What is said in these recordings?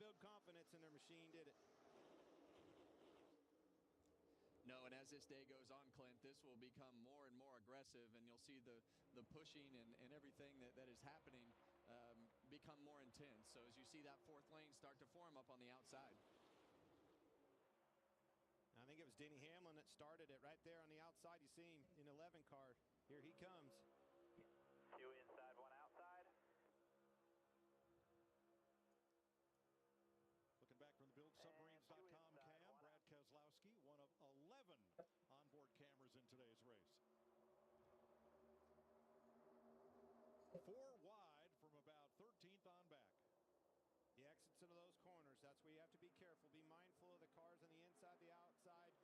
build confidence in their machine, did it? No, and as this day goes on, Clint, this will become more and more aggressive, and you'll see the pushing and everything that is happening become more intense. So as you see that fourth lane start to form up on the outside. I think it was Denny Hamlin that started it right there on the outside. You see him in 11 car. Here he comes. Two inside, one outside. Looking back from the BuildSubmarines.com cam, Brad Keselowski, one of 11 onboard cameras in today's race. 4 wide from about 13th on back. The exits into those corners, that's where you have to be careful. Be mindful of the cars on the inside, the outside.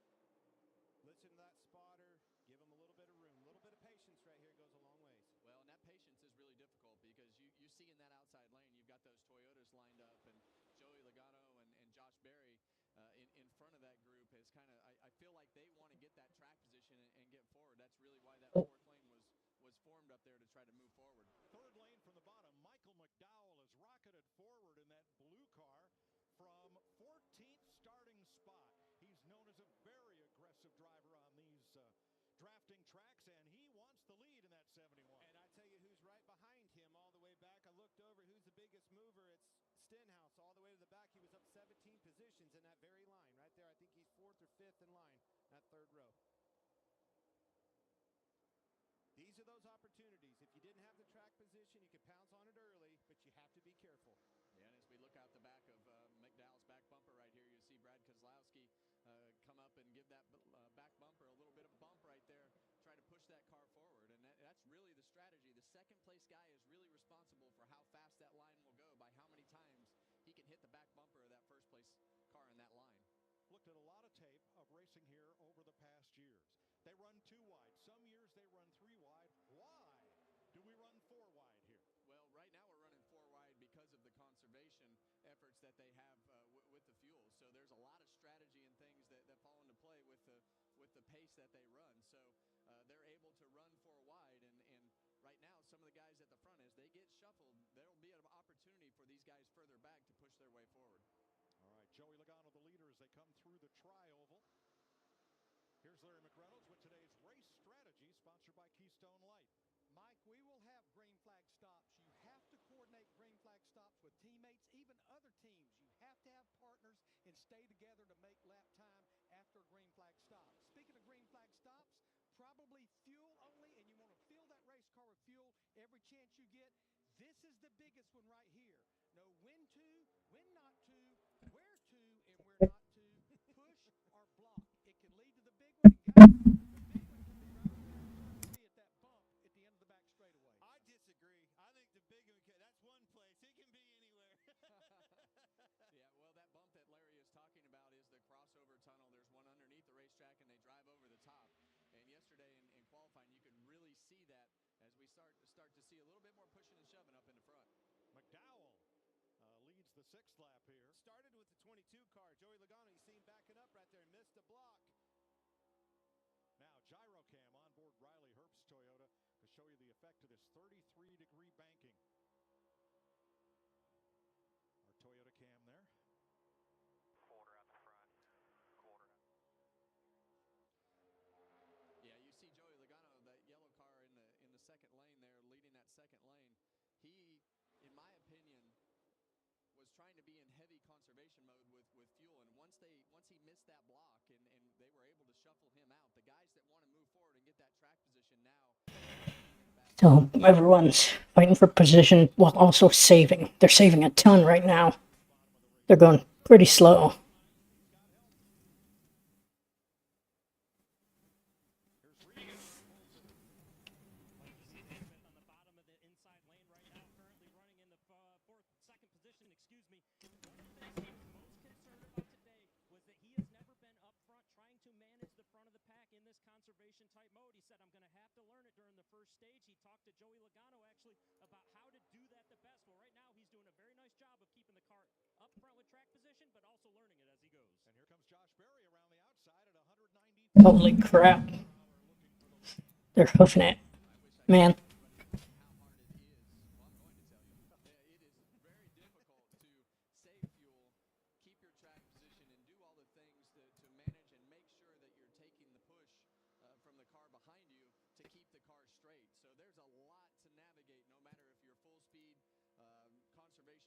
Listen to that spotter. Give them a little bit of room. A little bit of patience right here goes a long ways. Well, and that patience is really difficult because you see in that outside lane, you've got those Toyotas lined up, and Joey Logano and Josh Berry in front of that group is kind of, I feel like they want to get that track position and get forward. That's really why that fourth lane was formed up there to try to move forward. Third lane from the bottom, Michael McDowell has rocketed forward in that blue car from 14th starting spot. He's known as a very aggressive driver on these drafting tracks, and he wants the lead in that 71. And I tell you who's right behind him all the way back. I looked over who's the biggest mover. It's Stenhouse all the way to the back. He was up 17 positions in that very line right there. I think he's 4th or 5th in line, that third row. These are those opportunities. If you didn't have the track position, you could pounce on it early, but you have to be careful. Yeah, and as we look out the back of McDowell's back bumper right here, you see Brad Keselowski come up and give that back bumper a little bit of a bump right there, try to push that car forward, and that's really the strategy. The second place guy is really responsible for how fast that line will go, by how many times he can hit the back bumper of that first place car in that line. Looked at a lot of tape of racing here over the past years. They run 2 wide. Some years they run 3 wide. Why do we run 4 wide here? Well, right now we're running 4 wide because of the conservation efforts that they have with the fuel. So there's a lot of strategy and things that fall into play with the pace that they run. So they're able to run 4 wide, and right now some of the guys at the front, as they get shuffled, there'll be an opportunity for these guys further back to push their way forward. All right, Joey Logano, the leader, as they come through the tri-oval. Here's Larry McReynolds with today's race strategy, sponsored by Keystone Light. Mike, we will have green flag stops. You have to coordinate green flag stops with teammates, even other teams. You have to have partners and stay together to make lap time after a green flag stop. Speaking of green flag stops, probably fuel only, and you want to fill that race car with fuel every chance you get. This is the biggest one right here. Know when to, when not to, where to, and where not to, push or block. It can lead to the big one. And guys, the big one can be right at that bump at the end of the back straightaway. I disagree. I think the big one, that's one place. It can be anywhere. Yeah, well, that bump that Larry is talking about is the crossover tunnel. There's one underneath the racetrack, and they drive over the top. And yesterday in qualifying, you could really see that as we start to see a little bit more pushing and shoving up in the front. McDowell leads the 6th lap here. Started with the 22 car. Joey Logano, you see him backing up right there and missed a block. Now, Gyrocam on board Riley Herbst's Toyota to show you the effect of this 33-degree banking. Our Toyota cam there. Quarter out the front. Quarter out. Yeah, you see Joey Logano, that yellow car in the second lane there, leading that second lane. He, in my opinion, was trying to be in heavy conservation mode with fuel, and once he missed that block and they were able to shuffle him out, the guys that want to move forward and get that track position now. So everyone's fighting for position while also saving. They're saving a ton right now. They're going pretty slow. Conservation type mode. He said, I'm going to have to learn it during the first stage. He talked to Joey Logano actually about how to do that the best. Well, right now he's doing a very nice job of keeping the car up front with track position, but also learning it as he goes. And here comes Josh Berry around the outside at 190. Holy crap. They're hoofing it. Man. How hard it is. Well, I'm going to tell you. It is very difficult to save fuel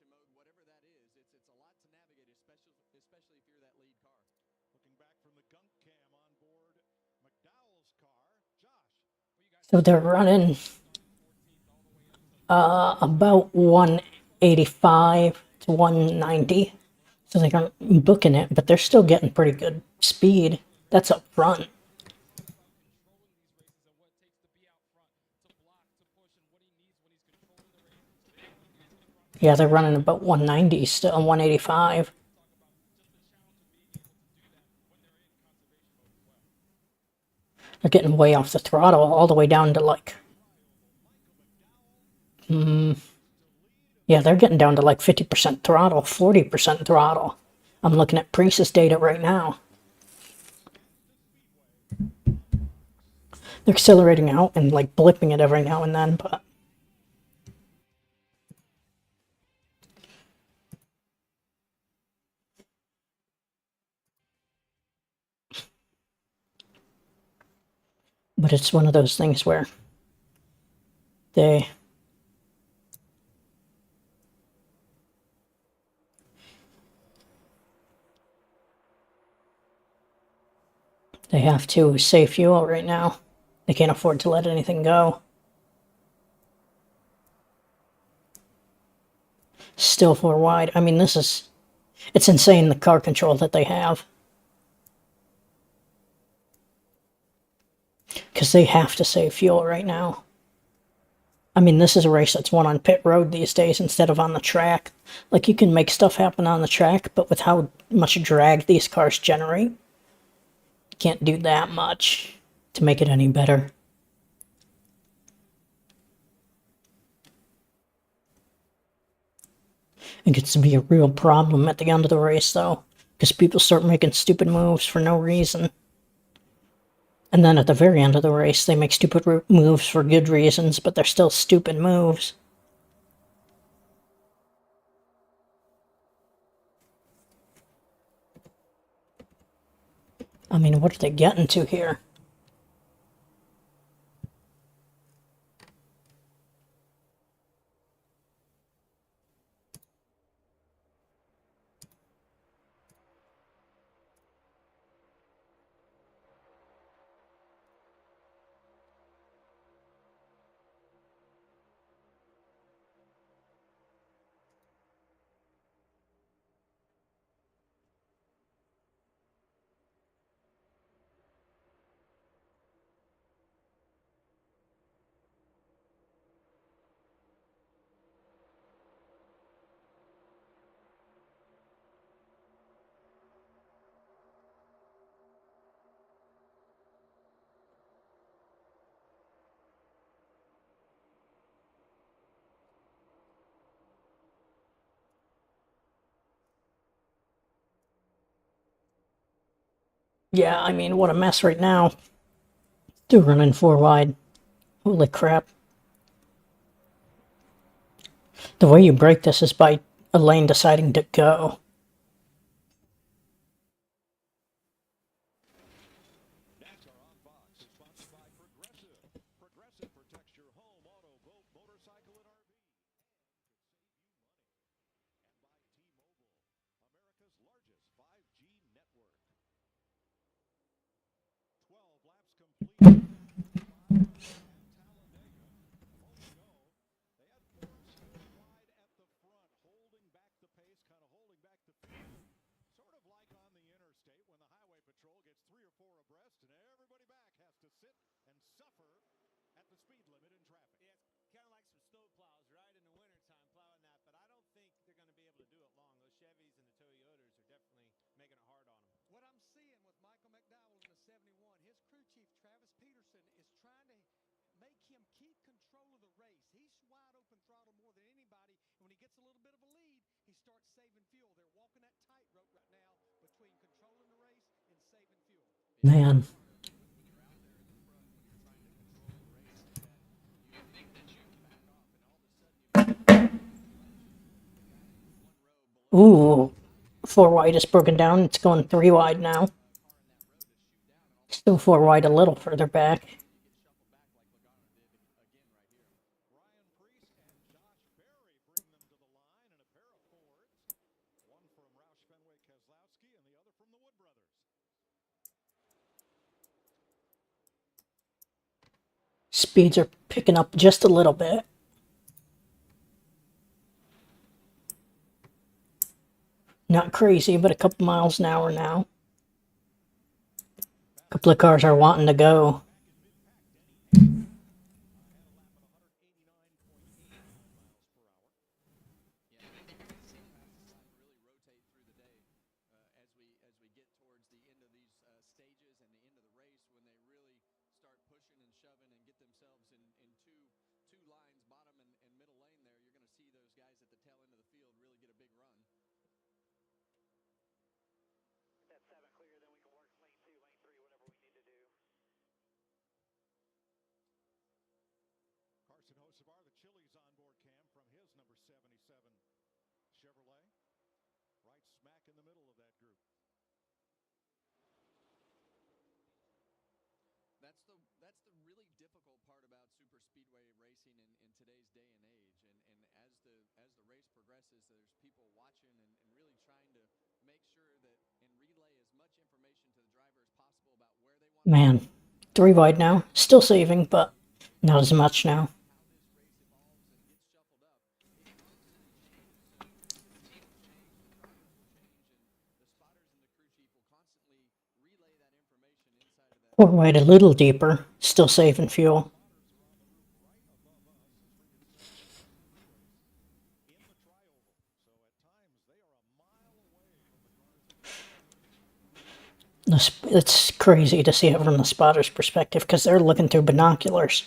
conservation mode, whatever that is. It's a lot to navigate, especially if you're that lead car. Looking back from the gunk cam on board McDowell's car, Josh. So they're running about 185 to 190. So they aren't booking it, but they're still getting pretty good speed. That's up front. Yeah, they're running about 190 still, 185. They're getting way off the throttle, all the way down to like... yeah, they're getting down to like 50% throttle, 40% throttle. I'm looking at Priest's data right now. They're accelerating out and like blipping it every now and then, but... But it's one of those things where they have to save fuel right now. They can't afford to let anything go. Still 4 wide. I mean, it's insane the car control that they have. Because they have to save fuel right now. I mean, this is a race that's won on pit road these days instead of on the track. Like, you can make stuff happen on the track, but with how much drag these cars generate, you can't do that much to make it any better. It gets to be a real problem at the end of the race, though, because people start making stupid moves for no reason. And then at the very end of the race, they make stupid moves for good reasons, but they're still stupid moves. I mean, what are they getting to here? Yeah, I mean, what a mess right now. Still running 4 wide. Holy crap. The way you break this is by a lane deciding to go. NASCAR on Fox is sponsored by Progressive. Progressive protects your home, auto, boat, motorcycle, and RV. And could save you money. And by T-Mobile, America's largest 5G network. 12 laps complete. Talladega. A moment ago, they had Ford still wide at the front, holding back the pace, kind of holding back the field. Sort of like on the interstate when the highway patrol gets 3 or 4 abreast and everybody back has to sit and suffer at the speed limit in traffic. Yeah, it's kind of like some snow plows, right, in the wintertime plowing that, but I don't think they're going to be able to do it long. Those Chevys and the Toyotas are definitely making it hard on them. What I'm seeing with Michael McDowell in the 71, his crew chief, Travis Peterson, is trying to make him keep control of the race. He's wide open throttle more than anybody, and when he gets a little bit of a lead, he starts saving fuel. They're walking that tightrope right now between controlling the race and saving fuel. Man. Ooh. 4 wide is broken down. It's going 3 wide now. Still 4 wide a little further back. Ryan Priest and Josh Berry bring them to the line in a pair speeds are picking up just a little bit. Not crazy, but a couple miles an hour now. A couple of cars are wanting to go. Chevrolet, right smack in the middle of that group. That's the really difficult part about super speedway racing in today's day and age. And as the race progresses, there's people watching and really trying to make sure that and relay as much information to the driver as possible about where they want. Man, 3 wide now. Still saving, but not as much now. Four wide a little deeper, still saving fuel. It's crazy to see it from the spotter's perspective because they're looking through binoculars.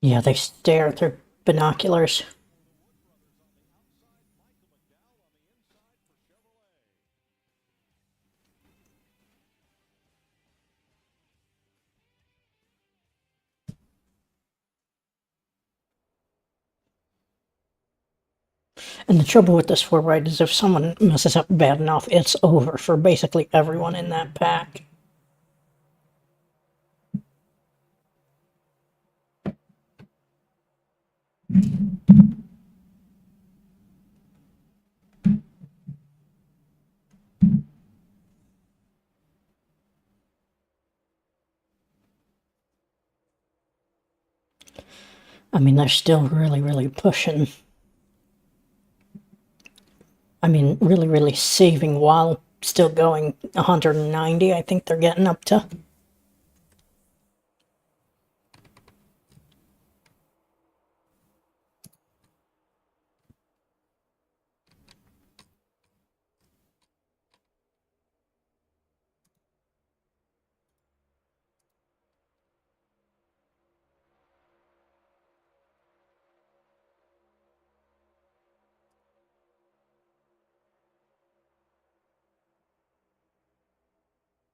Yeah, they stare through binoculars. And the trouble with this 4 wide is if someone messes up bad enough, it's over for basically everyone in that pack. I mean, they're still really pushing. I mean, really saving while still going 190, I think they're getting up to.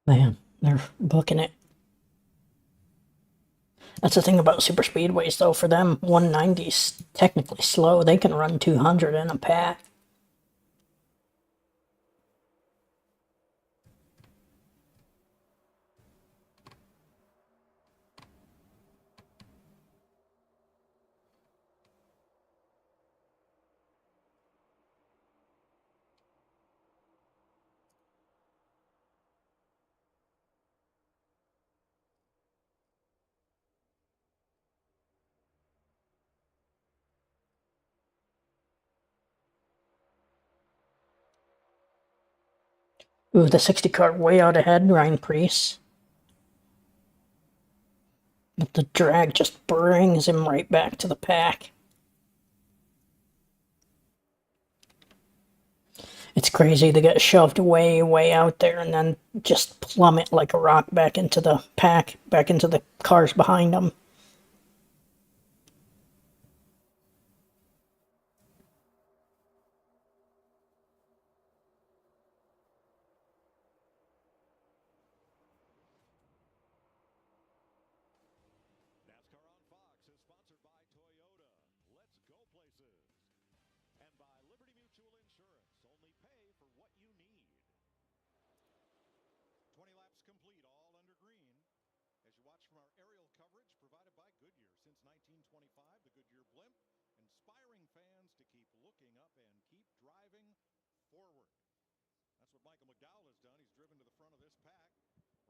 Man, they're booking it. That's the thing about super speedways, though. For them, 190's technically slow. They can run 200 in a pack. Ooh, the 60 car way out ahead, Ryan Preece. But the drag just brings him right back to the pack. It's crazy. They get shoved way out there and then just plummet like a rock back into the pack, back into the cars behind them. NASCAR on Fox is sponsored by Toyota. Let's go places. And by Liberty Mutual Insurance. Only pay for what you need. watch from our aerial coverage provided by Goodyear. Since 1925, the Goodyear blimp, inspiring fans to keep looking up and keep driving forward. That's what Michael McDowell has done. He's driven to the front of this pack.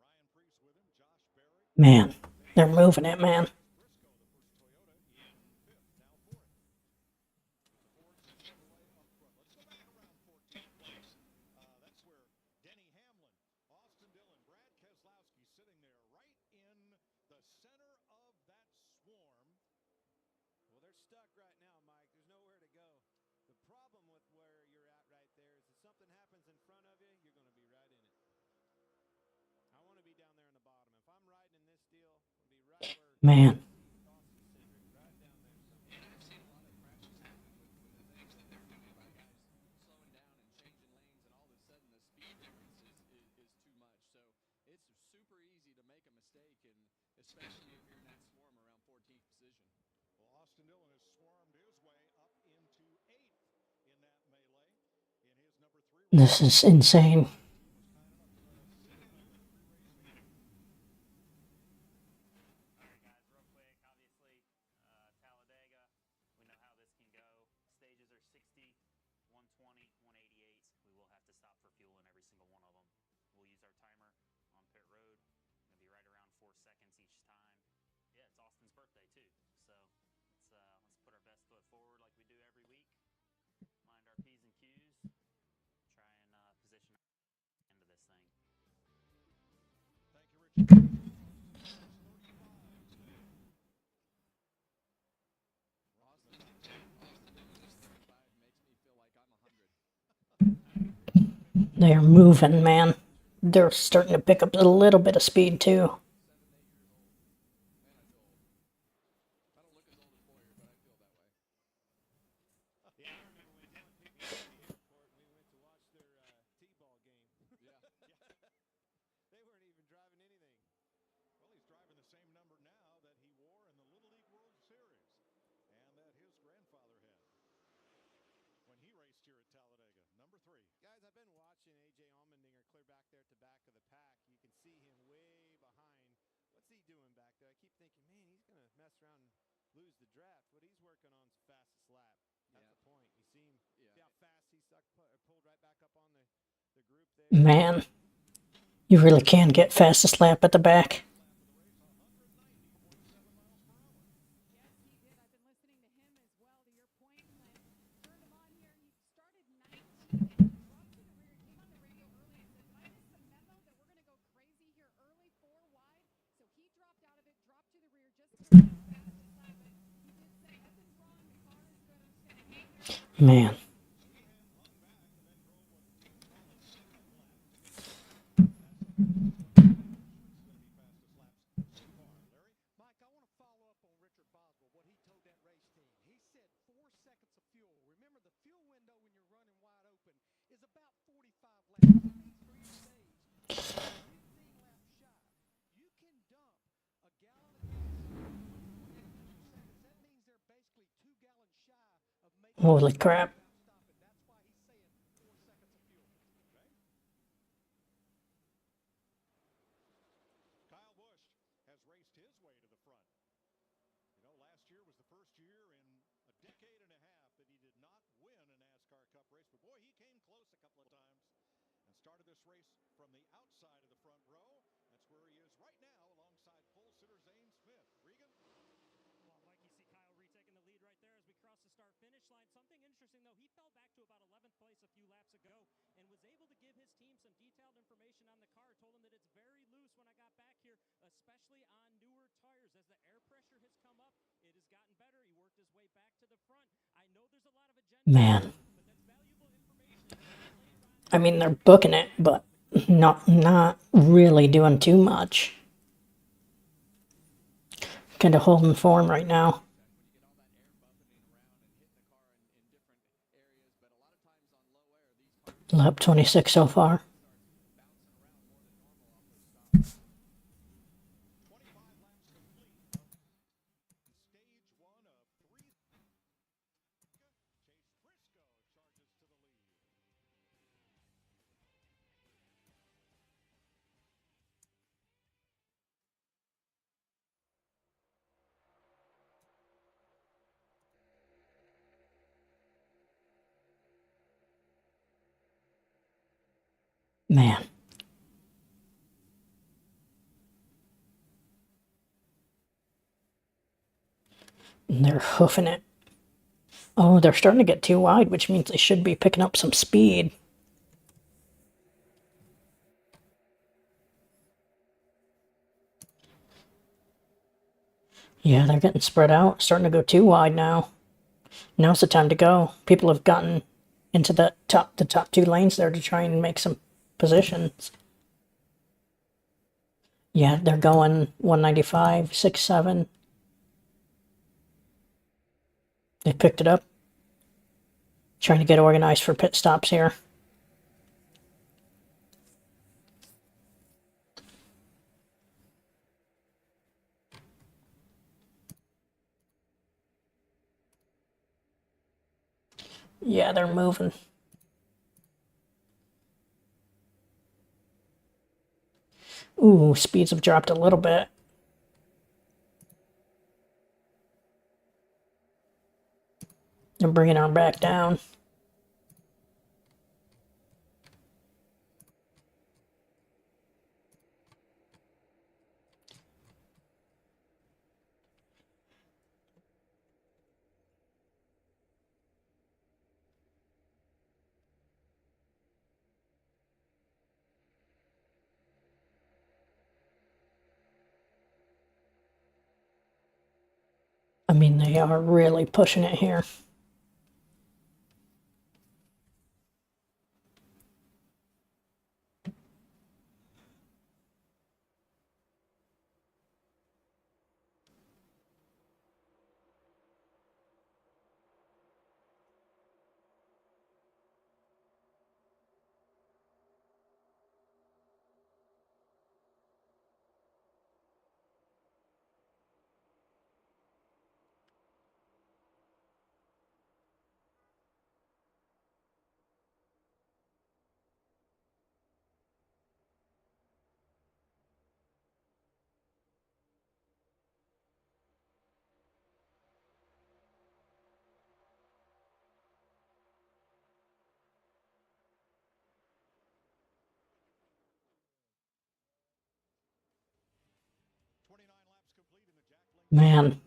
Ryan Preece with him, Josh Berry. Man, they're moving it, man. Briscoe, the first Toyota, in fifth, now fourth. The Ford Chevrolet up front. Let's go back around 14th place. That's where Denny Hamlin, Austin Dillon, Brad Keselowski sitting there right in the center of that swarm. Well, they're stuck right now, Mike. There's nowhere to go. The problem with where you're at right there is if something happens in front of you, you're going to be right in it. I want to be down there in the bottom. If I'm riding in this deal, I'll be right where Man. right down there somewhere. And I've seen a lot of crashes happen with the things that they're doing by guys slowing down and changing lanes, and all of a sudden the speed difference is too much. So it's super easy to make a mistake, and especially if you're in that swarm around 14th position. Well, Austin Dillon has swarmed his way up into 8th in that melee in his number 3. This is insane. All right, guys, real quick. Obviously, Talladega, we know how this can go. Stages are 60, 120, 188. We will have to stop for fuel in every single one of them. We'll use our timer on pit road. It's going to be right around 4 seconds each time. Yeah, it's Austin's birthday, too. So let's put our best foot forward like we do every week. Mind our P's and Q's. Try and position into this thing. Thank you, Richard. Austin doing this 35 makes me feel like I'm 100. They're moving, man. They're starting to pick up a little bit of speed, too. 7, 8 years old. Man, I don't look as old as Boyer, but I feel that way. Yeah, I remember when Dylan picked me up at the airport and we went to watch their T-ball game. Yeah. They weren't even driving anything. Well, he's driving the same number now that he wore in the Little League World Series and that his grandfather had when he raced here at Talladega. Number 3. Guys, I've been watching A.J. Allmendinger clear back there at the back of the pack. You can see him way behind. What's he doing back there? I keep thinking, man, he's going to mess around and lose the draft. What he's working on is the fastest lap. That's the point. You see him, see how fast he pulled right back up on the group there. Man, you really can get fastest lap at the back. Yes, he did. I've been listening to him as well. To your point, Lynn, turned him on here. He started 19th, dropped to the rear, came on the radio early and said, minus the memo that we're going to go crazy here early, 4 wide. So he dropped out of it, dropped to the rear just to get the fastest lap. But he did say, nothing's wrong. The car is good. I'm just going to hang there. Man. Mike, I want to follow up on Richard Boswell, what he told that race team. He said 4 seconds of fuel. Remember, the fuel window when you're running wide open is about 45 laps. That means for each stage, 15 laps shy. You can dump a gallon of gas. That means they're basically 2 gallons shy of making. Holy crap. Stopping. That's why he's saying 4 seconds of fuel. Kyle Busch has raced his way to the front. You know, last year was the first year in a decade and a half that he did not win a NASCAR Cup race. But boy, he came close a couple of times and started this race from the outside of the front row. That's where he is right now alongside pole sitter Zane Smith. Regan? Well, Mike, you see Kyle retaking the lead right there as we cross the start-finish line. Something interesting, though, he fell back to about 11th place a few laps ago and was able to give his team some detailed information on the car. Told him that it's very loose when I got back here, especially on newer tires. As the air pressure has come up, it has gotten better. He worked his way back to the front. I know there's a lot of agenda, Man. but that's valuable information. I mean, they're booking it, but not really doing too much. Kind of holding form right now. Lap 26 so far. Man. And they're hoofing it. Oh, they're starting to get too wide, which means they should be picking up some speed. Yeah, they're getting spread out, starting to go too wide now. Now's the time to go. People have gotten into the top 2 lanes there to try and make some positions. Yeah, they're going 195, 6-7. They picked it up. Trying to get organized for pit stops here. Yeah, they're moving. Ooh, speeds have dropped a little bit. They're bringing her back down. I mean, they are really pushing it here. Man.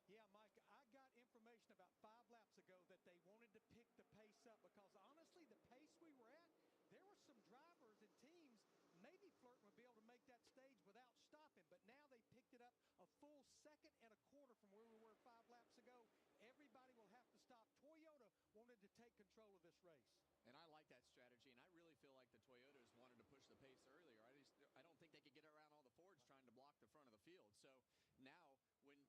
Yeah, Mike, I got information about 5 laps ago that they wanted to pick the pace up because honestly, the pace we were at, there were some drivers and teams maybe Flirton would be able to make that stage without stopping, but now they picked it up a full second and a quarter from where we were 5 laps ago. Everybody will have to stop. Toyota wanted to take control of this race. And I like that strategy, and I really feel like the Toyotas wanted to push the pace earlier. I don't think they could get around all the Fords trying to block the front of the field. So now,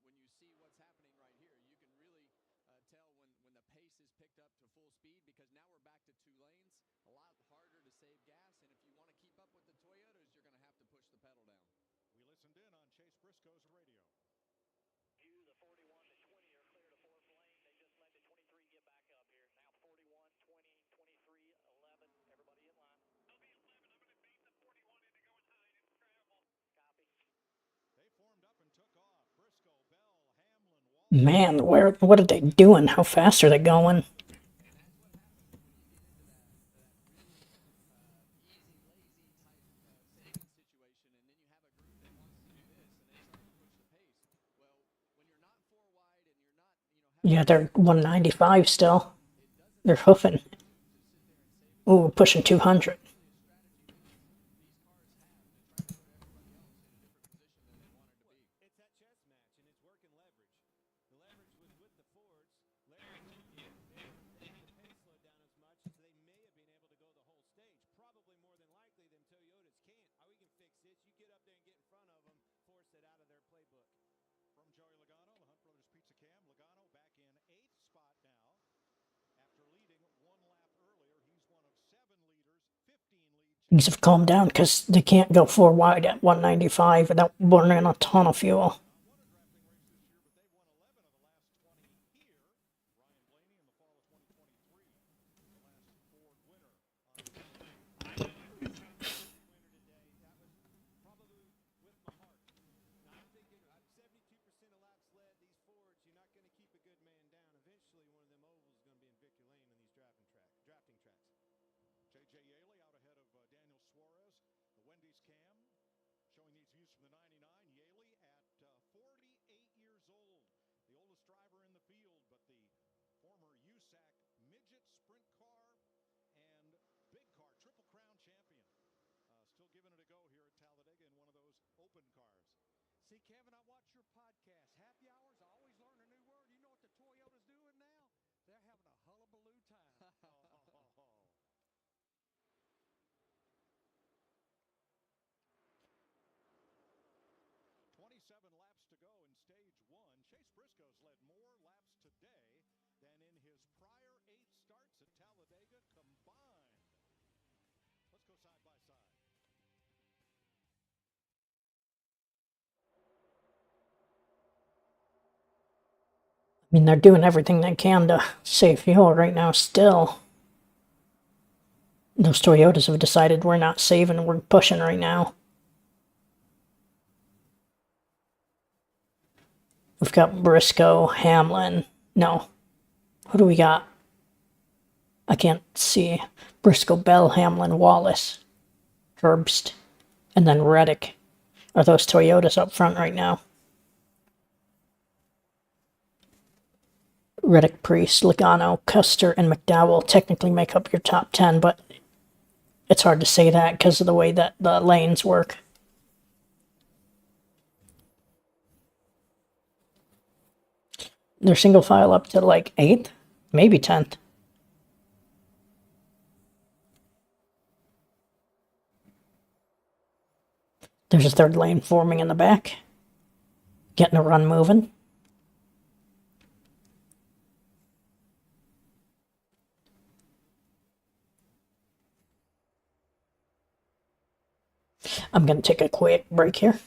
when you see what's happening right here, you can really tell when the pace is picked up to full speed, because now we're back to 2 lanes, a lot harder to save gas, and if you want to keep up with the Toyotas, you're going to have to push the pedal down. We listened in on Chase Briscoe's radio. The 41 to 20 are clear to 4th lane. They just let the 23 get back up here. Now 41, 20, 23, 11. Everybody in line. I'll be 11. I'm going to beat the 41 into going high into travel. Copy. They formed up and took off. Briscoe, Bell, Hamlin, Wall. Man, what are they doing? How fast are they going? Yeah, they're 195 still. They're hoofing. Ooh, pushing 200. It's that chess match, and it's working leverage. The leverage was with the Fords. Leverage, they had the pace slowed down as much, so they may have been able to go the whole stage. Probably more than likely, them Toyotas can't. We can fix this. You get up there and get in front of them, force it out of their playbook. From Joey Logano, the Hunt Brothers Pizza Cam. Logano back in 8th spot now. After leading 1 lap earlier, he's one of 7 leaders, 15 lead. Things have calmed down because they can't go 4 wide at 195 without burning a ton of fuel. race cam showing these views from the 99. Yaley at 48 years old, the oldest driver in the field, but the former USAC midget sprint car and big car Triple Crown champion. Still giving it a go here at Talladega in one of those open cars. See, Kevin, I watch your podcast. Happy hours, I always learn a new word. You know what the Toyota's doing now? They're having a hullabaloo time. 27 laps to go in stage one. Chase Briscoe's led more laps today than in his prior 8 starts at Talladega combined. Let's go side by side. I mean, they're doing everything they can to save fuel right now still. Those Toyotas have decided we're not saving, we're pushing right now. We've got Briscoe, Hamlin. No. Who do we got? I can't see. Briscoe, Bell, Hamlin, Wallace, Herbst, and then Reddick. Are those Toyotas up front right now? Reddick, Priest, Logano, Custer, and McDowell technically make up your top 10, but it's hard to say that because of the way that the lanes work. They're single file up to like 8th, maybe 10th. There's a third lane forming in the back. Getting a run moving. I'm going to take a quick break here.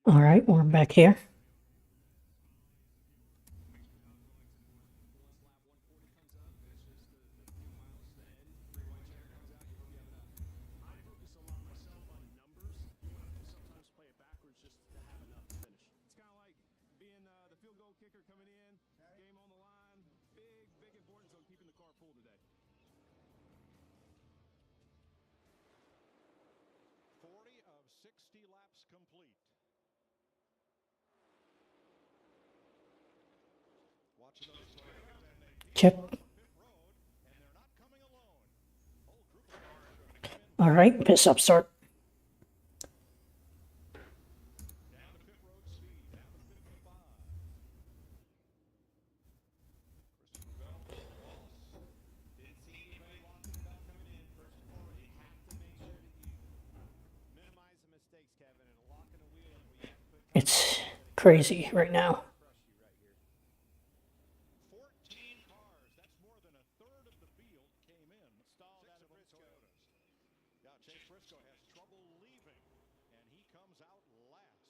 All right, we're back here. Kicker coming in, game on the line, big importance on keeping the car full today. 40 of 60 laps complete. Watching those Toyotas, and they Chip. pit road, and they're not coming alone. Whole group of cars are going to come in. All right, pit stop start. Down to pit road speed, down to 55. Christopher Bell, Wallace. Didn't see anybody locking it up coming in. First and forward, you have to make sure that you minimize the mistakes, Kevin, and locking a wheel up where you have to put It's crazy right now. 14 cars, that's more than a third of the field came in. Stalled out of Briscoe. Toyotas. Yeah, Chase Briscoe has trouble leaving, and he comes out last.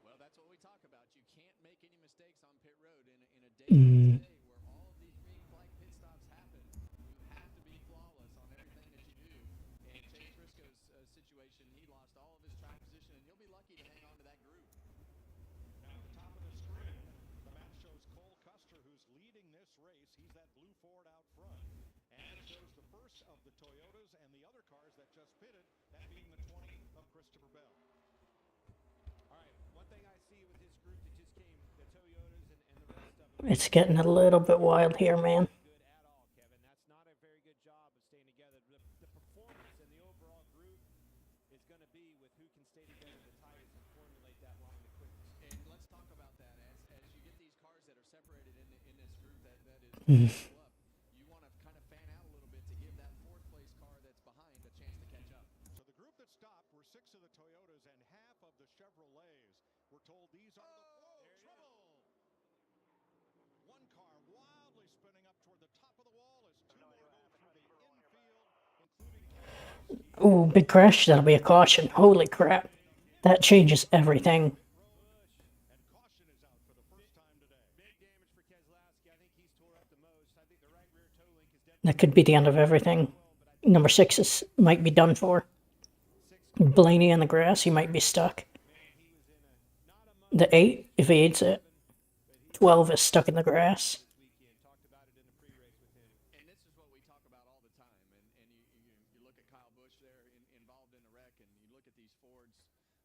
Well, that's what we talk about. You can't make any mistakes on pit road in a day like today where all of these green flag pit stops happen. You have to be flawless on everything that you do. And Chase Briscoe's situation, he lost all of his track position, and he'll be lucky to hang on to that group. Now at the top of the screen, the map shows Cole Custer, who's leading this race. He's that blue Ford out front. And it shows the first of the Toyotas and the other cars that just pitted, that being the 20 of Christopher Bell. All right, one thing I see with this group that just came, the Toyotas and the rest of them. It's getting a little bit wild here, man. Good at all, Kevin. That's not a very good job of staying together. The performance and the overall group is going to be with who can stay together the tightest and formulate that line the quickest. And let's talk about that. As you get these cars that are separated in this group that is up, you want to kind of fan out a little bit to give that fourth place car that's behind a chance to catch up. So the group that stopped were 6 of the Toyotas and half of the Chevrolets. We're told these are trouble! One car wildly spinning up toward the top of the wall as 2 more go through the infield, including Ooh, big crash. That'll be a caution. Holy crap. That changes everything. and caution is out for the first time today. Big damage for Keselowski. I think he's tore up the most. I think the right rear toe link is definitely. That could be the end of everything. Number 6 might be done for. Blaney on the grass, he might be stuck. The 8, if he eats it. 12 is stuck in the grass. Talked about it in the pre-race with him. And this is what we talk about all the time. And you look at Kyle Busch there involved in the wreck, and you look at these Fords.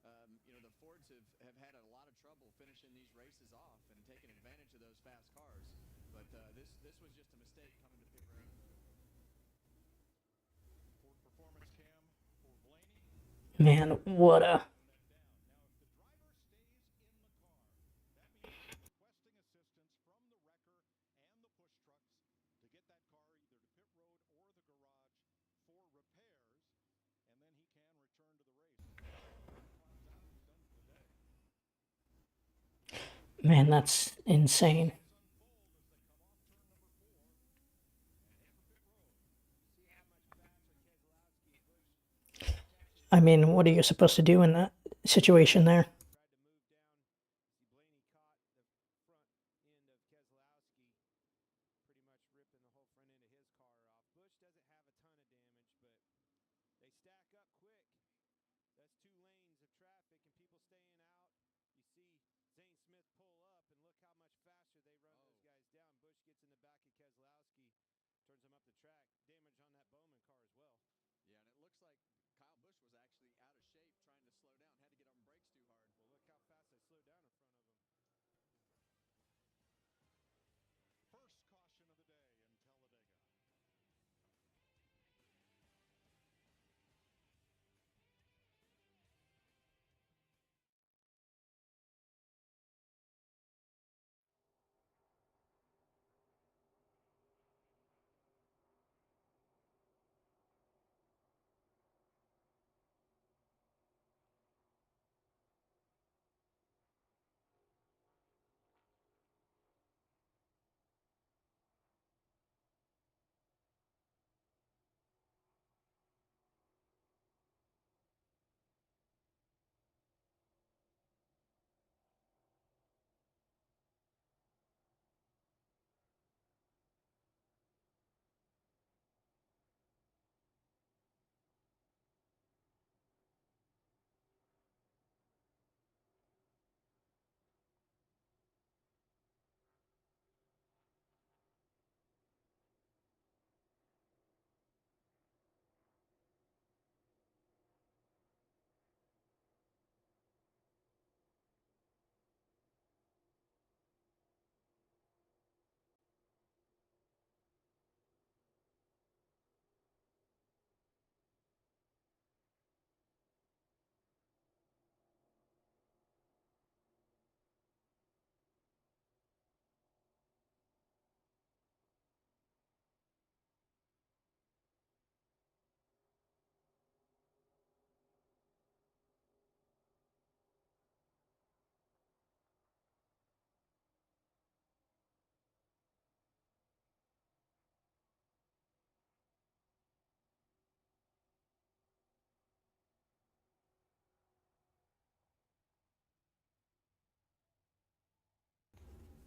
The Fords have had a lot of trouble finishing these races off and taking advantage of those fast cars. But this was just a mistake coming to pit road. Ford performance cam for Blaney. Man, what a... Now, if the driver stays in the car, that means requesting assistance from the wrecker and the push trucks to get that car either to pit road or the garage for repairs, and then he can return to the race. Climbs out, he's done for the day. Man, that's insane. I mean, what are you supposed to do in that situation there? First caution of the day in Talladega.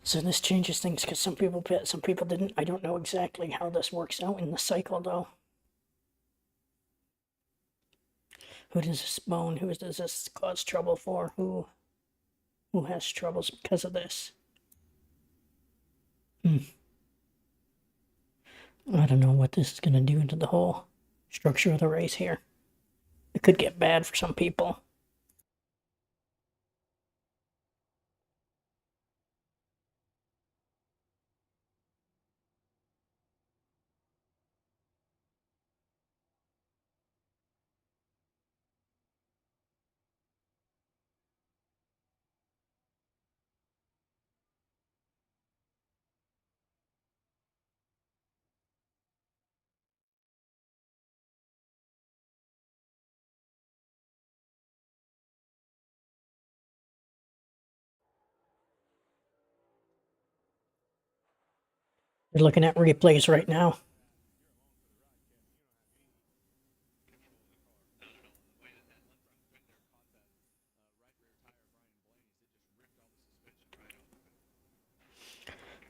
So this changes things because some people pit, some people didn't. I don't know exactly how this works out in the cycle though. Who does this bone? Who does this cause trouble for? Who has troubles because of this? I don't know what this is going to do to the whole structure of the race here. It could get bad for some people. We're looking at replays right now.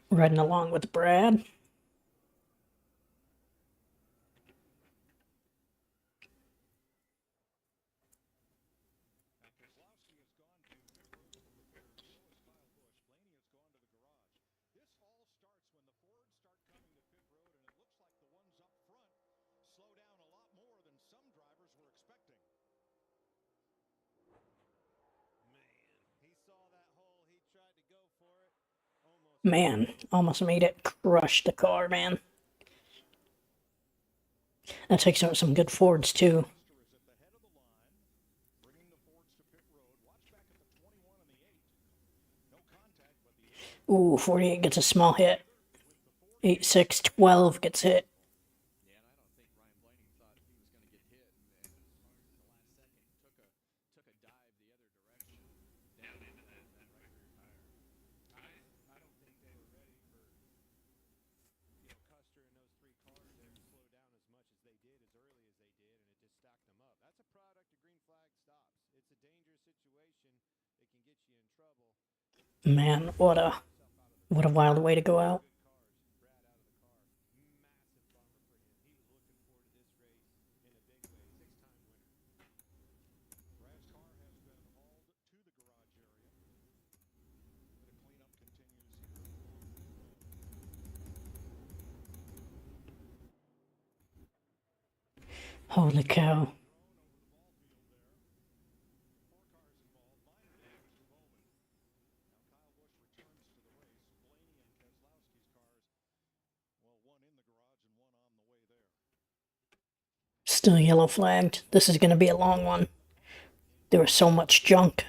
Riding along with Brad. Man, almost made it. Crushed the car, man. That takes out some good Fords, too. Ooh, 48 gets a small hit. 8, 6, 12 gets hit. Yeah, and I don't think Ryan Blaney thought he was going to get hit, and in the last second took a dive the other direction down into that right rear tire. I don't think they were ready for, Custer and those three cars there to slow down as much as they did, as early as they did, and it just stacked them up. That's a product of green flag stops. It's a dangerous situation. It can get you in trouble. Man, what a wild way to go out. Brad out of the car. Massive bummer for him. He was looking forward to this race in a big way. 6-time winner. Brad's car has been hauled to the garage area. The cleanup continues here along the road. Holy cow. Still yellow flagged. This is going to be a long one. There was so much junk.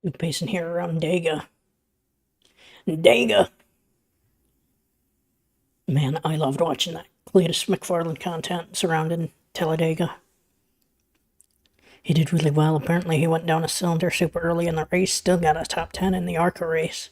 New pacing here around Dega. Dega! Man, I loved watching that Cletus McFarland content surrounding Talladega. He did really well. Apparently he went down a cylinder super early in the race, still got a top 10 in the ARCA race.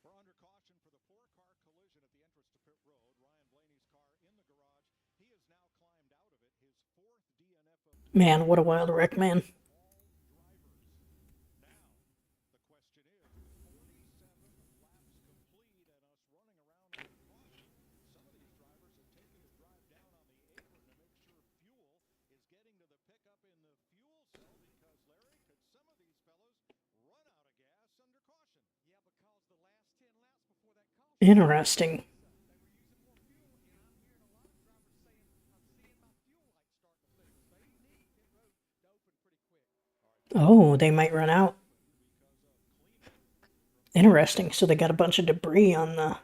We're under caution for the four-car collision at the entrance to pit road. Ryan Blaney's car in the garage. He has now climbed out of it. His fourth DNF of the Man, what a wild wreck, man. Now, the question is, 47 laps complete and us running around under caution. Some of these drivers have taken to drive down on the apron to make sure fuel is getting to the pickup in the fuel cell because, Larry, could some of these fellows run out of gas under caution? Yeah, because the last 10 laps before that caution, Interesting. they were using more fuel, and I'm hearing a lot of drivers saying, I'm seeing my fuel lights starting to flicker. So they need pit road to open pretty quick. Oh, they might run out. Interesting. So they got a bunch of debris on the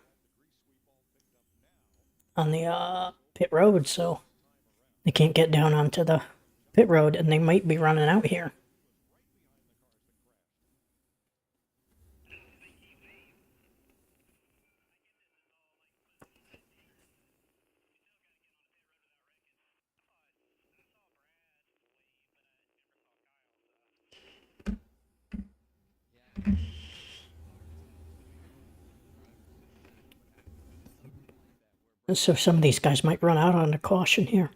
pit road, so they can't get down onto the pit road, and they might be running out here. So some of these guys might run out under caution here.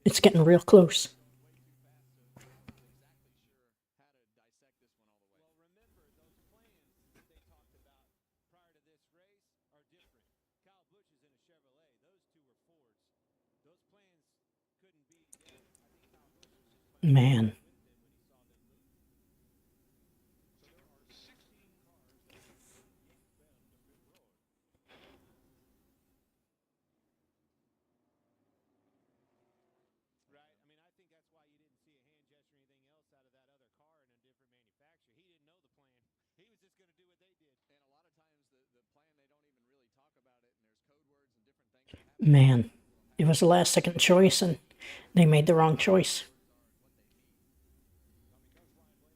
It's getting real close. Well, remember, those plans that they talked about prior to this race are different. Kyle Busch is in a Chevrolet. Those two were Fords. Those plans couldn't be together. I think Kyle Busch was just playing Man. with them when he saw them lose. So there are 16 cars that have yet been to pit road. Right. I mean, I think that's why you didn't see a hand gesture or anything else out of that other car in a different manufacturer. He didn't know the plan. He was just going to do what they did. And a lot of times the plan, they don't even really talk about it, and there's code words and different things that happen. Man, it was the last second choice, and they made the wrong choice. Now, because Ryan Blaney was involved in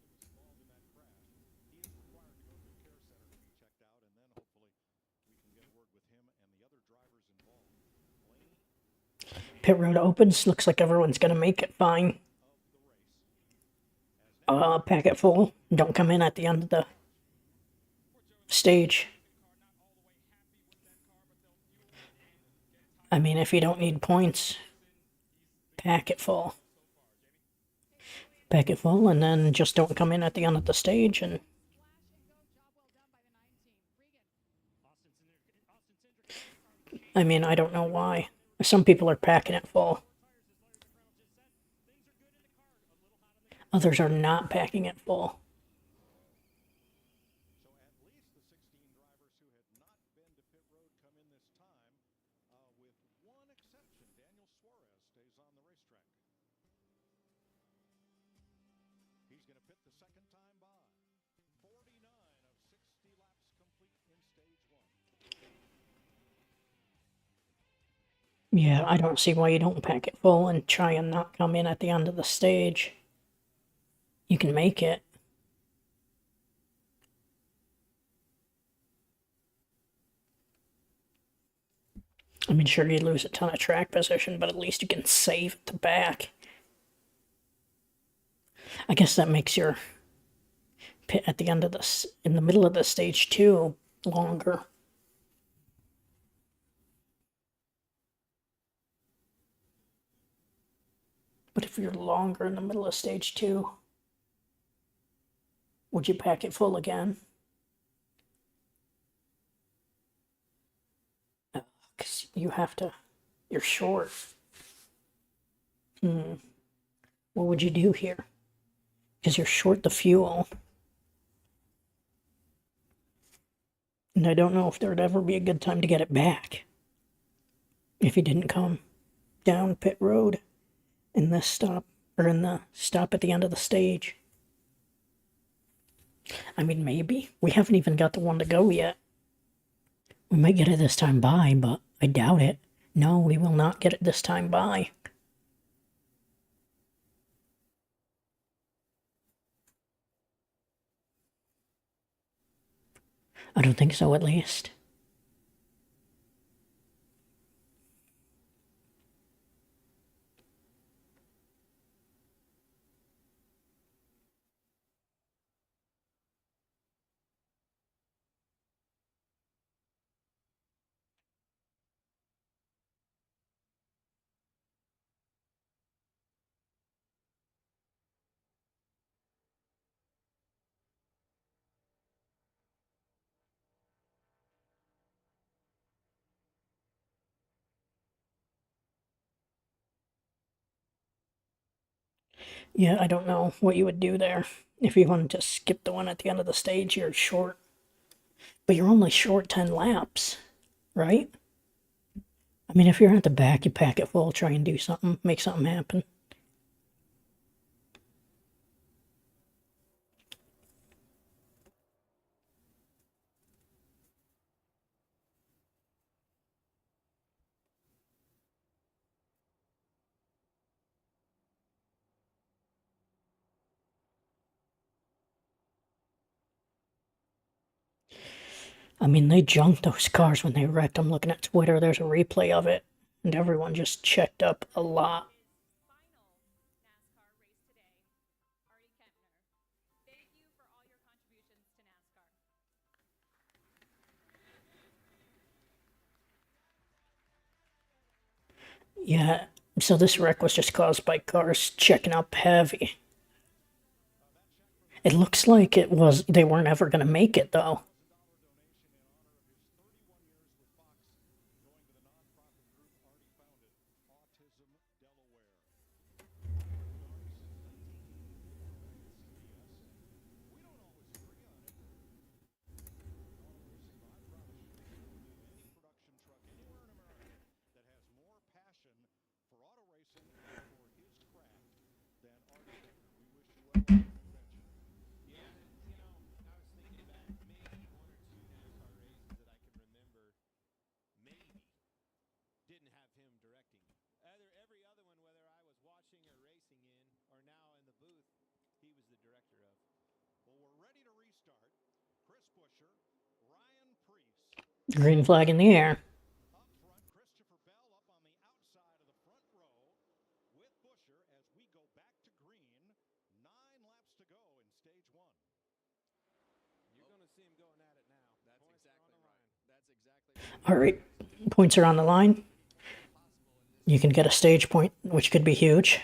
that crash, he is required to go to a care center to be checked out, and then hopefully we can get a word with him and the other drivers involved. Blaney Pit road opens. Looks like everyone's gonna make it fine. Pack it full. Don't come in at the end of the stage. I mean, if you don't need points, pack it full. Pack it full, and then just don't come in at the end of the stage. And I mean, I don't know why. Some people are packing it full. Others are not packing it full. So at least the 16 drivers who had not been to pit road come in this time, with one exception. Daniel Suarez stays on the racetrack. He's going to pit the second time by. 49 of 60 laps complete in stage one. Yeah, I don't see why you don't pack it full and try and not come in at the end of the stage. You can make it. I mean, sure, you lose a ton of track position, but at least you can save at the back. I guess that makes your pit at the end of this, in the middle of the stage 2, longer. But if you're longer in the middle of stage 2, would you pack it full again? Because you have to, you're short. What would you do here? Because you're short the fuel. And I don't know if there'd ever be a good time to get it back. If you didn't come down pit road in this stop, or in the stop at the end of the stage. I mean, maybe. We haven't even got the one to go yet. We might get it this time by, but I doubt it. No, we will not get it this time by. I don't think so, at least. Yeah, I don't know what you would do there. If you wanted to skip the one at the end of the stage, you're short. But you're only short 10 laps, right? I mean, if you're at the back, you pack it full, try and do something, make something happen. I mean, they junked those cars when they wrecked. I'm looking at Twitter, there's a replay of it, and everyone just checked up a lot. Final NASCAR race today. Artie Kempner, thank you for all your contributions to NASCAR. Yeah, so this wreck was just caused by cars checking up heavy. It looks like it was, they weren't ever going to make it, though. Didn't have him directing. Every other one, whether I was watching or racing in, or now in the booth, he was the director of. Well, we're ready to restart. Chris Buescher, Ryan Preece. Green flag in the air. Up front, Christopher Bell up on the outside of the front row with Buescher as we go back to green. 9 laps to go in stage 1. You're going to see him going at it now. That's Points are exactly on the right. line. That's exactly right. All right, points are on the line. You can get a stage point, which could be huge.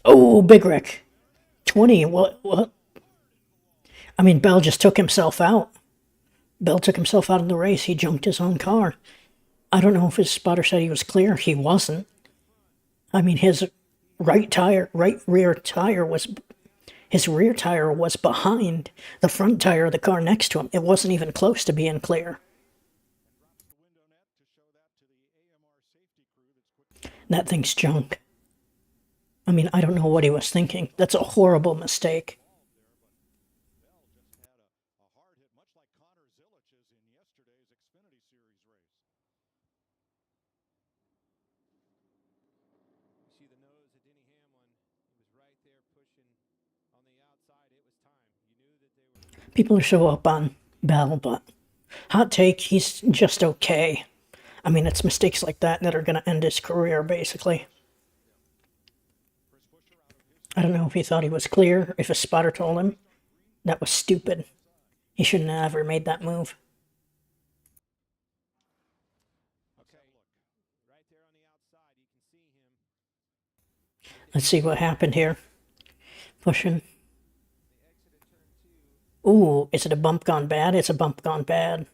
Oh, big wreck. 20, what? I mean, Bell just took himself out. Bell took himself out of the race. He junked his own car. I don't know if his spotter said he was clear. He wasn't. I mean, his rear tire was behind the front tire of the car next to him. It wasn't even close to being clear. That thing's junk. I mean, I don't know what he was thinking. That's a horrible mistake. See the nose of Denny Hamlin. He was right there pushing on the outside. It was time. You knew that they were. People are so up on Bell, but hot take, he's just okay. I mean, it's mistakes like that that are going to end his career, basically. I don't know if he thought he was clear, if a spotter told him. That was stupid. He shouldn't have ever made that move. Okay, right there on the outside, you can see him. Let's see what happened here. Pushing. Ooh, is it a bump gone bad? It's a bump gone bad.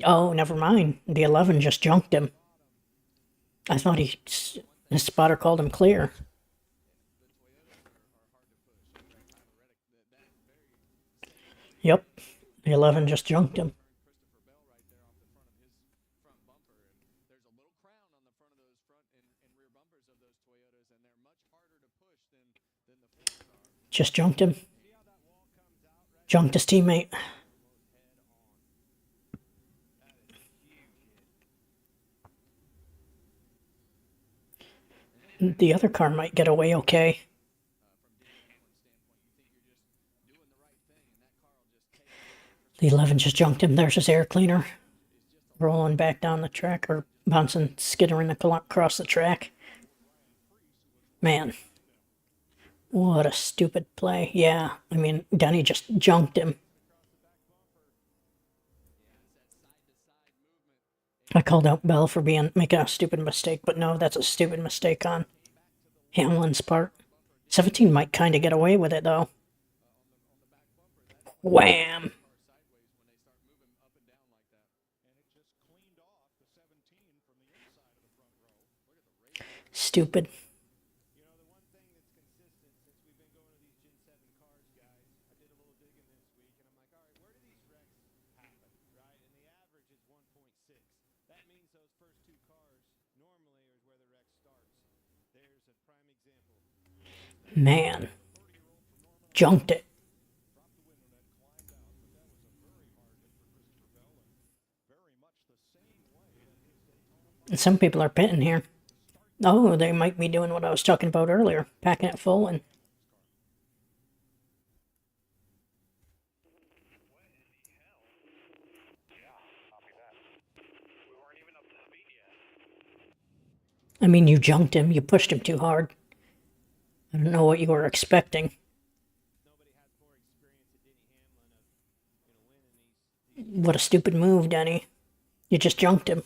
Oh, never mind. The 11 just junked him. I thought his spotter called him clear. Yep. The 11 just junked him. Christopher Bell right there off the front of his front bumper, and there's a little crown on the front of those front and rear bumpers of those Toyotas, and they're much harder to push than the Fords are. Just junked him. Junked his teammate. The other car might get away okay. The 11 just junked him. There's his air cleaner. Rolling back down the track, or bouncing, skittering across the track. Man. What a stupid play. Yeah, I mean, Denny just junked him. I called out Bell for making a stupid mistake, but no, that's a stupid mistake on Hamlin's part. 17 might kind of get away with it, though. Wham! Stupid. You know, the one thing that's consistent since we've been going to these Gen 7 cars, guys, I did a little digging this week, and I'm like, all right, where do these wrecks happen, right? And the average is 1.6. That means those first two cars normally is where the wreck starts. There's a prime example. Man. Junked it. And some people are pitting here. Oh, they might be doing what I was talking about earlier, packing it full and... I mean, you junked him, you pushed him too hard. I don't know what you were expecting. What a stupid move, Denny. You just junked him.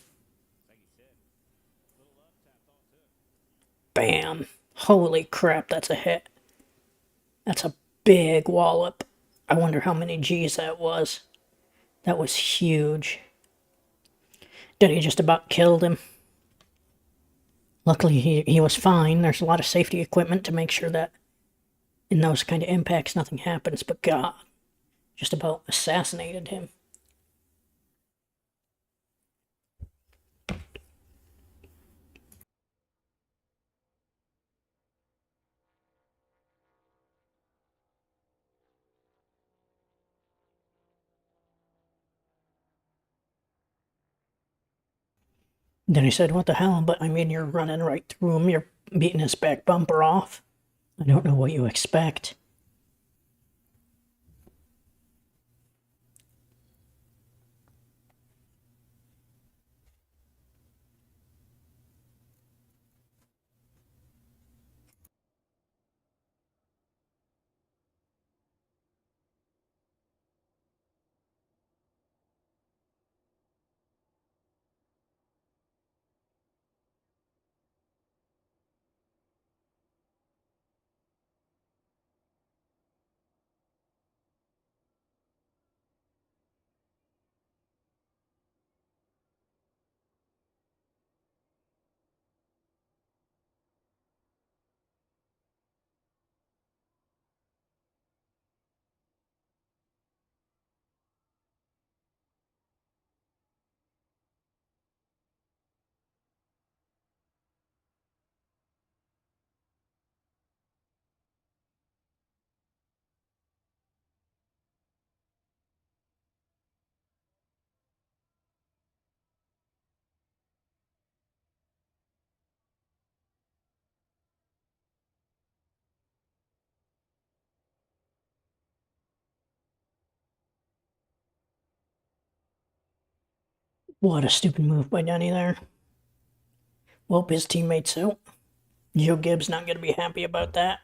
Bam. Holy crap, that's a hit. That's a big wallop. I wonder how many G's that was. That was huge. Denny just about killed him. Luckily, he was fine. There's a lot of safety equipment to make sure that in those kind of impacts nothing happens, but God, just about assassinated him. Then he said, what the hell? But I mean, you're running right through him. You're beating his back bumper off. I don't know what you expect. What a stupid move by Denny there. Well, his teammates out. Joe Gibbs not going to be happy about that.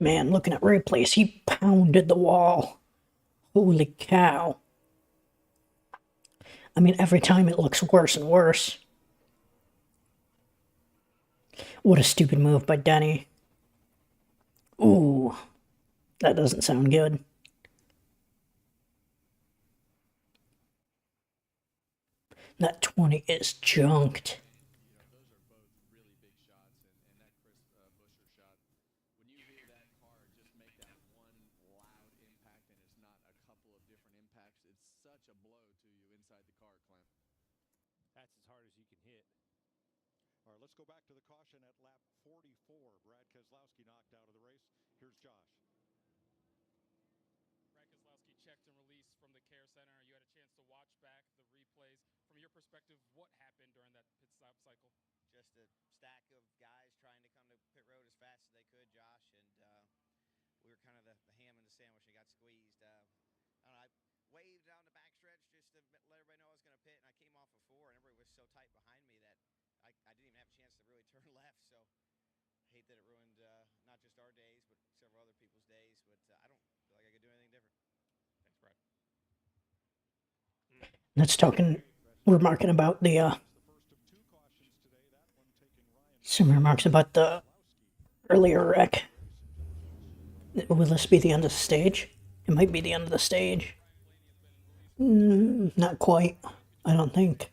Man, looking at replays, he pounded the wall. Holy cow. I mean, every time it looks worse and worse. What a stupid move by Denny. Ooh, that doesn't sound good. That 20 is junked. Those are both really big shots, and that Chris Buescher shot, when you hear that car just make that one loud impact and it's not a couple of different impacts, it's such a blow to you inside the car, Clint. That's as hard as you can hit. All right, let's go back to the caution at lap 44. Brad Keselowski knocked out of the race. Here's Josh. Brad Keselowski checked and released from the care center. You had a chance to watch back the replays. From your perspective, what happened during that pit stop cycle? Just a stack of guys trying to come to pit road as fast as they could, Josh, and we were kind of the ham and the sandwich and got squeezed. I don't know, I waved down the backstretch just to let everybody know I was going to pit, and I came off of 4, and everybody was so tight behind me that I didn't even have a chance to really turn left, so I hate that it ruined not just our days, but several other people's days, but I don't feel like I could do anything different. Thanks, Brad. Let's talking. We're marking about the some remarks about the earlier wreck. Will this be the end of the stage? It might be the end of the stage. Not quite. I don't think.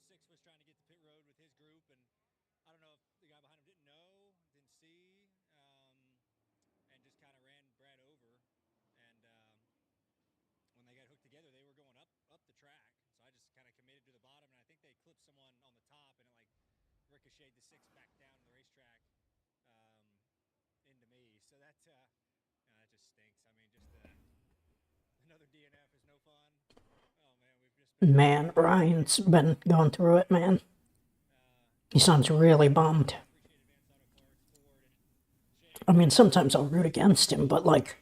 Was trying to get to pit road with his group, and I don't know if the guy behind him didn't know, didn't see, and just kind of ran Brad over. And when they got hooked together, they were going up the track. So I just kind of committed to the bottom, and I think they clipped someone on the top, and it like ricocheted the 6 back down the racetrack into me. So that that just stinks. I mean, just another DNF is no fun. Oh man, we've just Man, Ryan's been going through it, man. He sounds really bummed. I mean, sometimes I'll root against him, but like,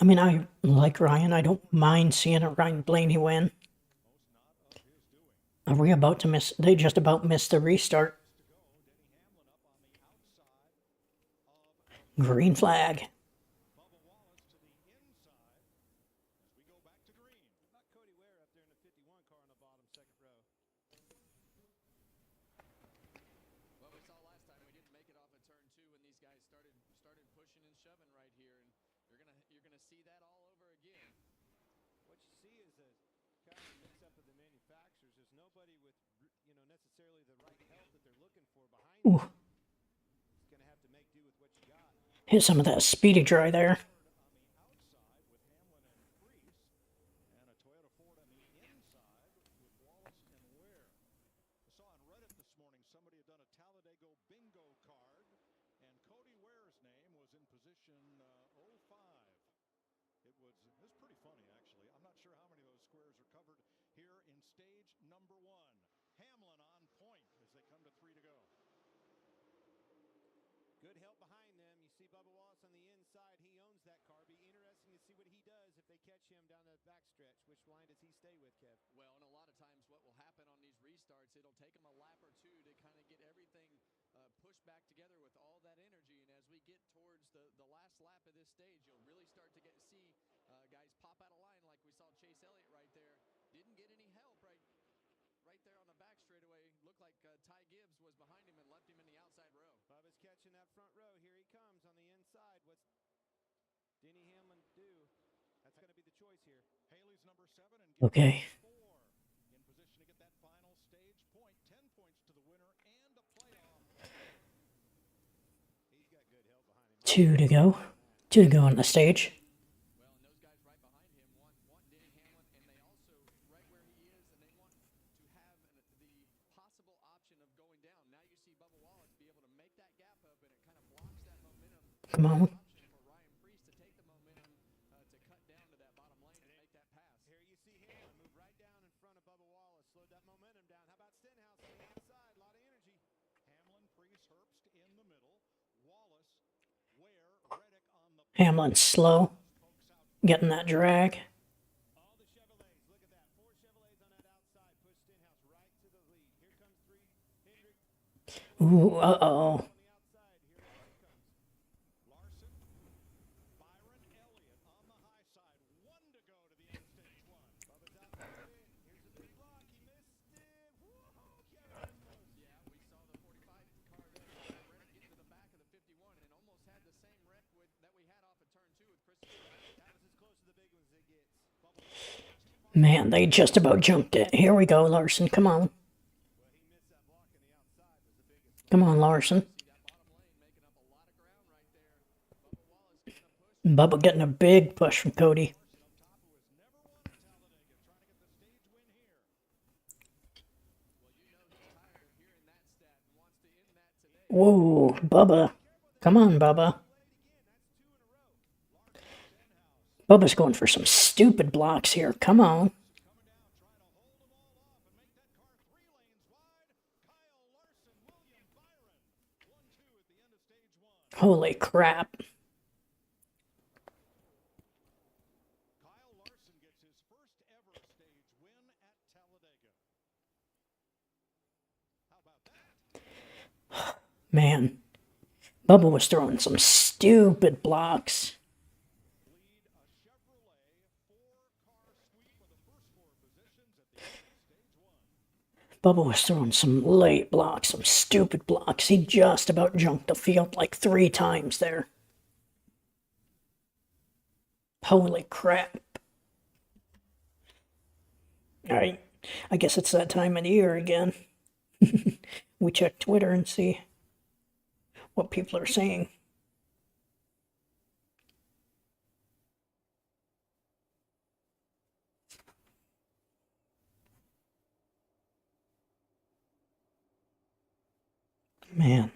I mean, I like Ryan. I don't mind seeing a Ryan Blaney win. Are we about to miss? They just about missed the restart. Green flag. Well, we saw last time we didn't make it off of turn 2 when these guys started pushing and shoving right here, and you're gonna see that all over again. What you see is a kind of mix-up of the manufacturers. There's nobody with, necessarily the right help that they're looking for behind them. It's going to have to make do with what you got. Hit some of that speedy dry there. And a Toyota Ford on the inside with Wallace and Ware. I saw on Reddit this morning somebody had done a Talladega bingo card, and Cody Ware's name was in position 05. It was pretty funny, actually. I'm not sure how many of those squares are covered here in stage number 1. Hamlin on point as they come to 3 to go. Good help behind them. You see Bubba Wallace on the inside. He owns that car. Be interesting to see what he does if they catch him down the backstretch. Which line does he stay with, Kev? Well, and a lot of times what will happen on these restarts, it'll take them a lap or two to kind of get everything pushed back together with all that energy. And as we get towards the last lap of this stage, you'll really start to see guys pop out of line like we saw Chase Elliott right there. Didn't get any help right there on the back straightaway. Looked like Ty Gibbs was behind him and left him in the outside row. Bubba's catching that front row. Here he comes on the inside. What's Denny Hamlin do? That's going to be the choice here. Haley's number 7 and Okay. 4 in position to get that final stage point. 10 points to the winner and a playoff. He's got good help behind him. 2 to go. 2 to go on the stage. Well, and those guys right behind him want Denny Hamlin, and they also, right where he is, and they want to have the possible option of going down. Now you see Bubba Wallace be able to make that gap up, and it kind of blocks that momentum. Come on. Option for Ryan Preece to take the momentum Hamlin's slow, getting that drag. All the Chevrolets, look at that. 4 Chevrolets on that outside. Push Stenhouse right to the lead. Here comes 3 Hendrick. Ooh, uh-oh. On the outside. Here Larson comes. Larson, Byron Elliott on the high side. 1 to go to the end of stage 1. Bubba's out front of it. Here's a big block. He missed it. Whoa, Kevin almost. Yeah, we saw the 45 car there, that wreck get into the back of the 51 and almost had the same wreck that we had off of turn 2 with Christopher. That was as close to the big ones as it gets. Man, they just about jumped it. Here we go, Larson. Come on. Well, he missed that block on the outside. Was the biggest. Come on, Larson. See that bottom lane making up a lot of ground right there. Bubba Wallace getting a push. Bubba getting a big push from Cody. Whoa, Bubba. Come on, Bubba. Bubba's going for some stupid blocks here. Come on. Holy crap. Kyle Larson gets his first ever stage win at Talladega. How about that? Man, Bubba was throwing some stupid blocks. Lead a Chevrolet 4-car sweep for the first 4 positions at the end of stage 1. Bubba was throwing some late blocks, some stupid blocks. He just about junked the field like 3 times there. Holy crap. Alright, I guess it's that time of the year again. We check Twitter and see what people are saying. Man.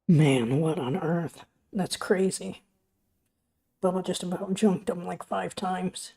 Man, what on earth? That's crazy. Bubba just about junked him like 5 times.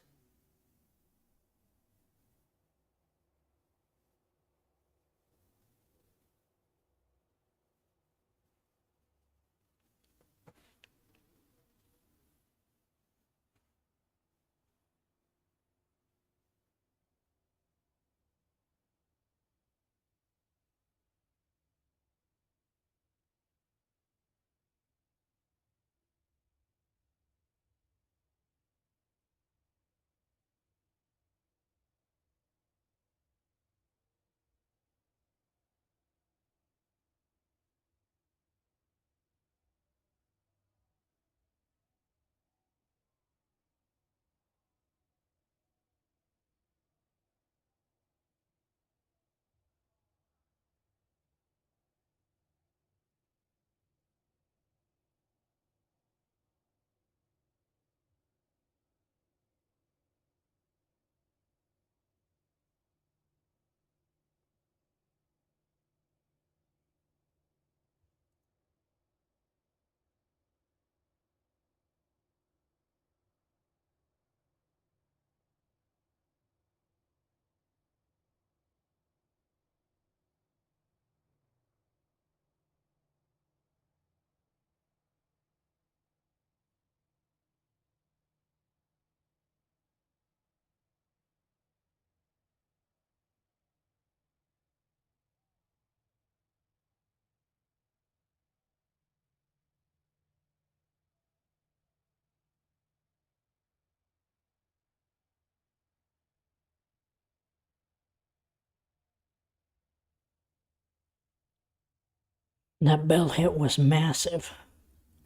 That bell hit was massive.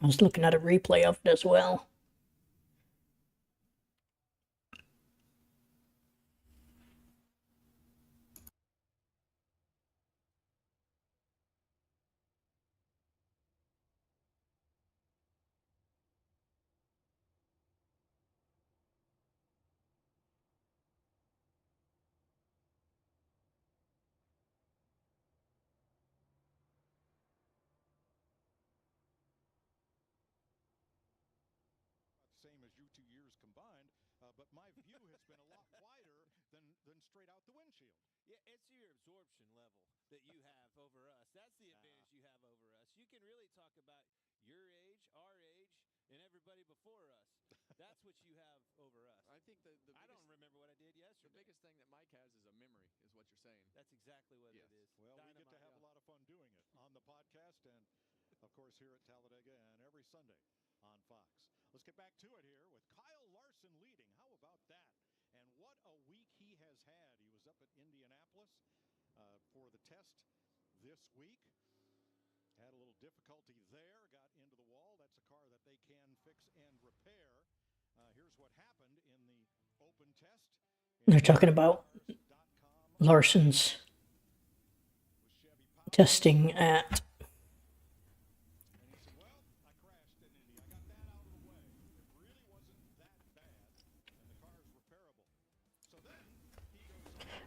I was looking at a replay of it as well. Same as you 2 years combined, but my view has been a lot wider than straight out the windshield. Yeah, it's your absorption level that you have over us. That's the advantage you have over us. You can really talk about your age, our age, and everybody before us. That's what you have over us. I think I don't remember what I did yesterday. The biggest thing that Mike has is a memory, is what you're saying. That's exactly what it is. Well, Dynamite, we get to have a lot of fun doing it on the podcast and, of course, here at Talladega and every Sunday on Fox. Let's get back to it here with Kyle Larson leading. How about that? And what a week he has had. He was up at Indianapolis for the test this week. Had a little difficulty there, got into the wall. That's a car that they can fix and repair. Here's what happened in the open test. They're talking about Larson's testing at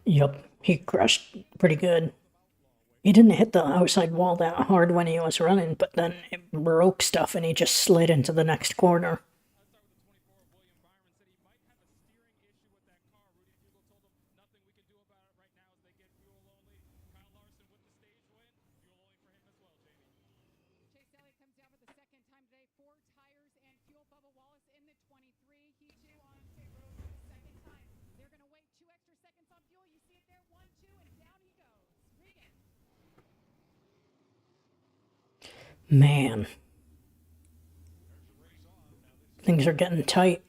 Yep, he crashed pretty good. He didn't hit the outside wall that hard when he was running, but then it broke stuff and he just slid into the next corner. Man. Things are getting tight.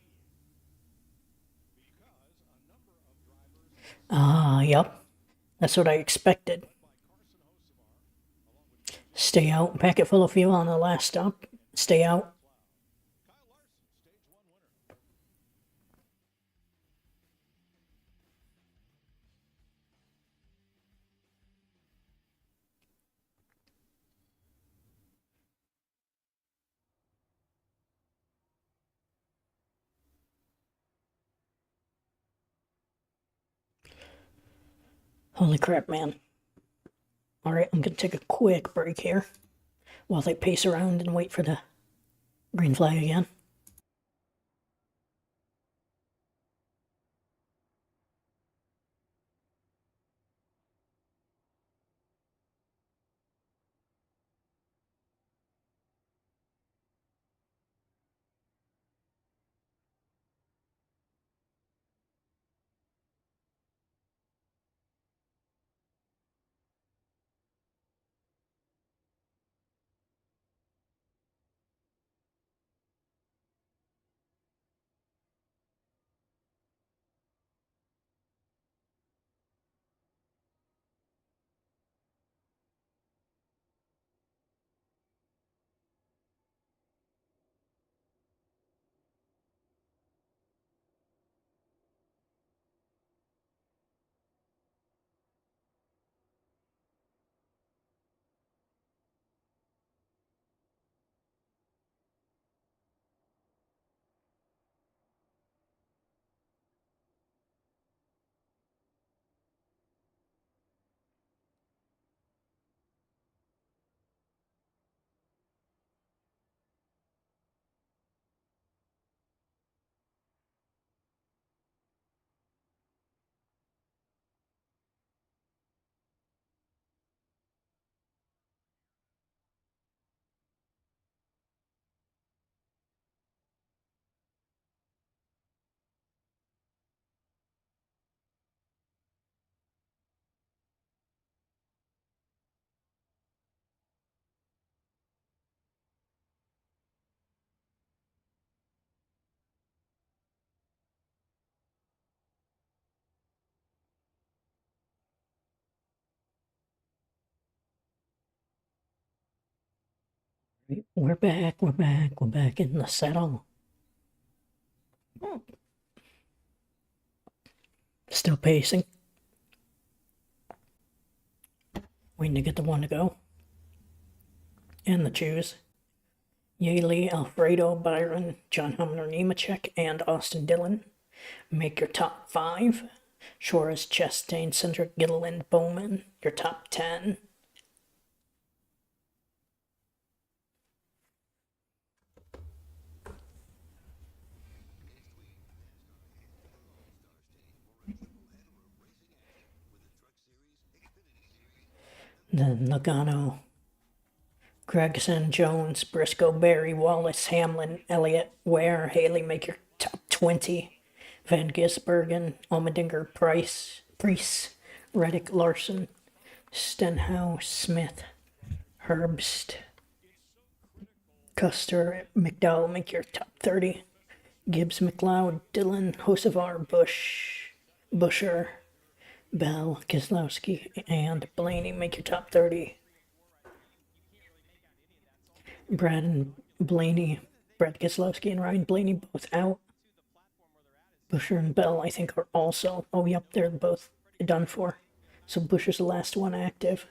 Yep. That's what I expected. Stay out. Packet full of fuel on the last stop. Stay out. Holy crap, man. Alright, I'm gonna take a quick break here while they pace around and wait for the green flag again. We're back, we're back, we're back in the saddle. Still pacing. Waiting to get the one to go. And the choose. Yaley, Alfredo, Byron, John Humner, Nemechek, and Austin Dillon. Make your top 5. Shores, Chastain, Cindric, Gilliland, Bowman. Your top 10. Then Logano, Gregson, Jones, Briscoe, Barry, Wallace, Hamlin, Elliott, Ware, Haley, make your top 20. Van Gisbergen, Allmendinger, Price, Priest, Reddick, Larson, Stenhouse, Smith, Herbst, Custer, McDowell, make your top 30. Gibbs, McLeod, Dillon, Hocevar, Busher, Bell, Keselowski, and Blaney, make your top 30. Brad Keselowski and Ryan Blaney both out. Busher and Bell, I think, are also. Oh, yep, they're both done for. So Busher's the last one active.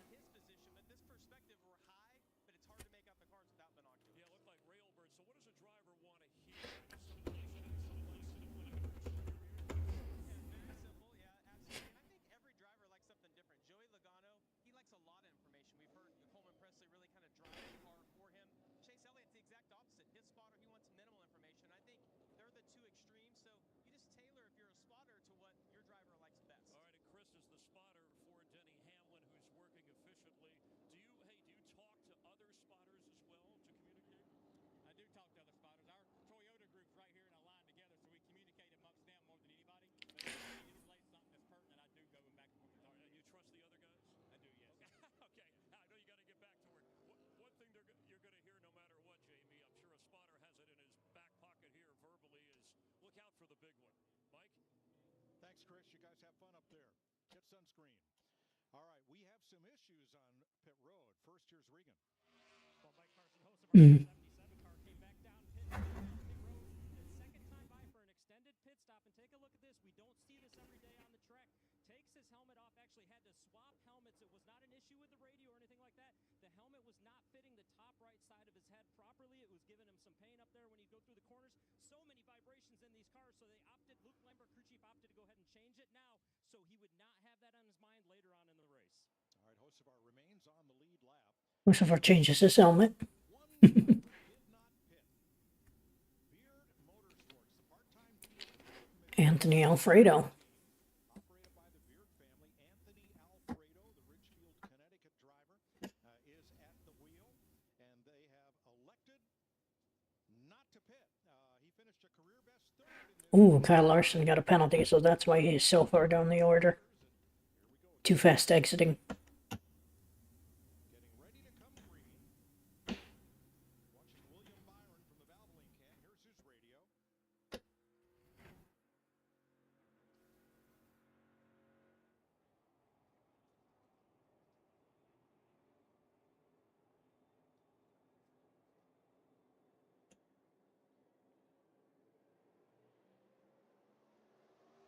Thanks, Chris. You guys have fun up there. Get sunscreen. All right, we have some issues on pit road. First, here's Regan. Well, Mike Carson, host of our 77 car, came back down pit road. The second time by for an extended pit stop. And take a look at this. We don't see this every day on the track. Takes his helmet off. Actually had to swap helmets. It was not an issue with the radio or anything like that. The helmet was not fitting the top right side of his head properly. It was giving him some pain up there when he'd go through the corners. So many vibrations in these cars, so they opted, Luke Lambert, crew chief, opted to go ahead and change it now so he would not have that on his mind later on in the race. All right, Hocevar remains on the lead lap. Hocevar changes his helmet. Anthony Alfredo. Operated by the Beard family, Anthony Alfredo, the Ridgefield, Connecticut driver, is at the wheel, and they have elected not to pit. He finished a career best third. Ooh, Kyle Larson got a penalty, so that's why he's so far down the order. Too fast exiting. Getting ready to come green. Watching William Byron from the Valvoline cam. Here's his radio.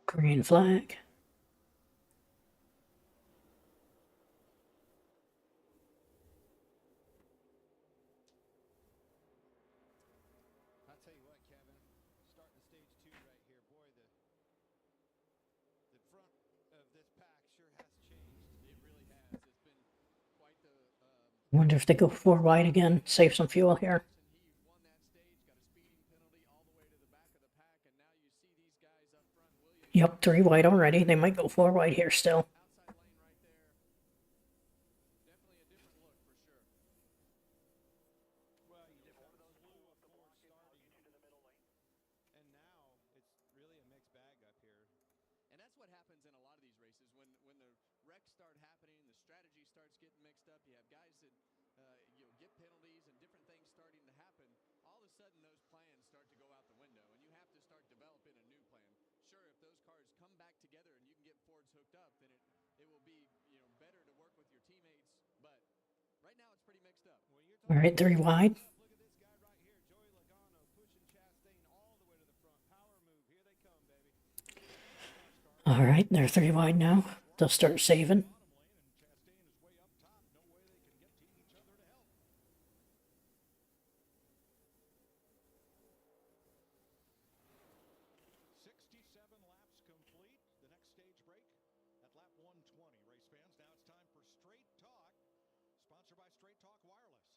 Green flag. I'll tell you what, Kevin, starting stage 2 right here, boy, the front of this pack sure has changed. It really has. It's been quite the Wonder if they go 4 wide again. Save some fuel here. he won that stage, got a speeding penalty all the way to the back of the pack, and now you see these guys up front. Williams, Yep, 3 wide already. They might go 4 wide here still. outside lane right there. Definitely a different look for sure. Well, you just one of those blew up the block starting into the middle lane. And now it's really a mixed bag up here. And that's what happens in a lot of these races. When the wrecks start happening, the strategy starts getting mixed up. You have guys that get penalties and different things starting to happen. All of a sudden, those plans start to go out the window, and you have to start developing a new plan. Sure, if those cars come back together and you can get Fords hooked up, then it will be better to work with your teammates. But right now, it's pretty mixed up. All right, 3 wide. All right, they're 3 wide now. They'll start saving. Laps complete. The next stage break at lap 120. Race fans, now it's time for Straight Talk, sponsored by Straight Talk Wireless.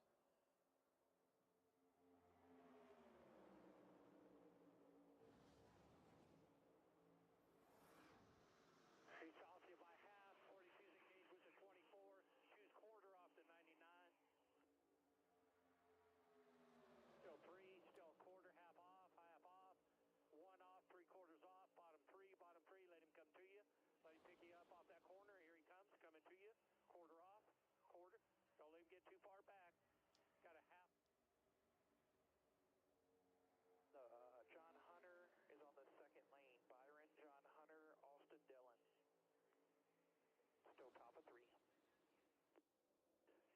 He's off you by half. 42's engaged with the 24. Choose quarter off the 99. Still 3, still quarter, half off, half off. 1 off, 3/4 off, bottom 3, let him come to you. Let him pick you up off that corner. Here he comes, coming to you. Quarter off, quarter. Don't let him get too far back. Got a half. John Hunter is on the second lane. Byron, John Hunter, Austin Dillon. Still top of 3.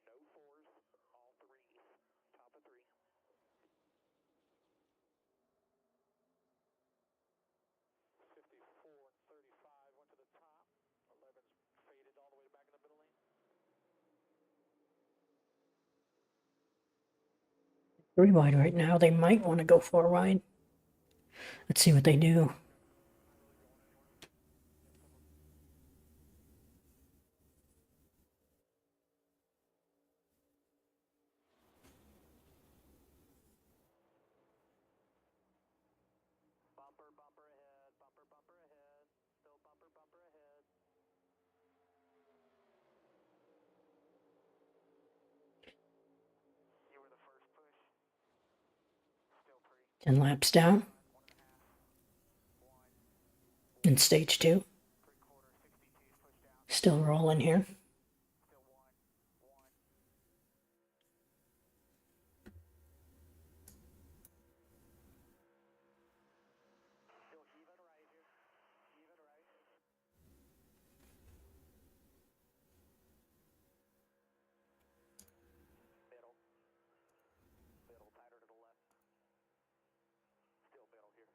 No 4s, all 3s. Top of 3. 54 and 35 went to the top. 11's faded all the way back in the middle lane. 3 wide right now. They might want to go 4 wide. Let's see what they do. Bumper, bumper ahead, bumper, bumper ahead. Still bumper, bumper ahead. You were the first push. Still 3. 10 laps down. In stage 2. 3/4, 62's pushed down. Still rolling here. Still 1, 1. Still even right here. Even right. Middle. Middle, tighter to the left. Still middle here.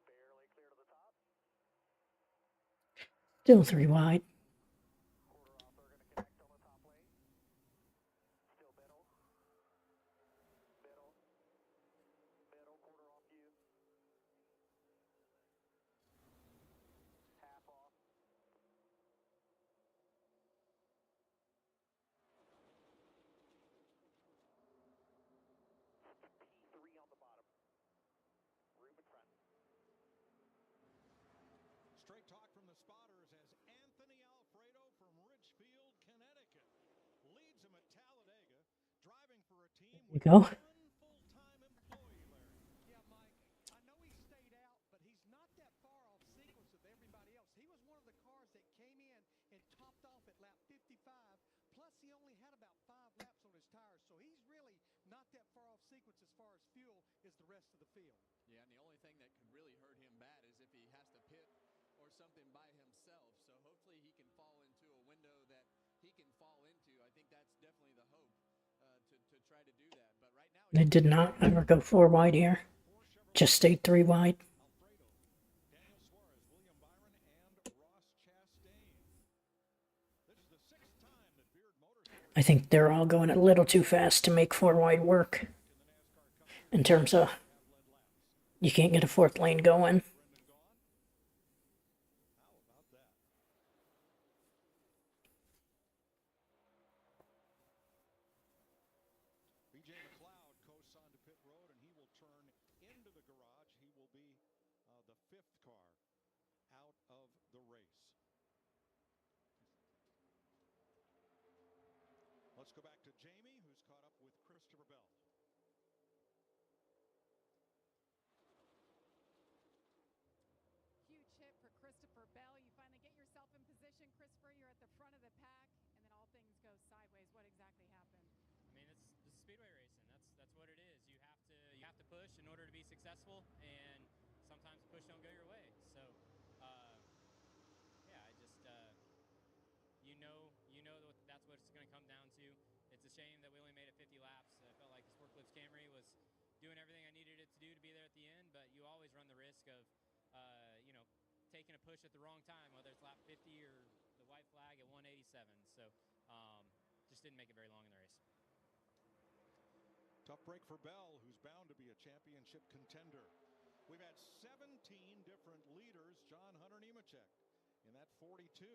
Barely clear to the top. Still 3 wide. Quarter off, they're going to connect on the top lane. Still middle. Middle. Middle, quarter off you. Half off. P3 on the bottom. Room in front. Straight talk from the spotters as Anthony Alfredo from Richfield, Connecticut, leads him at Talladega, driving for a team There you with go. 1 full-time employee, Larry. Yeah, Mike, I know he stayed out, but he's not that far off sequence of everybody else. He was one of the cars that came in and topped off at lap 55, plus he only had about 5 laps on his tires, so he's really not that far off sequence as far as fuel is the rest of the field. Yeah, and the only thing that could really hurt him bad is if he has to pit or something by himself. So hopefully he can fall into a window that he can fall into. I think that's definitely the hope to try to do that. But right now, They did not ever go 4 wide here. Just stayed 3 wide. Alfredo, Daniel Suarez, William Byron, and Ross Chastain. This is the 6th time that Beard Motorsports I think they're all going a little too fast to make 4 wide work. In terms of, you can't get a 4th lane going. Brendan Gaughan. How about that? BJ McLeod coasts onto pit road, and he will turn into the garage. He will be the 5th car out of the race. Let's go back to Jamie, who's caught up with Christopher Bell. Huge hit for Christopher Bell. You finally get yourself in position, Christopher. You're at the front of the pack, and then all things go sideways. What exactly happened? I mean, this is speedway racing. That's what it is. You have to push in order to be successful, and sometimes push don't go your way. So, yeah, I just you know that's what it's going to come down to. It's a shame that we only made it 50 laps. I felt like the Sport Clips Camry was doing everything I needed it to do to be there at the end, but you always run the risk of, taking a push at the wrong time, whether it's lap 50 or the white flag at 187. So just didn't make it very long in the race. Tough break for Bell, who's bound to be a championship contender. We've had 17 different leaders. John Hunter Nemechek in that 42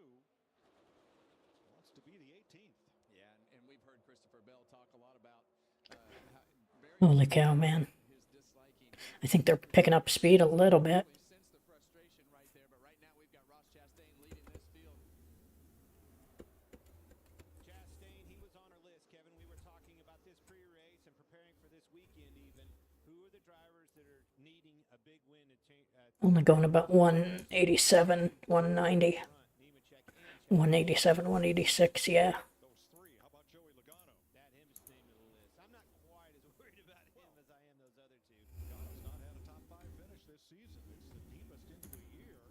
wants to be the 18th. Yeah, and we've heard Christopher Bell talk a lot about Holy cow, man. I think they're picking up speed a little bit. Sense the frustration right there, but right now we've got Ross Chastain leading this field. Chastain, he was on our list, Kevin. We were talking about this pre-race and preparing for this weekend even. Who are the drivers that are needing a big win to change? Only going about 187, 190. 187, 186, yeah. Those three. How about Joey Logano? That him is named to the list. I'm not quite as worried about him as I am those other two. Logano's not had a top 5 finish this season. It's the deepest into a year.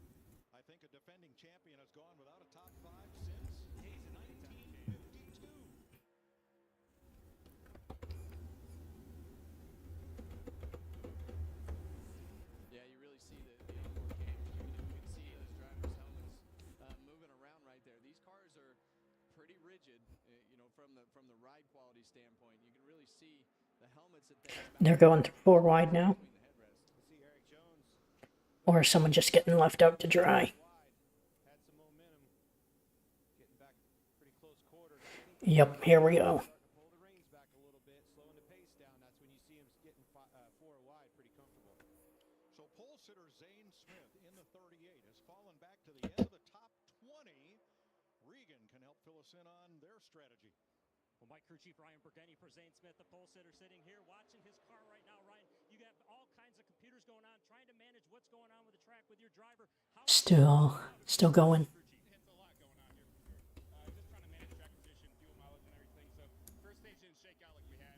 I think a defending champion has gone without a top 5 since 1952. Yeah, you really see the onboard cams. You can see those drivers' helmets moving around right there. These cars are pretty rigid, from the ride quality standpoint. You can really see the helmets that They're going 4 wide now. See Eric Jones. Or is someone just getting left out to dry? Had some momentum. Getting back pretty close quarter. Yep, here we go. Pull the reins back a little bit, slowing the pace down. That's when you see him getting 4 wide pretty comfortable. So pole sitter Zane Smith in the 38 has fallen back to the end of the top 20. Regan can help fill us in on their strategy. Well, my crew chief Ryan Burgundy for Zane Smith, the pole sitter, sitting here watching his car right now. Ryan, you have all kinds of computers going on, trying to manage what's going on with the track with your driver. Still going. It's a lot going on here for sure. Just trying to manage track position, fuel mileage, and everything. So first stage didn't shake out like we had.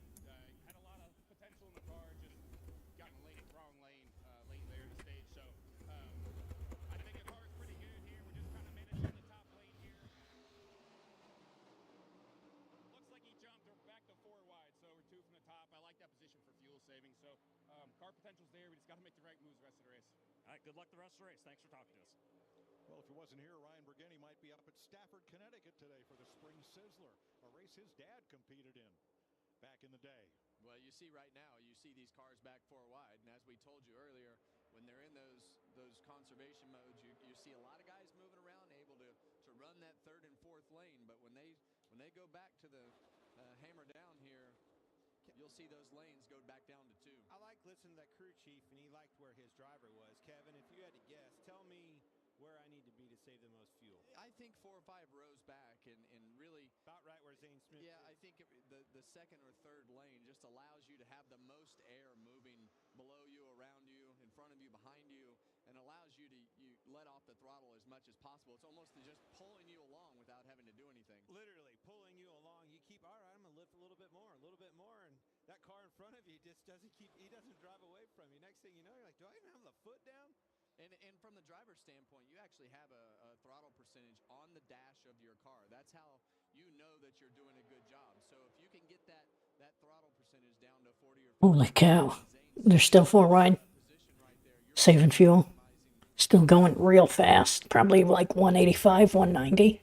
Had a lot of potential in the car, just got in the wrong lane late there in the stage. So I think the car is pretty good here. We're just trying to manage on the top lane here. Looks like he jumped back to 4 wide, so we're 2 from the top. I like that position for fuel saving. So car potential's there. We just got to make the right moves the rest of the race. All right, good luck the rest of the race. Thanks for talking to us. Well, if he wasn't here, Ryan Burgundy might be up at Stafford, Connecticut today for the Spring Sizzler, a race his dad competed in back in the day. Well, you see right now, you see these cars back 4 wide, and as we told you earlier, when they're in those conservation modes, you see a lot of guys moving around, able to run that 3rd and 4th lane. But when they go back to the hammer down here, you'll see those lanes go back down to 2. I like listening to that crew chief, and he liked where his driver was. Kevin, if you had to guess, tell me where I need to be to save the most fuel. I think 4 or 5 rows back, and really about right where Zane Smith is. I think the 2nd or 3rd lane just allows you to have the most air moving below you, around you, in front of you, behind you, and allows you to let off the throttle as much as possible. It's almost just pulling you along without having to do anything. Literally pulling you along. You keep, all right, I'm going to lift a little bit more, and that car in front of you just he doesn't drive away from you. Next thing you know, you're like, do I even have the foot down? And from the driver's standpoint, you actually have a throttle percentage on the dash of your car. That's how you know that you're doing a good job. So if you can get that throttle percentage down to 40 or 50. Holy cow. They're still 4 wide. Saving fuel. Still going real fast. Probably like 185, 190.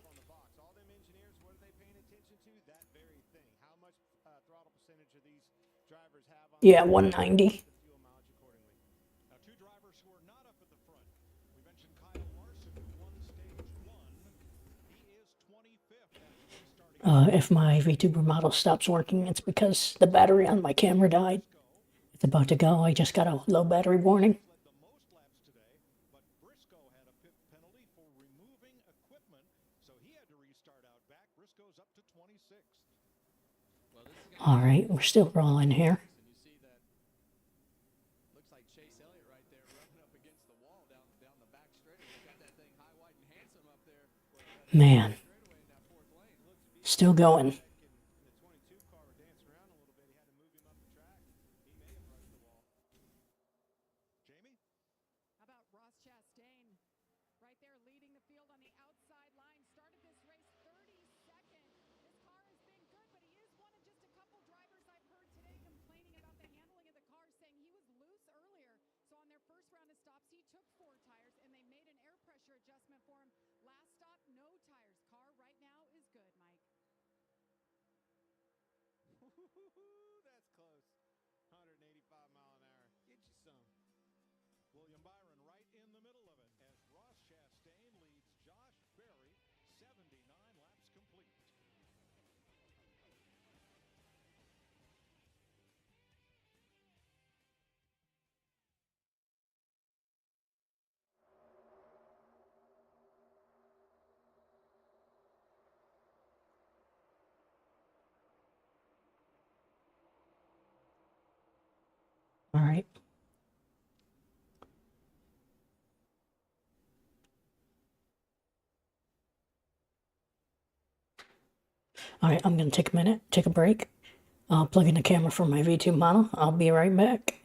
All them engineers, what are they paying attention to? That very thing. How much throttle percentage are these drivers have on Yeah, 190. fuel mileage accordingly? Now, 2 drivers who are not up at the front. We mentioned Kyle Larson, who won stage 1. He is 25th after restarting. If my VTuber model stops working, it's because the battery on my camera died. It's about to go. I just got a low battery warning. Led the most laps today, but Briscoe had a pit penalty for removing equipment, so he had to restart out back. Briscoe's up to 26th. Well, this is All right, we're still rolling here. and you see that looks like Chase Elliott right there rubbing up against the wall down the back straightaway. He's got that thing high, wide, and handsome up there. Man, Straightaway in that 4th lane. still going. The 22 car were dancing around a little bit. He had to move him up the track. He may have brushed the wall. Jamie? How about Ross Chastain? Right there leading the field on the outside line. Started this race 32nd. This car has been good, but he is one of just a couple drivers I've heard today complaining about the handling of the car, saying he was loose earlier. So on their first round of stops, he took 4 tires, and they made an air pressure That's close. 185 mile an hour. Get you some. William Byron right in the middle of it as Ross Chastain leads Josh Berry 79 laps complete. All right. All right, I'm going to take a minute, take a break. I'll plug in the camera for my V2 model. I'll be right back.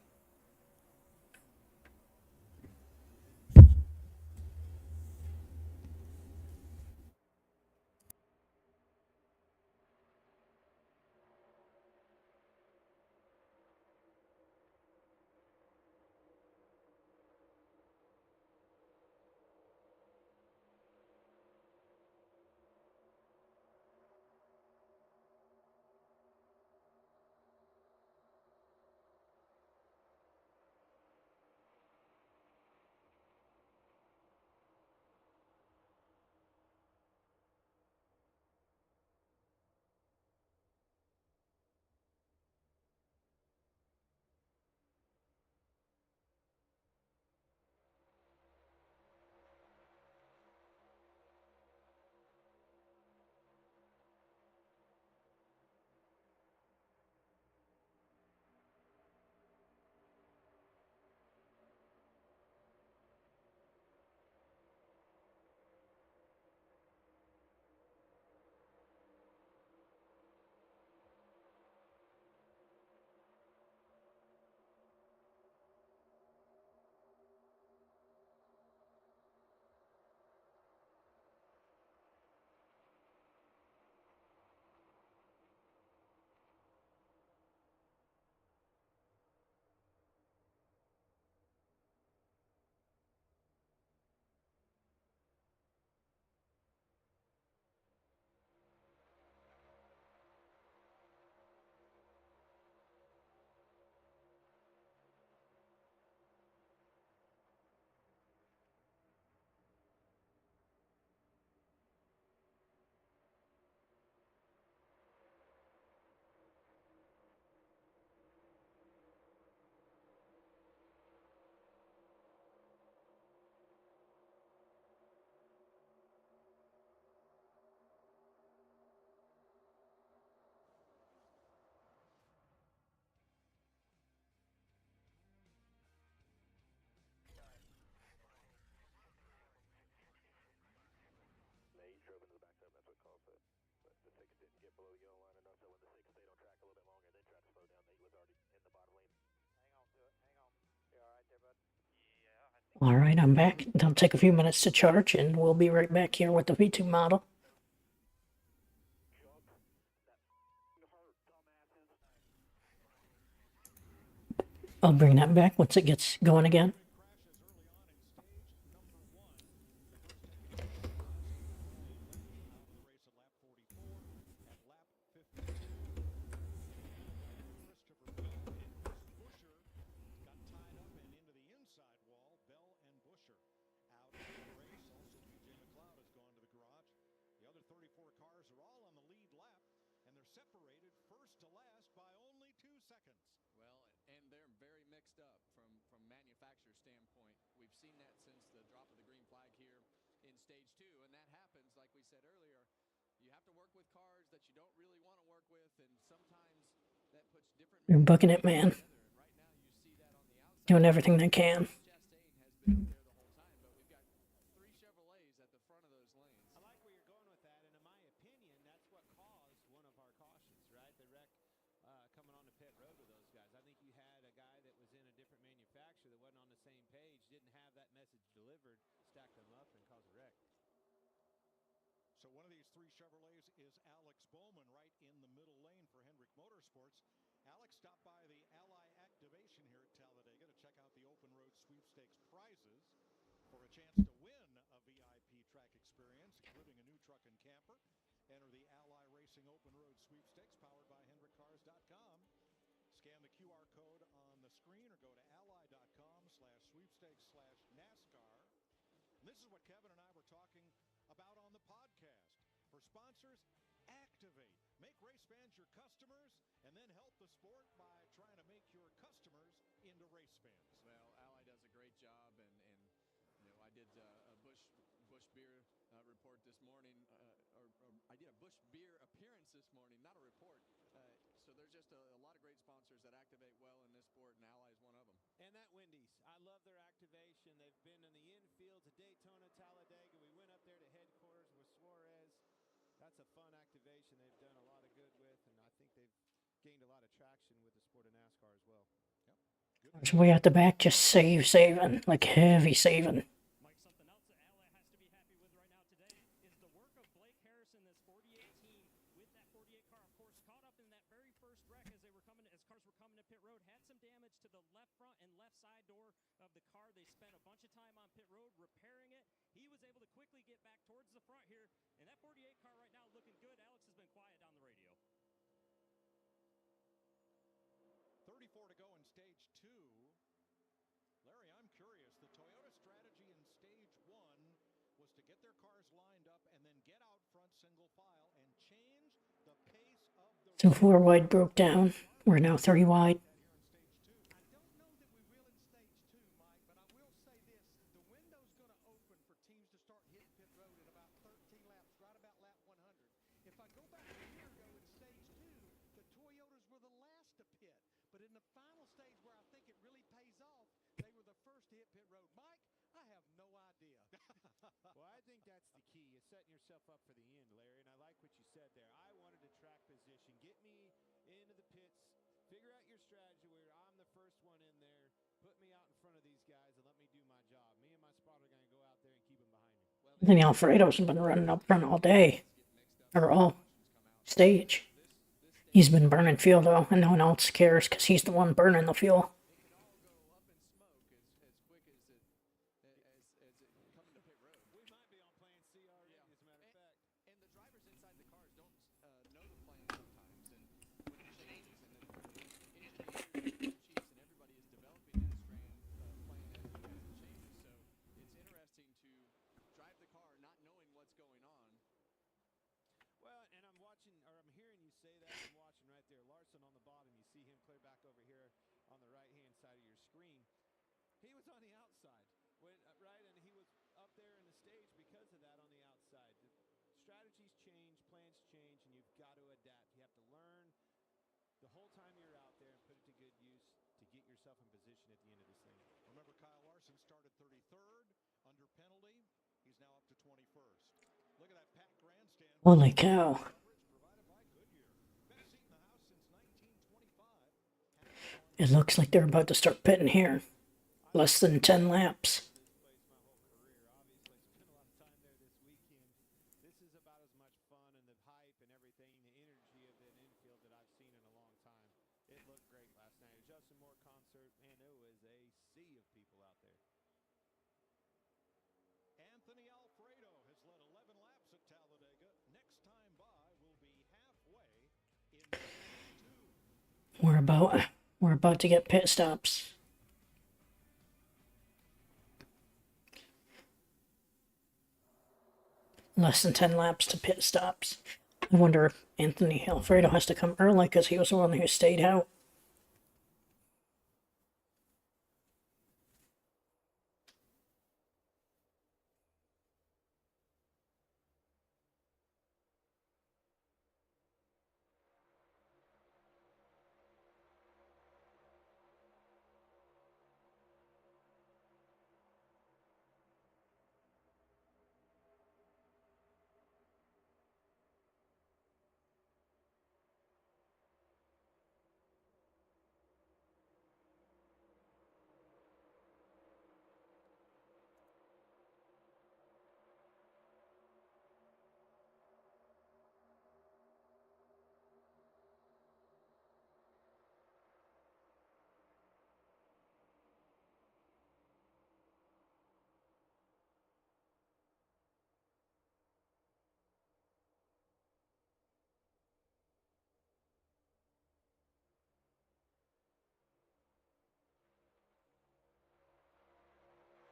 They drove into the back up, that's what caused it. But the six didn't get below the yellow line enough, so when the six stayed on track a little bit longer, then tried to slow down, he was already in the bottom lane. Hang on to it, hang on. You all right there, bud? Yeah, I think. All right, I'm back. It'll take a few minutes to charge, and we'll be right back here with the V2 model. I'll bring that back once it gets going again. Separated first to last by only 2 seconds. Well, and they're very mixed up from manufacturer standpoint. We've seen that since the drop of the green flag here in stage 2, and that happens, like we said earlier. You have to work with cars that you don't really want to work with, and sometimes that puts different. You're booking it, man. Right now, you see that on the outside. Doing everything they can. Chastain has been there the whole time, but we've got 3 Chevrolets at the front of those lanes. I like where you're going with that, and in my opinion, that's what caused one of our cautions, right? The wreck coming onto pit road with those guys. I think you had a guy that was in a different manufacturer that wasn't on the same page, didn't have that message delivered, stacked them up, and caused a wreck. So one of these 3 Chevrolets is Alex Bowman right in the middle lane for Hendrick Motorsports. Alex stopped by the Ally Activation here at Talladega to check out the Open Road Sweepstakes prizes for a chance to win a VIP track experience, including a new truck and camper. Enter the Ally Racing Open Road Sweepstakes powered by Hendrick Cars. ally.com. Scan the QR code on the screen or go to ally.com/sweepstakes/NASCAR. And this is what Kevin and I were talking about on the podcast. For sponsors, activate. Make race fans your customers and then help the sport by trying to make your customers into race fans. Well, Ally does a great job, and you know, I did a Bush Beer report this morning, or I did a Bush Beer appearance this morning, not a report. So there's just a lot of great sponsors that activate well in this sport, and Ally is one of them. And that Wendy's, I love their activation. They've been in the infield to Daytona, Talladega. We went up there to headquarters with Suarez. That's a fun activation they've done a lot of good with, and I think they've gained a lot of traction with the sport of NASCAR as well. Yep. It's way at the back, just saving, like heavy saving. Mike, something else that Ally has to be happy with right now today is the work of Blake Harrison, this 48 team with that 48 car, of course, caught up in that very first wreck as cars were coming to pit road, had some damage to the left front and left side door of the car. They spent a bunch of time on pit road repairing it. He was able to quickly get back towards the front here, and that 48 car right now looking good. Alex has been quiet on the radio. 34 to go in stage 2. Larry, I'm curious. The Toyota strategy in stage 1 was to get their cars lined up and then get out front single file and change the pace of the... So 4 wide broke down. We're now 3 wide. I don't know that we will in stage 2, Mike, but I will say this. The window's going to open for teams to start hitting pit road in about 13 laps, right about lap 100. If I go back a year ago in stage 2, the Toyotas were the last to pit. But in the final stage where I think it really pays off, they were the first to hit pit road. Mike, I have no idea. Well, I think that's the key, is setting yourself up for the end, Larry. And I like what you said there. I wanted to track position, get me into the pits, figure out your strategy where I'm the first one in there, put me out in front of these guys and let me do my job. Me and my spotter are going to go out there and keep them behind me. I think Alfredo's been running up front all day. Or all stage. He's been burning fuel though, and no one else cares because he's the one burning the fuel. It can all go up in smoke as quick as it coming to pit road. We might be on plan C already, as a matter of fact. And the drivers inside the cars don't know the plan sometimes, and when it changes, and then the engineers, chiefs, and everybody is developing that plan as it changes. So it's interesting to drive the car not knowing what's going on. Well, and I'm hearing you say that. I'm watching right there. Larson on the bottom. You see him clear back over here on the right-hand side of your screen. He was on the outside, right? And he was up there in the stage because of that on the outside. The strategies change, plans change, and you've got to adapt. You have to learn the whole time you're out there and put it to good use to get yourself in position at the end of this thing. Remember, Kyle Larson started 33rd under penalty. He's now up to 21st. Look at that packed grandstand. Holy cow. It looks like they're about to start pitting here. Less than 10 laps. This is about as much fun and the hype and everything, the energy of an infield that I've seen in a long time. It looked great last night. A Justin Moore concert, and it was a sea of people out there. Anthony Alfredo has led 11 laps at Talladega. Next time by will be halfway in stage 2. We're about to get pit stops. Less than 10 laps to pit stops. I wonder if Anthony Alfredo has to come early because he was the one who stayed out.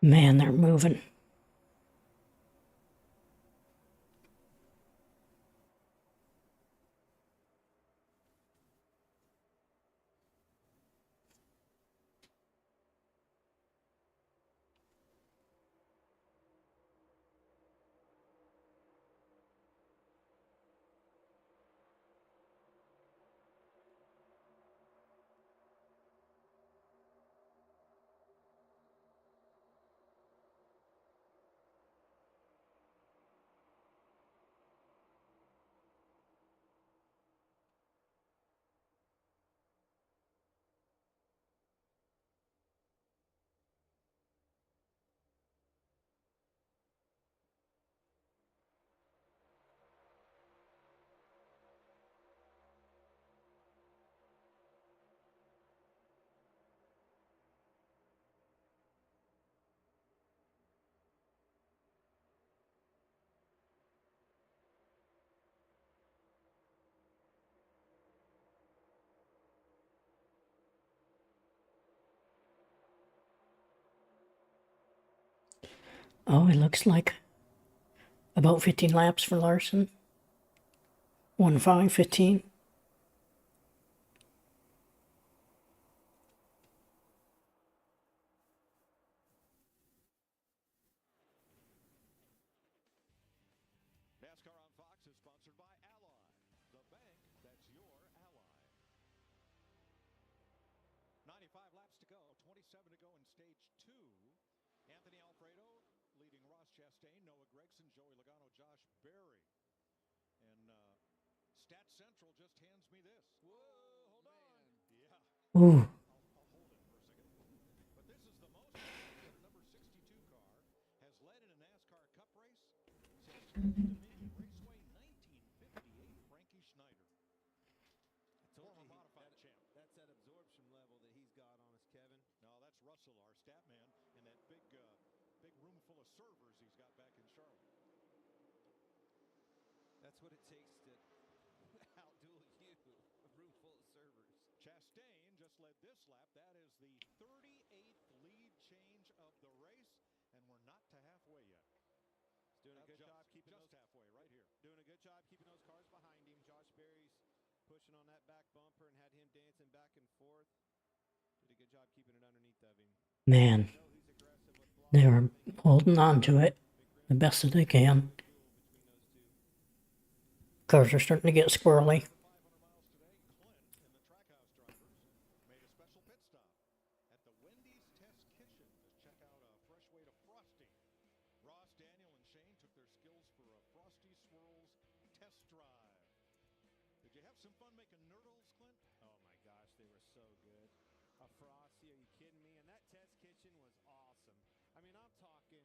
Man, they're moving. Oh, it looks like about 15 laps for Larson. 1:5:15. NASCAR on Fox is sponsored by Ally, the bank that's your ally. 95 laps to go, 27 to go in stage 2. Anthony Alfredo leading Ross Chastain, Noah Gragson, Joey Logano, Josh Berry. And Stat Central just hands me this. Whoa, hold on. Yeah. Ooh. I'll hold it for a second. But this is the most that a number 62 car has led in a NASCAR Cup race since Dominion Raceway 1958. Frankie Schneider, former modified champ. That's that absorption level that he's got on us, Kevin. No, that's Russell, our stat man, and that big room full of servers he's got back in Charlotte. That's what it takes to outduel you, a room full of servers. Chastain just led this lap. That is the 38th lead change of the race, and we're not to halfway yet. He's doing a good job keeping just those, halfway right here. Doing a good job keeping those cars behind him. Josh Berry's pushing on that back bumper and had him dancing back and forth. Did a good job keeping it underneath of him. Man, they are holding on to it the best that they can. Cars are starting to get squirrely. 500 miles today, Clint and the Trackhouse drivers made a special pit stop at the Wendy's Test Kitchen to check out a fresh way to frosting. Ross, Daniel, and Shane took their skills for a Frosty Swirls test drive. Did you have some fun making nurdles, Clint? Oh my gosh, they were so good. A Frosty, are you kidding me? And that test kitchen was awesome. I mean, I'm talking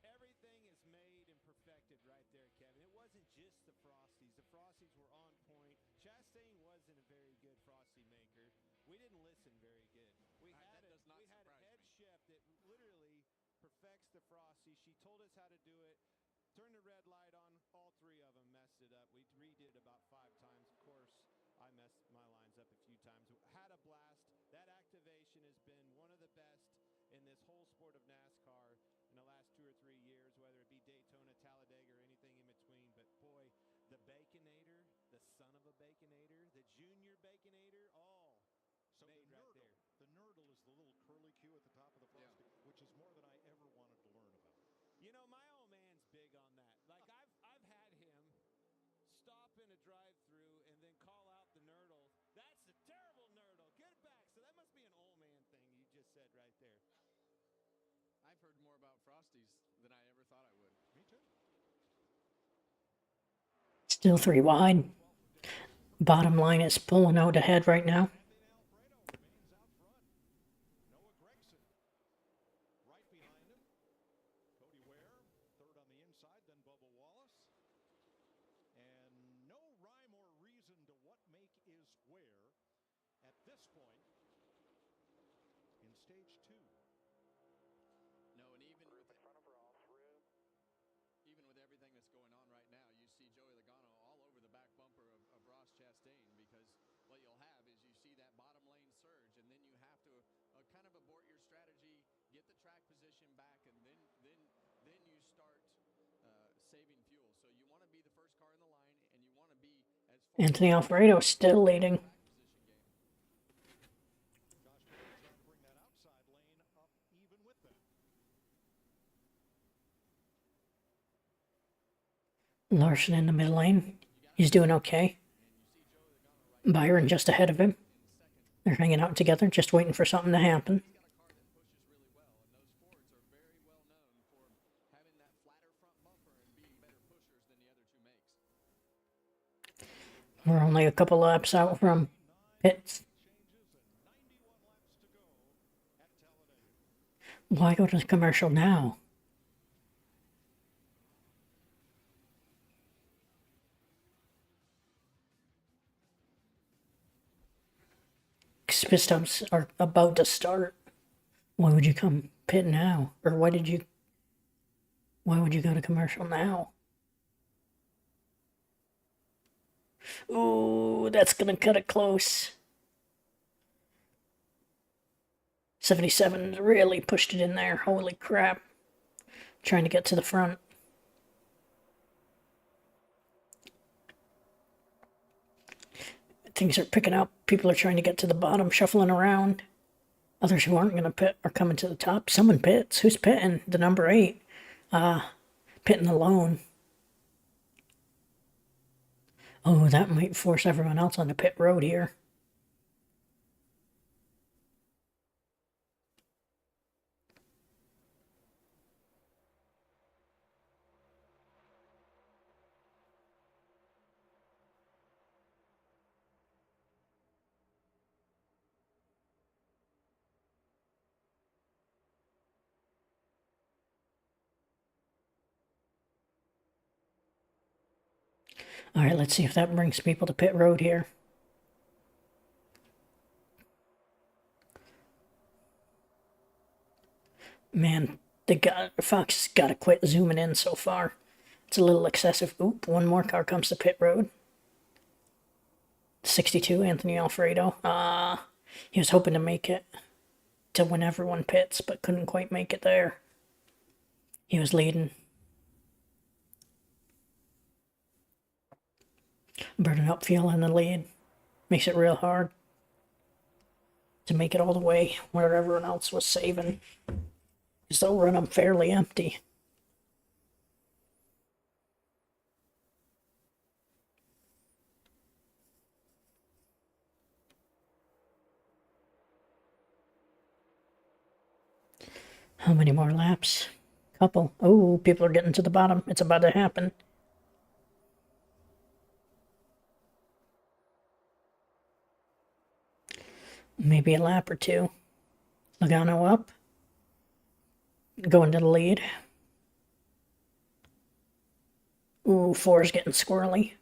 everything is made and perfected right there, Kevin. It wasn't just the Frosties. The Frosties were on point. Chastain wasn't a very good Frosty maker. We didn't listen very good. We had a head chef that literally perfects the Frosty. She told us how to do it. Turned the red light on. All three of them messed it up. We redid it about 5 times. Of course, I messed my lines up a few times. Had a blast. That activation has been one of the best in this whole sport of NASCAR in the last 2 or 3 years, whether it be Daytona, Talladega, or anything in between. But boy, the Baconator, the son of a Baconator, the junior Baconator, all so made the right nurdle, there. The nurdle is the little curly Q at the top of the Frosty, which is more than I ever wanted to learn about. You know, my old man's big on that. Like, I've had him stop in a drive-through and then call out the nurdle. That's a terrible nurdle. Get it back. So that must be an old man thing you just said right there. I've heard more about Frosties than I ever thought I would. Me too. Still 3 wide. Bottom line is pulling out ahead right now. Anthony Alfredo remains out front. Noah Gragson right behind him. Cody Ware third on the inside, then Bubba Wallace. And no rhyme or reason to what make is where at this point in stage 2. No, and even with everything that's going on right now, you see Joey Logano all over the back bumper of Ross Chastain, because what you'll have is you see that bottom lane surge, and then you have to kind of abort your strategy, get get the track position back, and then you start saving fuel. So you want to be the first car in the line, and you want to be as far Anthony Alfredo still leading. Josh Berry trying to bring that outside lane up even with them. Larson in the middle lane. He's doing okay. Byron just ahead of him. They're hanging out together, just waiting for something to happen. We're only a couple laps out from pits. Why go to the commercial now? Pit stops are about to start. Why would you come pit now? Or why would you go to commercial now? Ooh, that's gonna cut it close. 77 really pushed it in there. Holy crap. Trying to get to the front. Things are picking up. People are trying to get to the bottom, shuffling around. Others who aren't going to pit are coming to the top. Someone pits. Who's pitting? The number 8. Pitting alone. Oh, that might force everyone else on the pit road here. Alright, let's see if that brings people to pit road here. Man, Fox has got to quit zooming in so far. It's a little excessive. Oop, one more car comes to pit road. 62, Anthony Alfredo. He was hoping to make it to when everyone pits, but couldn't quite make it there. He was leading. Burning up fuel in the lead. Makes it real hard to make it all the way where everyone else was saving. Because they'll run them fairly empty. How many more laps? Couple. Oh, people are getting to the bottom. It's about to happen. Maybe a lap or two. Logano up. Going to the lead. Ooh, 4's getting squirrely.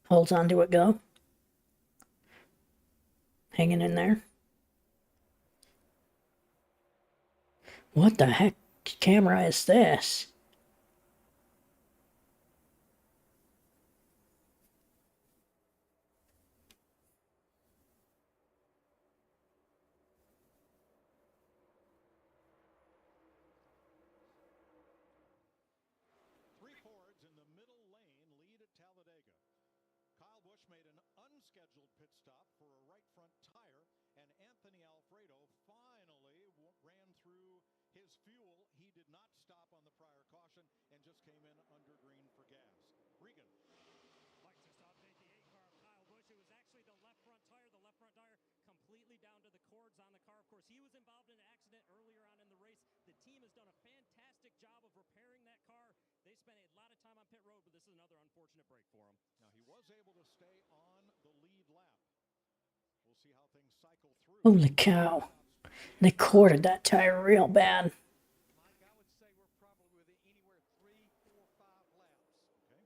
Holds on to it, go. Hanging in there. What the heck camera is this? Three Fords in the middle lane lead at Talladega. Kyle Busch made an unscheduled pit stop for a right front tire, and Anthony Alfredo finally ran through his fuel. He did not stop on the prior caution and just came in under green for gas. Regan. Mike, just to update the 8 car of Kyle Busch, it was actually the left front tire. The left front tire completely down to the cords on the car. Of course, he was involved in an accident earlier on in the race. The team has done a fantastic job of repairing that car. They spent a lot of time on pit road, but this is another unfortunate break for him. Now, he was able to stay on the lead lap. We'll see how things cycle through. Holy cow. They corded that tire real bad. Mike, I would say we're probably within anywhere 3, 4, 5 laps. Okay.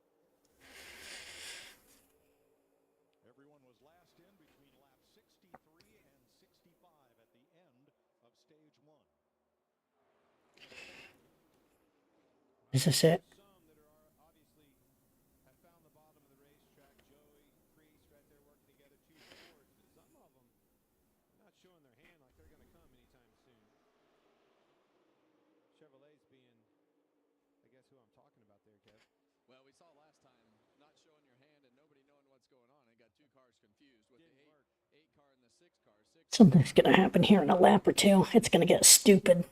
Everyone was last in between lap 63 and 65 at the end of stage 1. Is this it? Some that are obviously have found the bottom of the racetrack. Joey, Priest, right there working together. 2 Fords, but some of them not showing their hand like they're going to come anytime soon. Chevrolets being, I guess, who I'm talking about there, Kev. Well, we saw last time not showing your hand and nobody knowing what's going on. It got two cars confused with the eight car and the six car. Something's going to happen here in a lap or two. It's going to get stupid.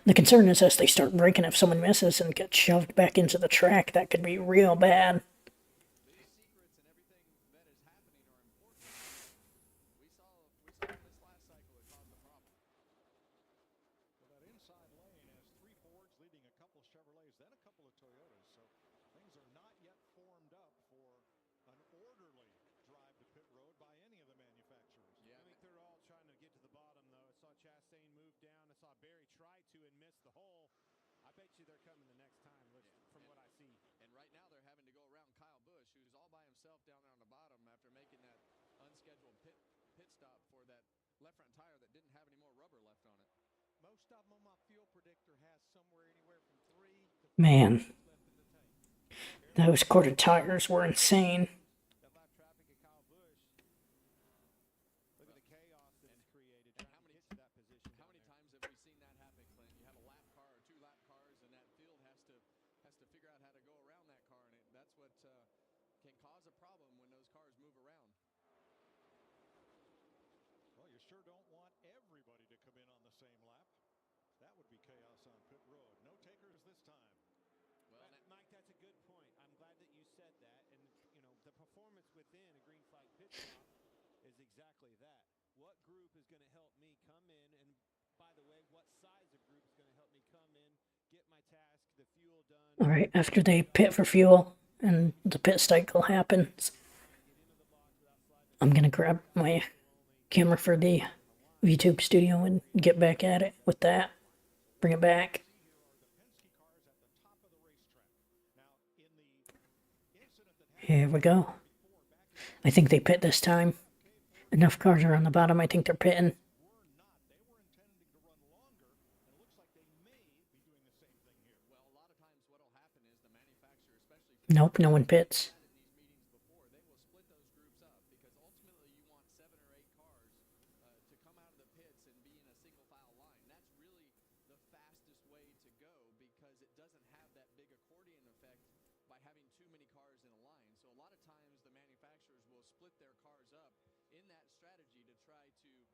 The concern is as they start braking, if someone misses and gets shoved back into the track, that could be real bad. These secrets and everything that is happening are important. We saw this last cycle it caused a problem. Well, that inside lane has 3 Fords leading a couple Chevrolets, then a couple of Toyotas. So things are not yet formed up for an orderly drive to pit road by any of the manufacturers. Yeah, I think they're all trying to get to the bottom, though. I saw Chastain move down. I saw Barry try to and miss the hole. I bet you they're coming the next time, from what I see. And right now they're having to go around Kyle Busch, who's all by himself down there on the bottom after making that unscheduled pit stop for that left front tire that didn't have any more rubber left on it. Most of them on my fuel predictor has somewhere anywhere from 3 to 4 Man, left in the tank. those quarter tires were insane. That lap traffic at Kyle Busch. Look at the chaos that is created trying to get to that position. How many times have we seen that happen, Clint? You have a lap car or 2 lap cars, and that field has to figure out how to go around that car, and that's what can cause a problem when those cars move around. Well, you sure don't want everybody to come in on the same lap. That would be chaos on pit road. No takers this time. Well, Mike, that's a good point. I'm glad that you said that. And, you know, the performance within a green flag pit stop is exactly that. What group is going to help me come in? And, by the way, what size of group is going to help me come in, get my task, the fuel done? All right, after they pit for fuel and the pit cycle happens, I'm going to grab my camera for the YouTube studio and get back at it with that. Bring it back. Here we go. I think they pit this time. Enough cars are on the bottom. I think they're pitting. Nope, no one pits. Split their cars up in that strategy to try to create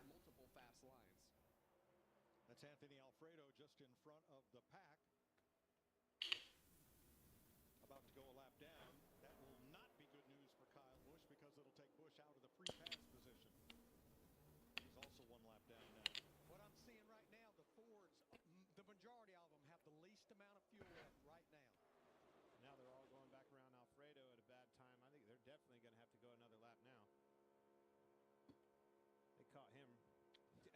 multiple fast lines. That's Anthony Alfredo just in front of the pack. About to go a lap down. That will not be good news for Kyle Busch because it'll take Busch out of the free pass position. He's also 1 lap down now. What I'm seeing right now, the Fords, the majority of them have the least amount of fuel left right now. Now they're all going back around Alfredo at a bad time. I think they're definitely going to have to go another lap now. They caught him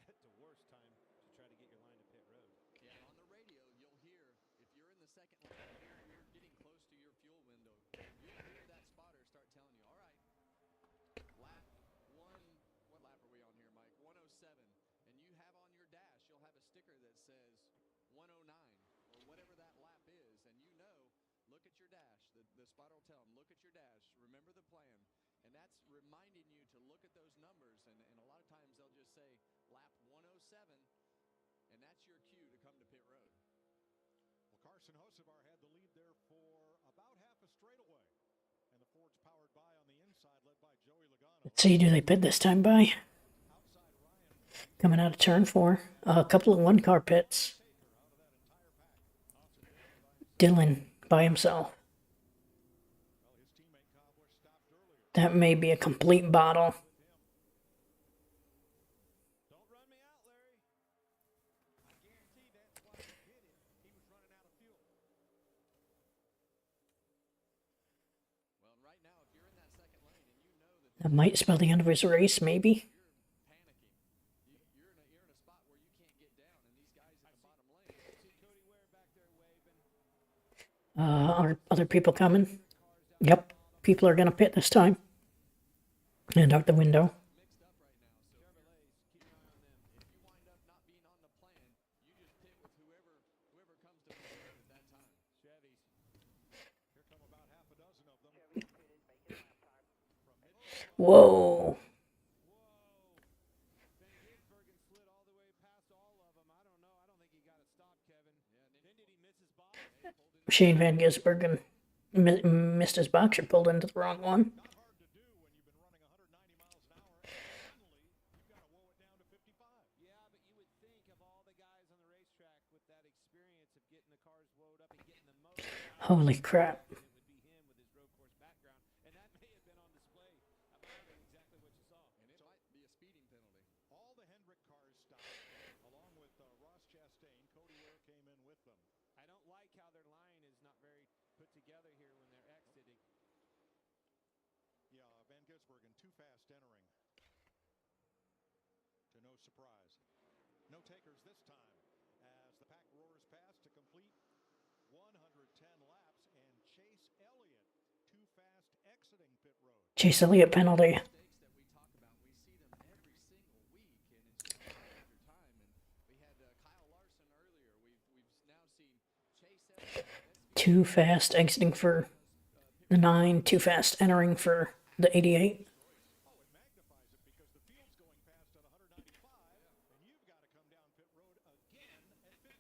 at the worst time to try to get your line to pit road. Yeah, on the radio, you'll hear, if you're in the second lane, you're getting close to your fuel window, you'll hear that spotter start telling you, all right, lap 1, what lap are we on here, Mike? 107. And you have on your dash, you'll have a sticker that says 109 or whatever that lap is, and you know, look at your dash. The spotter will tell them, look at your dash. Remember the plan. And that's reminding you to look at those numbers. And a lot of times they'll just say lap 107, and that's your cue to come to pit road. Well, Carson Hocevar had the lead there for about half a straightaway. And the Ford's powered by on the inside, led by Joey Logano. Let's see, do they pit this time by? Coming out of turn 4. A couple of 1-car pits. Dylan by himself. That may be a complete bottle. Don't run me out, Larry. I guarantee that's why he hit it. He was running out of fuel. Well, right now, if you're in that second lane and you know that That might spell the end of his race, maybe. you're panicking, you're in a spot where you can't get down, and these guys in the bottom lane. See Cody Ware back there waving. Are other people coming? Yep, people are going to pit this time. And out the window. Mixed up right now, so Chevrolets, keep an eye on them. if you wind up not being on the plan, you just pit with whoever comes to pit road at that time. Chevys. Here come about half a dozen of them. Whoa. Whoa. Van Gisbergen slid all the way past all Shane Van Gisbergen missed his box or pulled into the wrong one. Not hard to do when you've been running 190 miles an hour. Suddenly, you've got to woe it down to 55. Yeah, but you would think of all the guys on the racetrack with that experience of getting the cars woed up and getting the most. Holy crap. It would be him with his road course background, and that may have been on display. That might have been exactly what you saw. And it might be a speeding penalty. All the Hendrick cars stopped, along with Ross Chastain. Cody Ware came in with them. I don't like how their line is not very put together here when they're exiting. Yeah, Van Gisbergen too fast entering. To no surprise. No takers this time as the pack roars past to complete 110 laps, and Chase Elliott too fast exiting pit road. Chase Elliott penalty. Mistakes that we talk about, we see them every single week, and it's just time after time. And we had Kyle Larson earlier. We've now seen Chase Elliott. Too fast exiting for the 9, too fast entering for the 88. Oh, it magnifies it because the field's going past at 195, and you've got to come down pit road again at 55.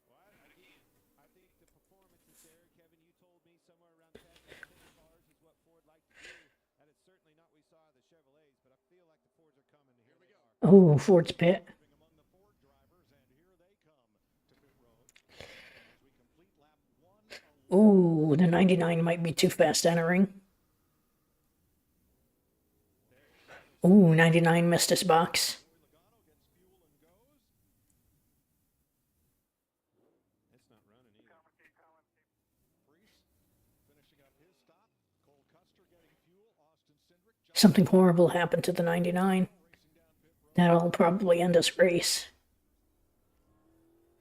Well, again, I think the performance is there. Kevin, you told me somewhere around 10 cars is what Ford liked to do. That is certainly not what we saw of the Chevrolets, but I feel like the Fords are coming. Here we go. Oh, Ford's pit. Among the Ford drivers, and here they come to pit road as we complete lap 111. Ooh, the 99 might be too fast entering. Ooh, 99 missed his box. Logano gets fuel and goes. It's not running either. Priest finishing up his stop. Cole Custer getting fuel. Austin Cindric. Something horrible happened to the 99. Racing down pit road. That'll probably end his race.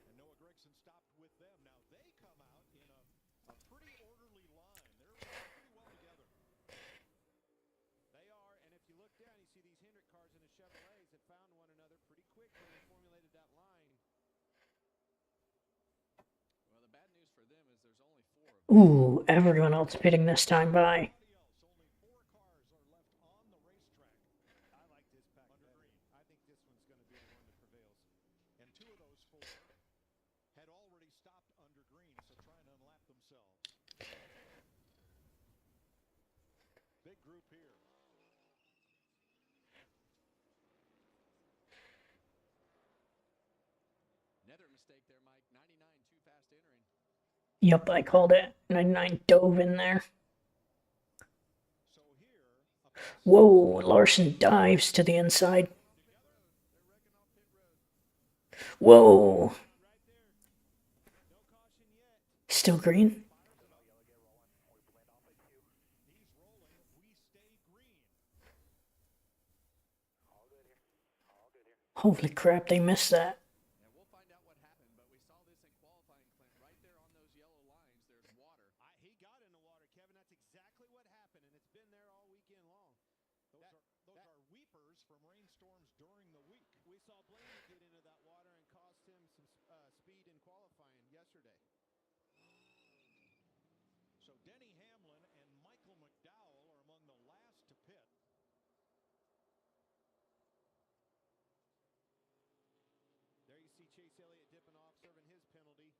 And Noah Gragson stopped with them. Now they come out in a pretty orderly line. They're pretty well together. They are, and if you look down, you see these Hendrick cars and the Chevrolets that found one another pretty quick when they formulated that line. Well, the bad news for them is there's only 4 of them. Ooh, everyone else pitting this time by. Nobody else. Only 4 cars are left on the racetrack. I like this pack Under better. green. I think this one's going to be the one that prevails. And 2 of those 4 had already stopped under green, so trying to unlap themselves. Big group here. Another mistake there, Mike. 99 too fast entering. Yup, I called it. 99 dove in there. So here, a pass Whoa, Larson dives to the inside. Whoa. Still green? he's rolling. We stay green. Holy crap, they missed that. And we'll find out what happened, but we saw this in qualifying, Clint. Right there on those yellow lines, there's water. He got in the water, Kevin. That's exactly what happened, and it's been there all weekend long. Those are weepers from rainstorms during the week. We saw Blaney get into that water and cost him some speed in qualifying yesterday. So Denny Hamlin and Michael McDowell are among the last to pit. There you see Chase Elliott dipping off, serving his penalty.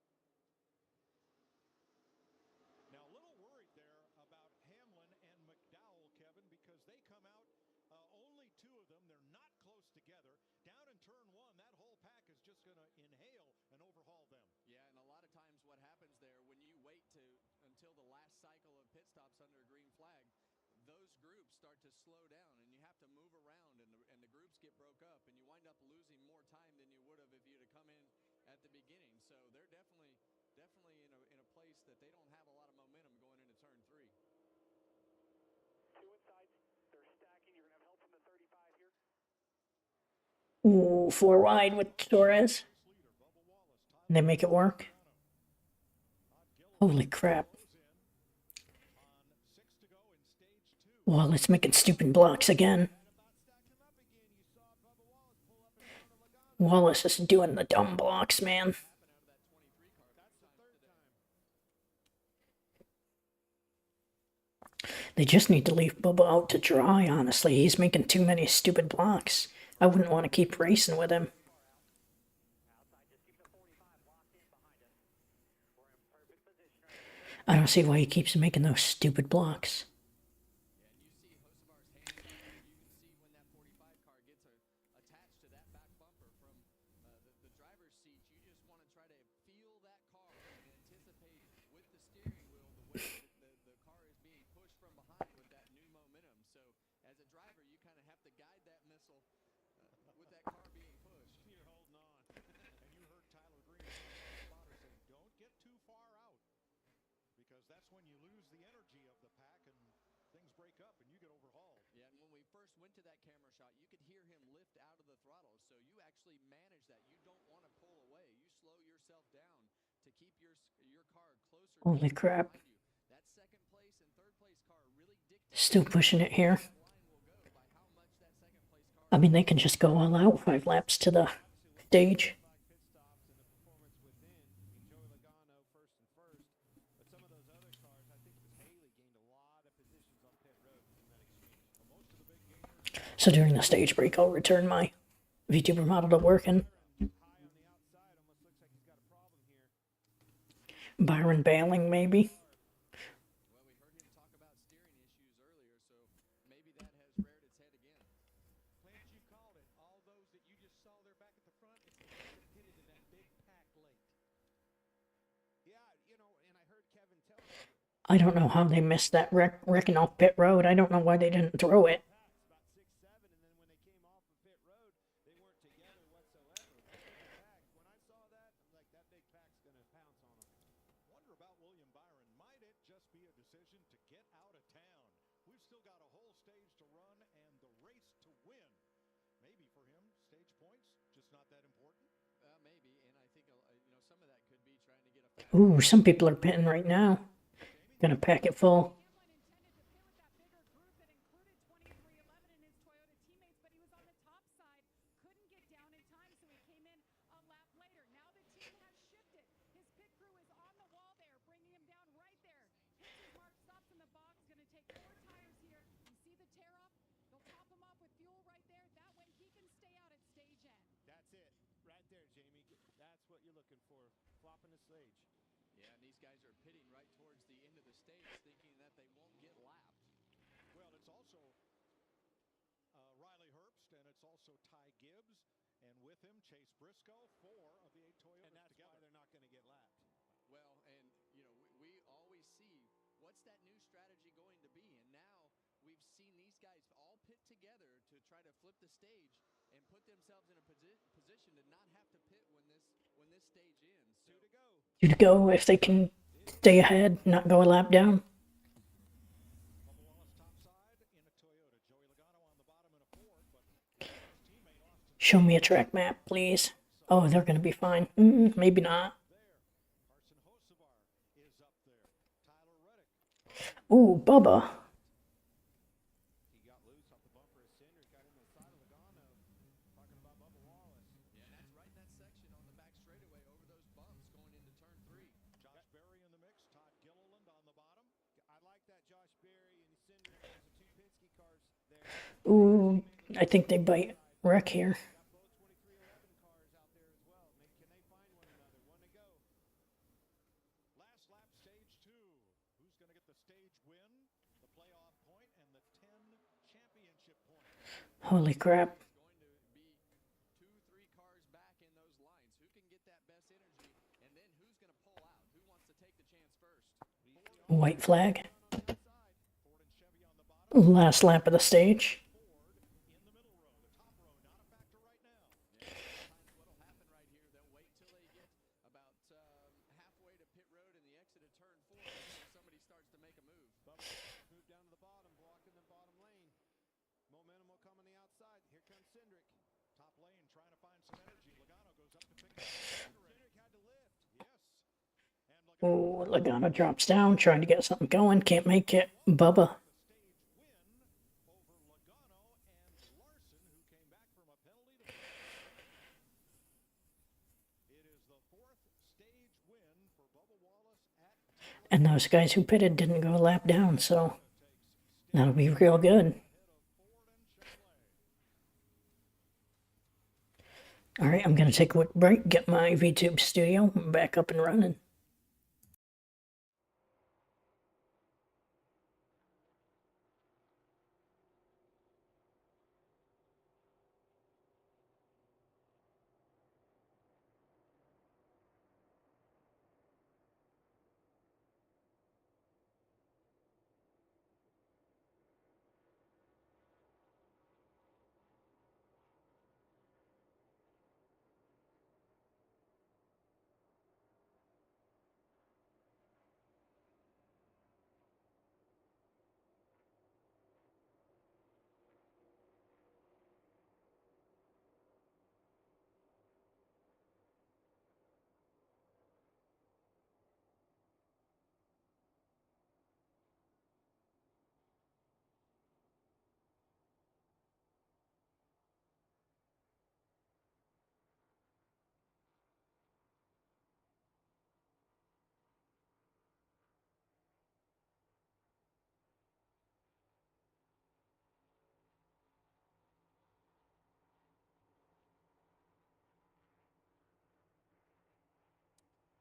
Now, a little worried there about Hamlin and McDowell, Kevin, because they come out, only 2 of them. They're not close together. Down in turn 1, that whole pack is just going to inhale and overhaul them. Yeah, and a lot of times what happens there, when you wait until the last cycle of pit stops under a green flag, those groups start to slow down, and you have to move around, and the groups get broke up, and you wind up losing more time than you would have if you'd have come in at the beginning. So they're definitely in a place that they don't have a lot of momentum going into turn 3. 2 inside. They're stacking. You're going to have help from the 35 here. Ooh, 4 wide with Torres. They make it work. Holy crap. Wallace making stupid blocks again. Wallace is doing the dumb blocks, man. They just need to leave Bubba out to dry, honestly. He's making too many stupid blocks. I wouldn't want to keep racing with him. I don't see why he keeps making those stupid blocks. That's when you lose the energy of the pack and things break up and you get overhauled. Yeah, and when we first went to that camera shot, you could hear him lift out of the throttle. So you actually manage that. You don't want to pull away. You slow yourself down to keep your car closer. Holy crap. That second place and third place car really dictates. Still pushing it here. I mean, they can just go all out 5 laps to the stage. So during the stage break, I'll return my VTuber model to working. Byron bailing, maybe. I don't know how they missed that wrecking off pit road. I don't know why they didn't throw it. Ooh, some people are pitting right now. Gonna pack it full. Yeah, and these guys are pitting right towards the end of the stage thinking that they won't get lapped. Well, it's also Riley Herbst, and it's also Ty Gibbs, and with him, Chase Briscoe, 4 of the 8 Toyotas and that's together. why they're not going to get lapped. Well, and, you know, we always see what's that new strategy going to be, and now we've seen these guys all pit together to try to flip the stage and put themselves in a position to not have to pit when this stage ends. So 2 to go. 2 to go if they can stay ahead, not go a lap down. Show me a track map, please. Oh, they're going to be fine. Maybe not. Ooh, Bubba. Ooh, I think they bite wreck here. Last lap, stage 2. Who's going to get the stage win, the playoff point, and the 10 championship points? Holy crap. Going to be 2-3 cars back in those lines. Who can get that best energy, and then who's going to pull out? Who wants to take the chance first? White flag. Last lap of the stage. Oh, Logano drops down, trying to get something going. Can't make it. Bubba. And those guys who pitted didn't go a lap down, so that'll be real good. All right, I'm going to take a quick break, get my VTube studio back up and running.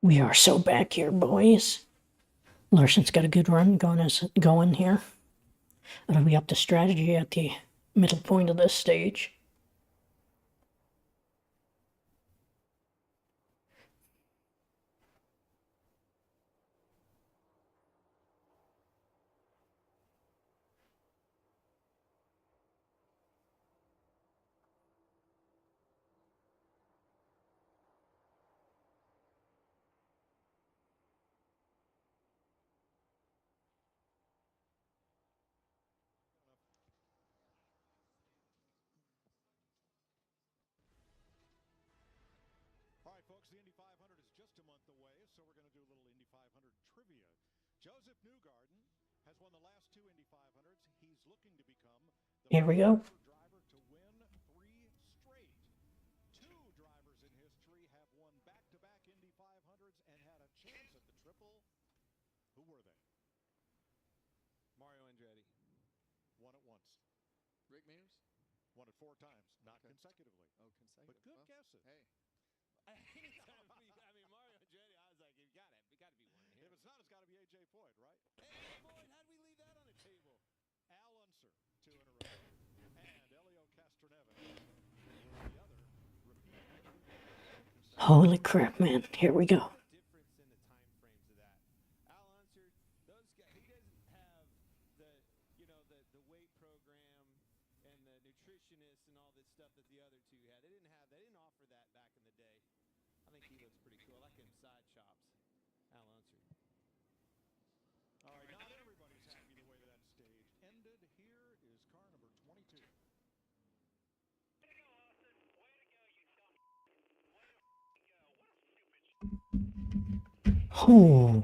We are so back here, boys. Larson's got a good run going here. It'll be up to strategy at the middle point of this stage. All right, folks, the Indy 500 is just a month away, so we're going to do a little Indy 500 trivia. Joseph Newgarden has won the last 2 Indy 500s. He's looking to become the Here we go. first driver to win 3 straight. 2 drivers in history have won back-to-back Indy 500s and had a chance at the triple. Who were they? Mario Andretti. Won it once. Rick Mears? Won it 4 times, not Okay. consecutively. Oh, consecutive. But good Well, guesses. Hey. Anytime Mario Andretti, I was like, it got to be one of him. If it's not, it's got to be A.J. Foyt, right? Hey, Boyd, how'd we leave that on the table? Al Unser, 2 in a row. And Elio Castroneves. The other repeat. Holy crap, man. Here we go. Difference in the time frames of that. Al Unser, those guys, he doesn't have the weight program and the nutritionist and all this stuff that the other 2 had. They didn't offer that back in the day. I think he looks pretty cool. I like him side chops. Al Unser. All right, not everybody's happy the way that stage ended. Here is car number 22. Way to go, Austin. Way to go, you dumb. Way to go. What a stupid. Oh.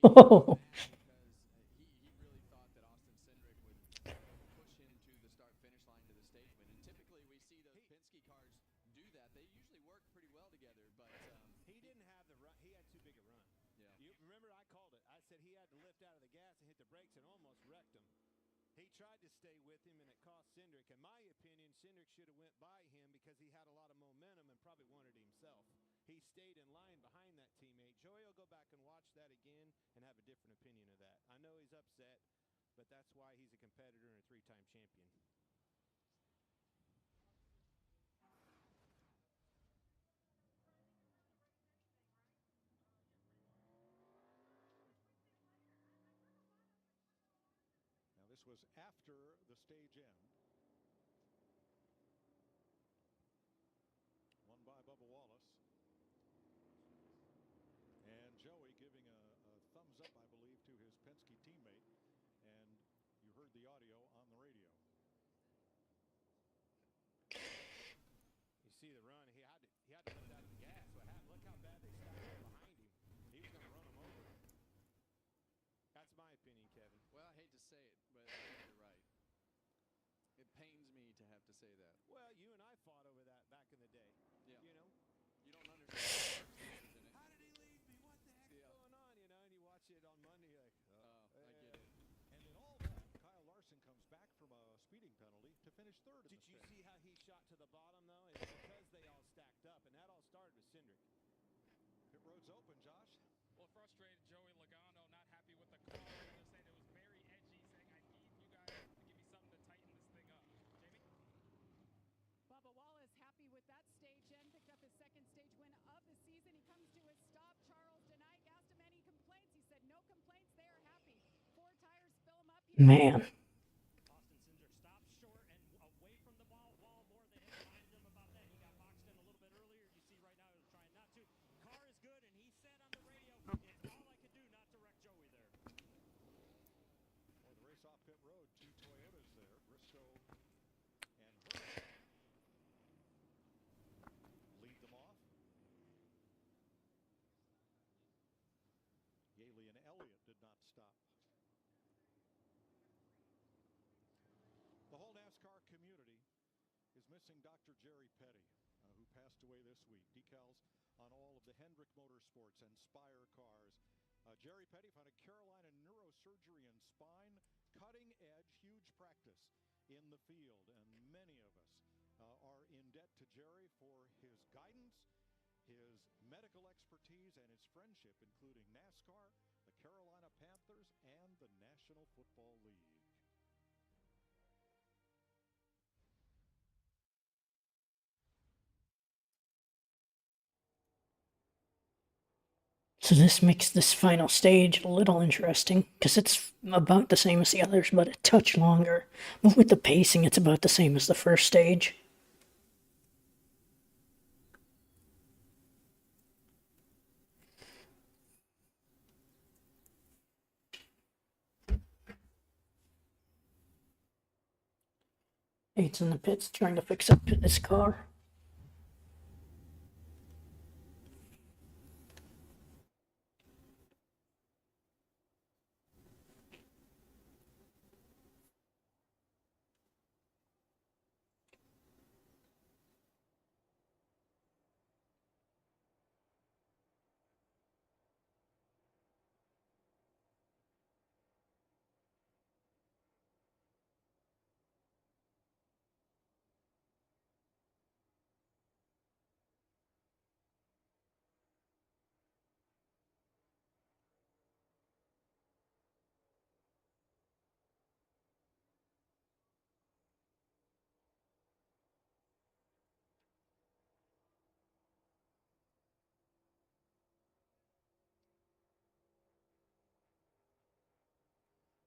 Well, he really thought that Austin Cindric would push him to the start-finish line to the stage win. And typically we see those Penske cars do that. They usually work pretty well together, but He didn't have the run. He had too big a run. Yeah. You remember I called it. I said he had to lift out of the gas and hit the brakes and almost wrecked him. He tried to stay with him, and it cost Cindric. In my opinion, Cindric should have went by him because he had a lot of momentum and probably wanted it himself. He stayed in line behind that teammate. Joey will go back and watch that again and have a different opinion of that. I know he's upset, but that's why he's a competitor and a 3-time champion. Now, this was after the stage end. Won by Bubba Wallace. And Joey giving a thumbs up, I believe, to his Penske teammate. And you heard the audio on the radio. You see the run. He had to lift out of the gas. What happened? Look how bad they stacked up behind him. He was going to run him over. That's my opinion, Kevin. Well, I hate to say it, but I think you're right. It pains me to have to say that. Well, you and I fought over that back in the day. Yeah. You know? You don't understand the circumstances in it. How did he leave me? What the heck's going on? You know, and you watch it on Monday, like, I get it. And in all that, Kyle Larson comes back from a speeding penalty to finish 3rd in Did the you stage. see how he shot to the bottom, though? It's because they all stacked up, and that all started with Cindric. Pit road's open, Josh. Well, frustrated Joey Logano, not happy with the car. They're saying it was very edgy, saying, I need you guys to give me something to tighten this thing up. Jamie? Bubba Wallace happy with that stage end, picked up his 2nd stage win of the season. He comes to a stop. Charles Denick asked him any complaints. He said no complaints. They are happy. 4 tires fill him up. Man. Austin Cindric stopped short and away from the wall more than him. Reminded him about that. He got boxed in a little bit earlier. You see right now he was trying not to. Car is good, and he said on the radio, it's all I could do not to wreck Joey there. For the race off pit road, 2 Toyotas there, Briscoe and Hurd. Lead them off. Yaley and Elliott did not stop. The whole NASCAR community is missing Dr. Jerry Petty, who passed away this week. Decals on all of the Hendrick Motorsports and Spire cars. Jerry Petty found a Carolina neurosurgery and spine, cutting edge, huge practice in the field, and many of us are in debt to Jerry for his guidance, his medical expertise, and his friendship, including NASCAR, the Carolina Panthers, and the National Football League. So this makes this final stage a little interesting, because it's about the same as the others, but a touch longer. But with the pacing, it's about the same as the first stage. Eight's in the pits trying to fix up his car.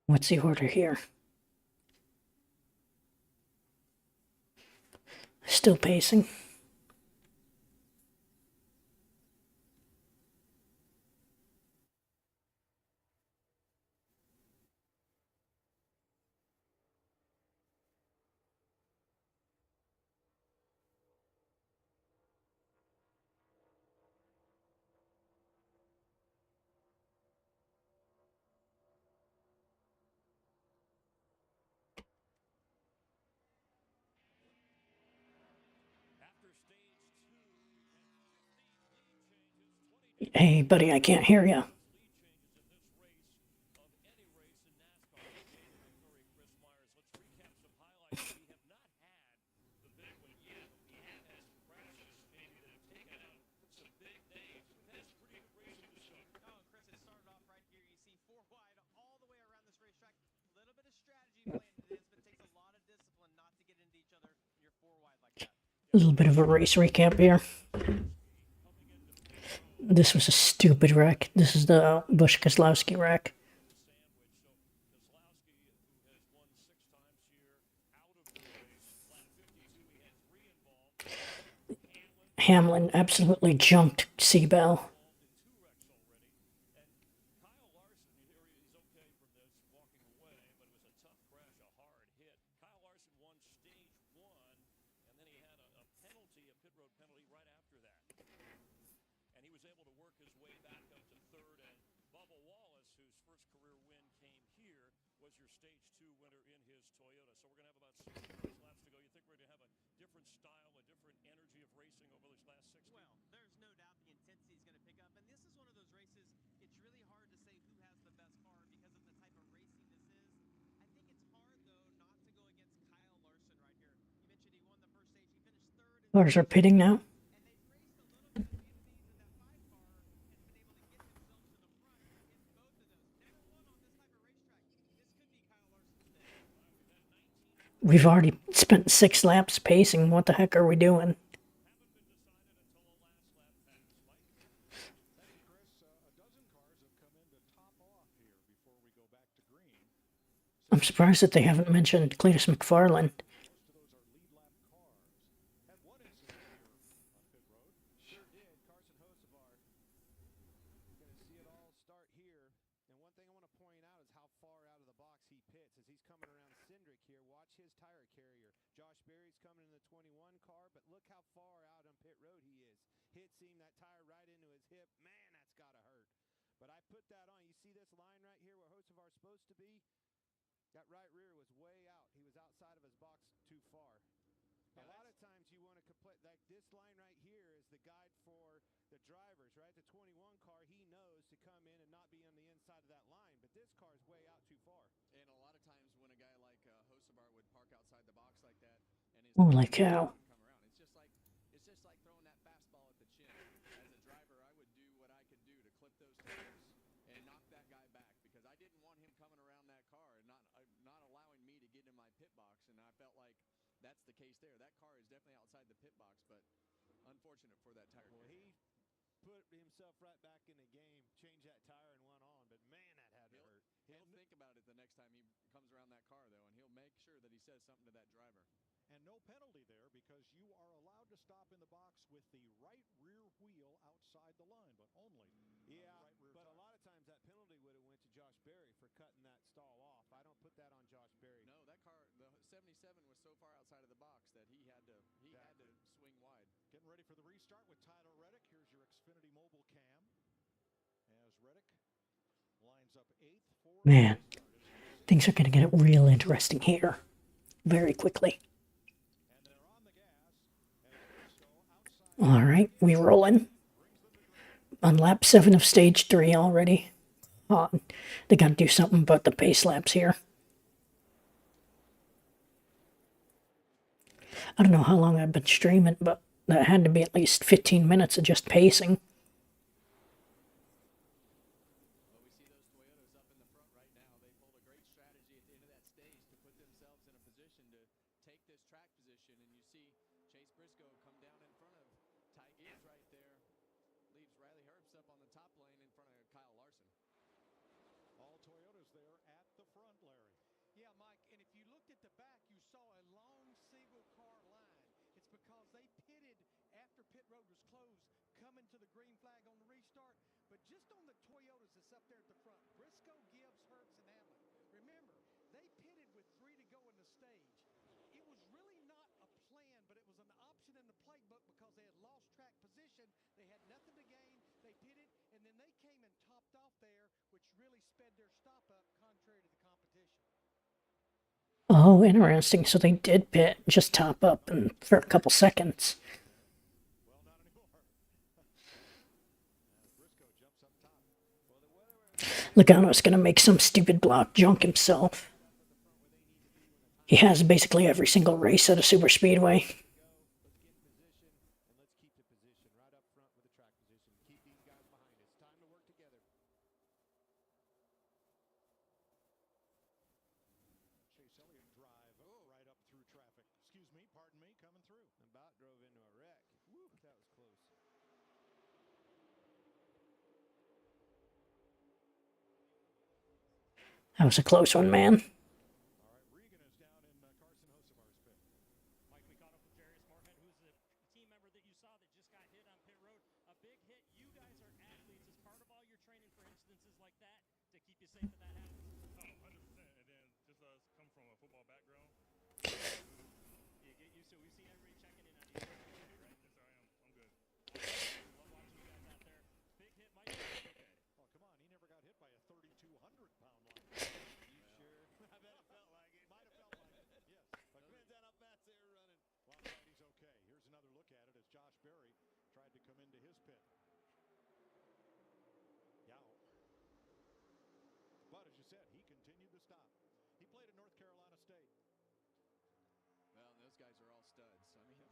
What's the order here? Still pacing. Hey, buddy, I can't hear you. A little bit of a race recap here. This was a stupid wreck. This is the Busch Keselowski wreck. Hamlin absolutely junked Seabell. Cars are pitting now. We've already spent 6 laps pacing. What the heck are we doing? I'm surprised that they haven't mentioned Cletus McFarland. That right rear was way out. He was outside of his box too far. A lot of times you want to complete, like this line right here is the guide for the drivers, right? The 21 car, he knows to come in and not be on the inside of that line, but this car is way out too far. And a lot of times when a guy like Hocevar would park outside the box like that, and his Holy cow. box, and I felt like that's the case there. That car is definitely outside the pit box, but unfortunate for that tire Well, kick. he put himself right back in the game, changed that tire and went on, but man, that had to hurt. He'll think about it the next time he comes around that car, though, and he'll make sure that he says something to that driver. And no penalty there because you are allowed to stop in the box with the right rear wheel outside the line, but only right rear but tire. a lot of times that penalty would have went to Josh Berry for cutting that stall off. I don't put that on Josh Berry. No, that car, the 77 was so far outside of the box that he had to swing wide. Getting ready for the restart with Tyler Reddick. Here's your Xfinity mobile cam as Reddick lines up 8th for Man, things are going to get real interesting here very quickly. All right, we rolling on lap 7 of stage 3 already. They got to do something about the pace laps here. I don't know how long I've been streaming, but that had to be at least 15 minutes of just pacing. Well, we see those Toyotas up in the front right now. They pulled a great strategy at the end of that stage to put themselves in a position to take this track position, and you see Chase Briscoe come down in front of Ty Gibbs right there. Leaves Riley Herbst up on the top lane in front of Kyle Larson. All Toyotas there at the front, Larry. Yeah, Mike, and if you looked at the back, you saw a long single car line. It's because they pitted after pit road was closed, coming to the green flag on the restart. But just on the Toyotas that's up there at the front, Briscoe, Gibbs, Herbst, and Hamlin. Remember, they pitted with 3 to go in the stage. It was really not a plan, but it was an option in the playbook because they had lost track position. They had nothing to gain. They pitted, and then they came and topped off there, which really sped their stop up contrary to the competition. Oh, interesting. So they did pit, just top up and for a couple seconds. Well, not anymore. Briscoe jumps up top. Logano's going to make some stupid block junk himself. He has basically every single race at a super speedway. Let's keep the position right up front with the track position. Keep these guys behind us. Time to work together. Chase Elliott drive right up through traffic. Excuse me, pardon me, coming through. About drove into a wreck. Woo, that was close. That was a close one, man. All right, Regan is down in Carson Hocevar's pit. Mike, we caught up with Jarius Moorhead, who's the team member that you saw that just got hit on pit road. A big hit. You guys are athletes. Is part of all your training for instances like that to keep you safe when that happens? Oh, 100%. And then just us come from a football background. You get used to it. We've seen everybody checking in on you. Right? Yes, sir, I am. I'm good. Love watching you guys out there. Big hit, Mike. Okay. Oh, come on, he never got hit by a 3,200-pound line. You sure? I bet it felt like it. Might have felt like it, yes. But Depends on how fast they were running. well, I'm glad he's okay. Here's another look at it as Josh Berry tried to come into his pit. Yow. But as you said, he continued to stop. He played at North Carolina State. Well, those guys are all studs. I mean,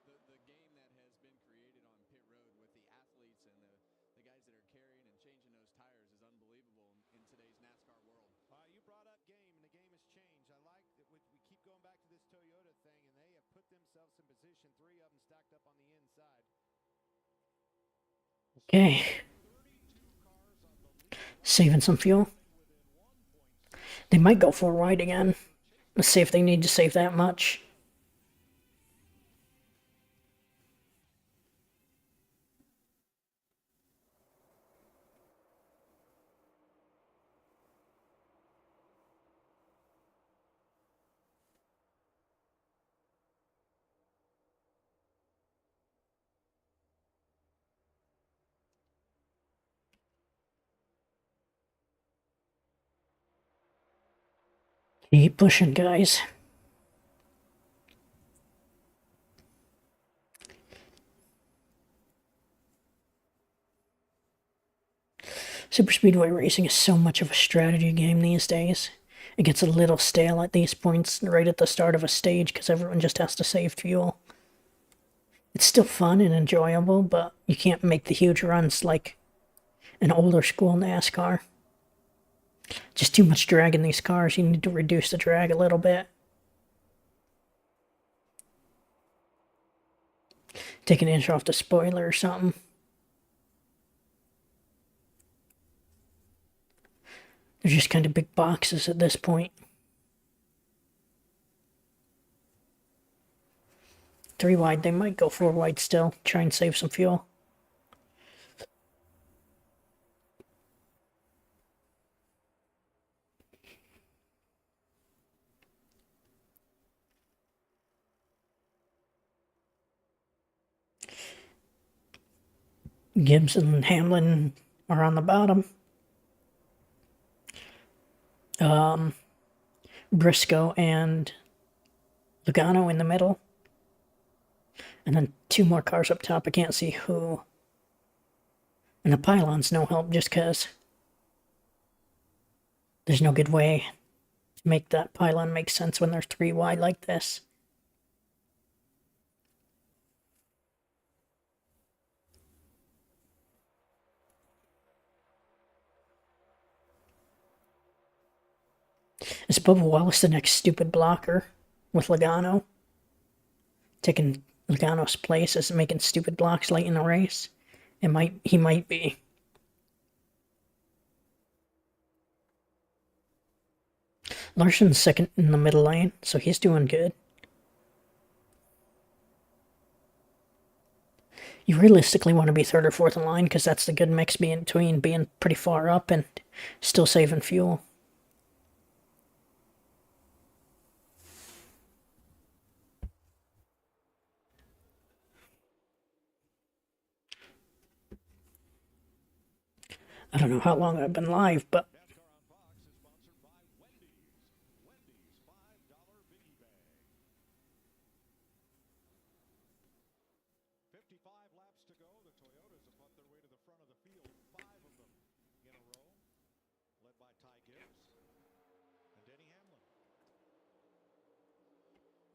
the game that has been created on pit road with the athletes and the guys that are carrying and changing those tires is unbelievable in today's NASCAR world. You brought up game, and the game has changed. I like that we keep going back to this Toyota thing, and they have put themselves in position. 3 of them stacked up on the inside. Okay. Saving some fuel. They might go 4 wide again. Let's see if they need to save that much. Keep pushing, guys. Super Speedway racing is so much of a strategy game these days. It gets a little stale at these points right at the start of a stage because everyone just has to save fuel. It's still fun and enjoyable, but you can't make the huge runs like an older school NASCAR. Just too much drag in these cars. You need to reduce the drag a little bit. Take an inch off the spoiler or something. They're just kind of big boxes at this point. 3 wide, they might go 4 wide still. Try and save some fuel. Gibbs and Hamlin are on the bottom. Briscoe and Logano in the middle. And then 2 more cars up top. I can't see who. And the pylon's no help just because there's no good way to make that pylon make sense when they're 3 wide like this. Is Bubba Wallace the next stupid blocker with Logano? Taking Logano's place as making stupid blocks late in the race? He might be. Larson's second in the middle lane, so he's doing good. You realistically want to be 3rd or 4th in line because that's the good mix between being pretty far up and still saving fuel. I don't know how long I've been live, but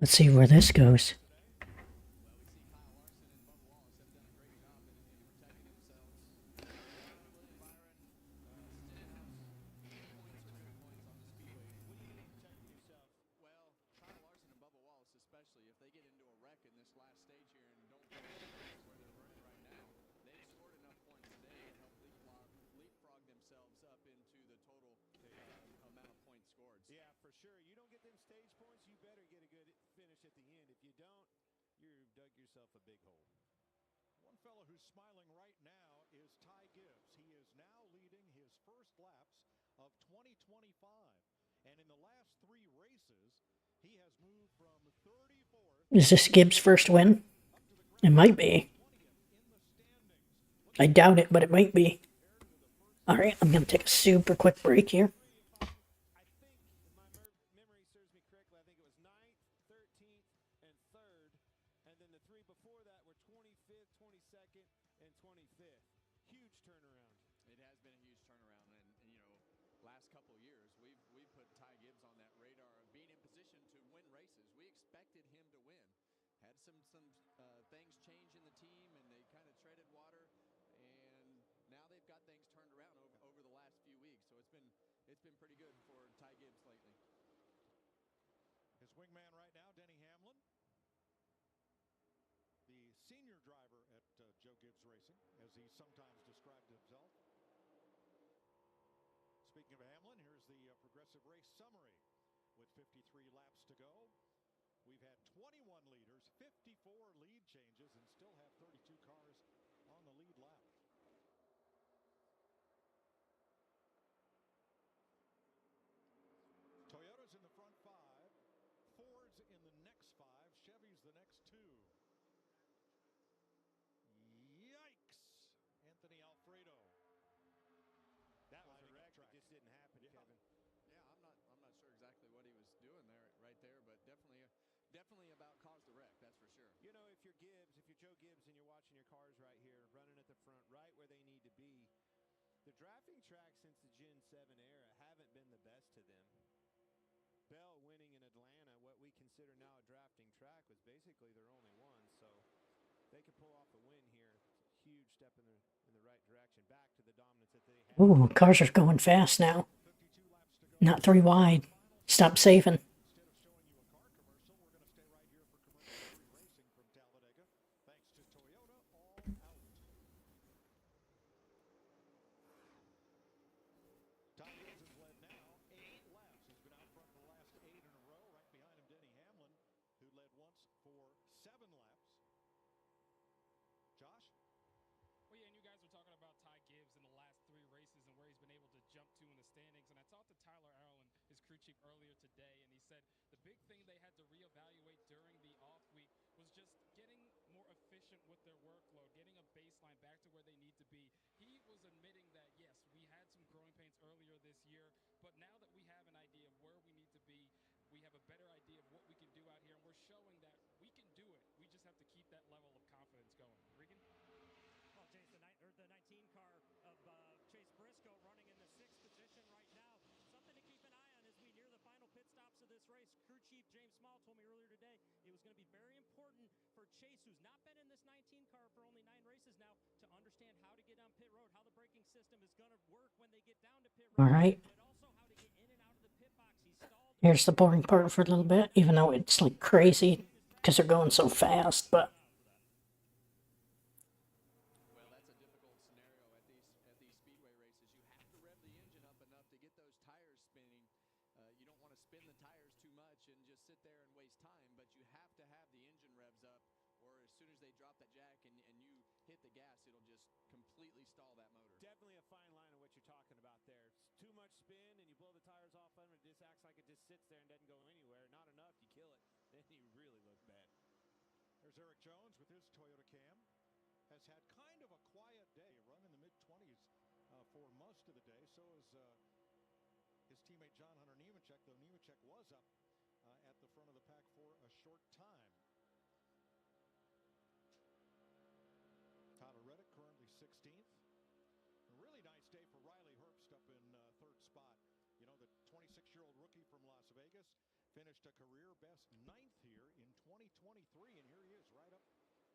let's see where this goes. A big hole. One fellow who's smiling right now is Ty Gibbs. He is now leading his first laps of 2025. And in the last 3 races, he has moved from 34th. Is this Gibbs' first win? It might be. I doubt it, but it might be. Alright, I'm going to take a super quick break here. It's been pretty good for Ty Gibbs lately. His wingman right now, Denny Hamlin, the senior driver at Joe Gibbs Racing, as he sometimes described himself. Speaking of Hamlin, here's the Progressive Race summary. With 53 laps to go, we've had 21 leaders, 54 lead changes, and still have 32 cars on the lead lap. Toyota's in the front 5, Ford's in the next 5, Chevy's the next 2. Yikes! Anthony Alfredo. That was a wreck. It just didn't happen, yeah. Kevin. Yeah, I'm not sure exactly what he was doing there, right there, but definitely about caused the wreck. That's for sure. You know, if you're Gibbs, if you're Joe Gibbs, and you're watching your cars right here, running at the front, right where they need to be, the drafting tracks since the Gen 7 era haven't been the best to them. Bell winning in Atlanta, what we consider now a drafting track, was basically their only one. So they could pull off the win here. It's a huge step in the right direction, back to the dominance that they had. Ooh, cars are going fast now. Not 3 wide. Stop saving. Instead of showing you a car commercial, we're going to stay right here for commercial-free racing from Talladega. Thanks to Toyota. chief earlier today, and he said the big thing they had to reevaluate during the off week was just getting more efficient with their workload, getting a baseline back to where they need to be. He was admitting that, yes, we had some growing pains earlier this year, but now that we have an idea of where we need to be, we have a better idea of what we can do out here, and we're showing that we can do it. We just have to keep that level of confidence going. Regan? Well, Chase, the 19 car of Chase Briscoe running in the 6th position right now. Something to keep an eye on as we near the final pit stops of this race. Crew Chief James Small told me earlier today it was going to be very important for Chase, who's not been in this 19 car for only 9 races now, to understand how to get on pit road, how the braking system is going to work when they get down to pit road. All right. But also how to get in and out of the pit box. He stalled. Here's the boring part for a little bit, even though it's like crazy because they're going so fast, but Well, that's a difficult scenario at these speedway races. You have to rev the engine up enough to get those tires spinning. You don't want to spin the tires too much and just sit there and waste time, but you have to have the engine revs up, or as soon as they drop that jack and you hit the gas, it'll just completely stall that motor. Definitely a fine line of what you're talking about there. It's too much spin and you blow the tires off of it. It just acts like it just sits there and doesn't go anywhere. Not enough, you kill it. Then you really look bad. There's Eric Jones with his Toyota Cam. Has had kind of a quiet day, run in the mid-20s for most of the day. So is his teammate John Hunter Nemechek, though Nemechek was up at the front of the pack for a short time. Tyler Reddick currently 16th. A really nice day for Riley Herbst up in 3rd spot. You know, the 26-year-old rookie from Las Vegas finished a career best 9th here in 2023, and here he is right up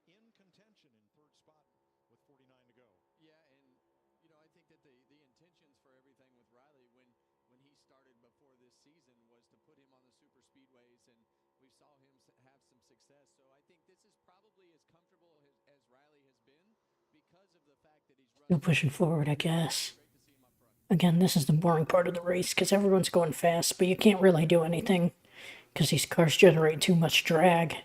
in contention in 3rd spot with 49 to go. Yeah, and you know, I think that the intentions for everything with Riley when he started before this season was to put him on the super speedways, and we saw him have some success. So I think this is probably as comfortable as Riley has been because of the fact that he's running. still pushing forward, I guess. Again, this is the boring part of the race because everyone's going fast, but you can't really do anything because these cars generate too much drag.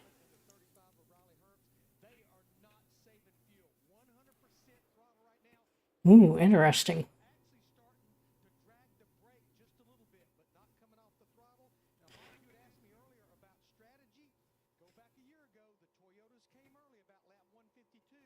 Ooh, interesting. Actually starting to drag the brake just a little bit, but not coming off the throttle. Now, Mark, you had asked me earlier about strategy. Go back a year ago, the Toyotas came early about lap 152.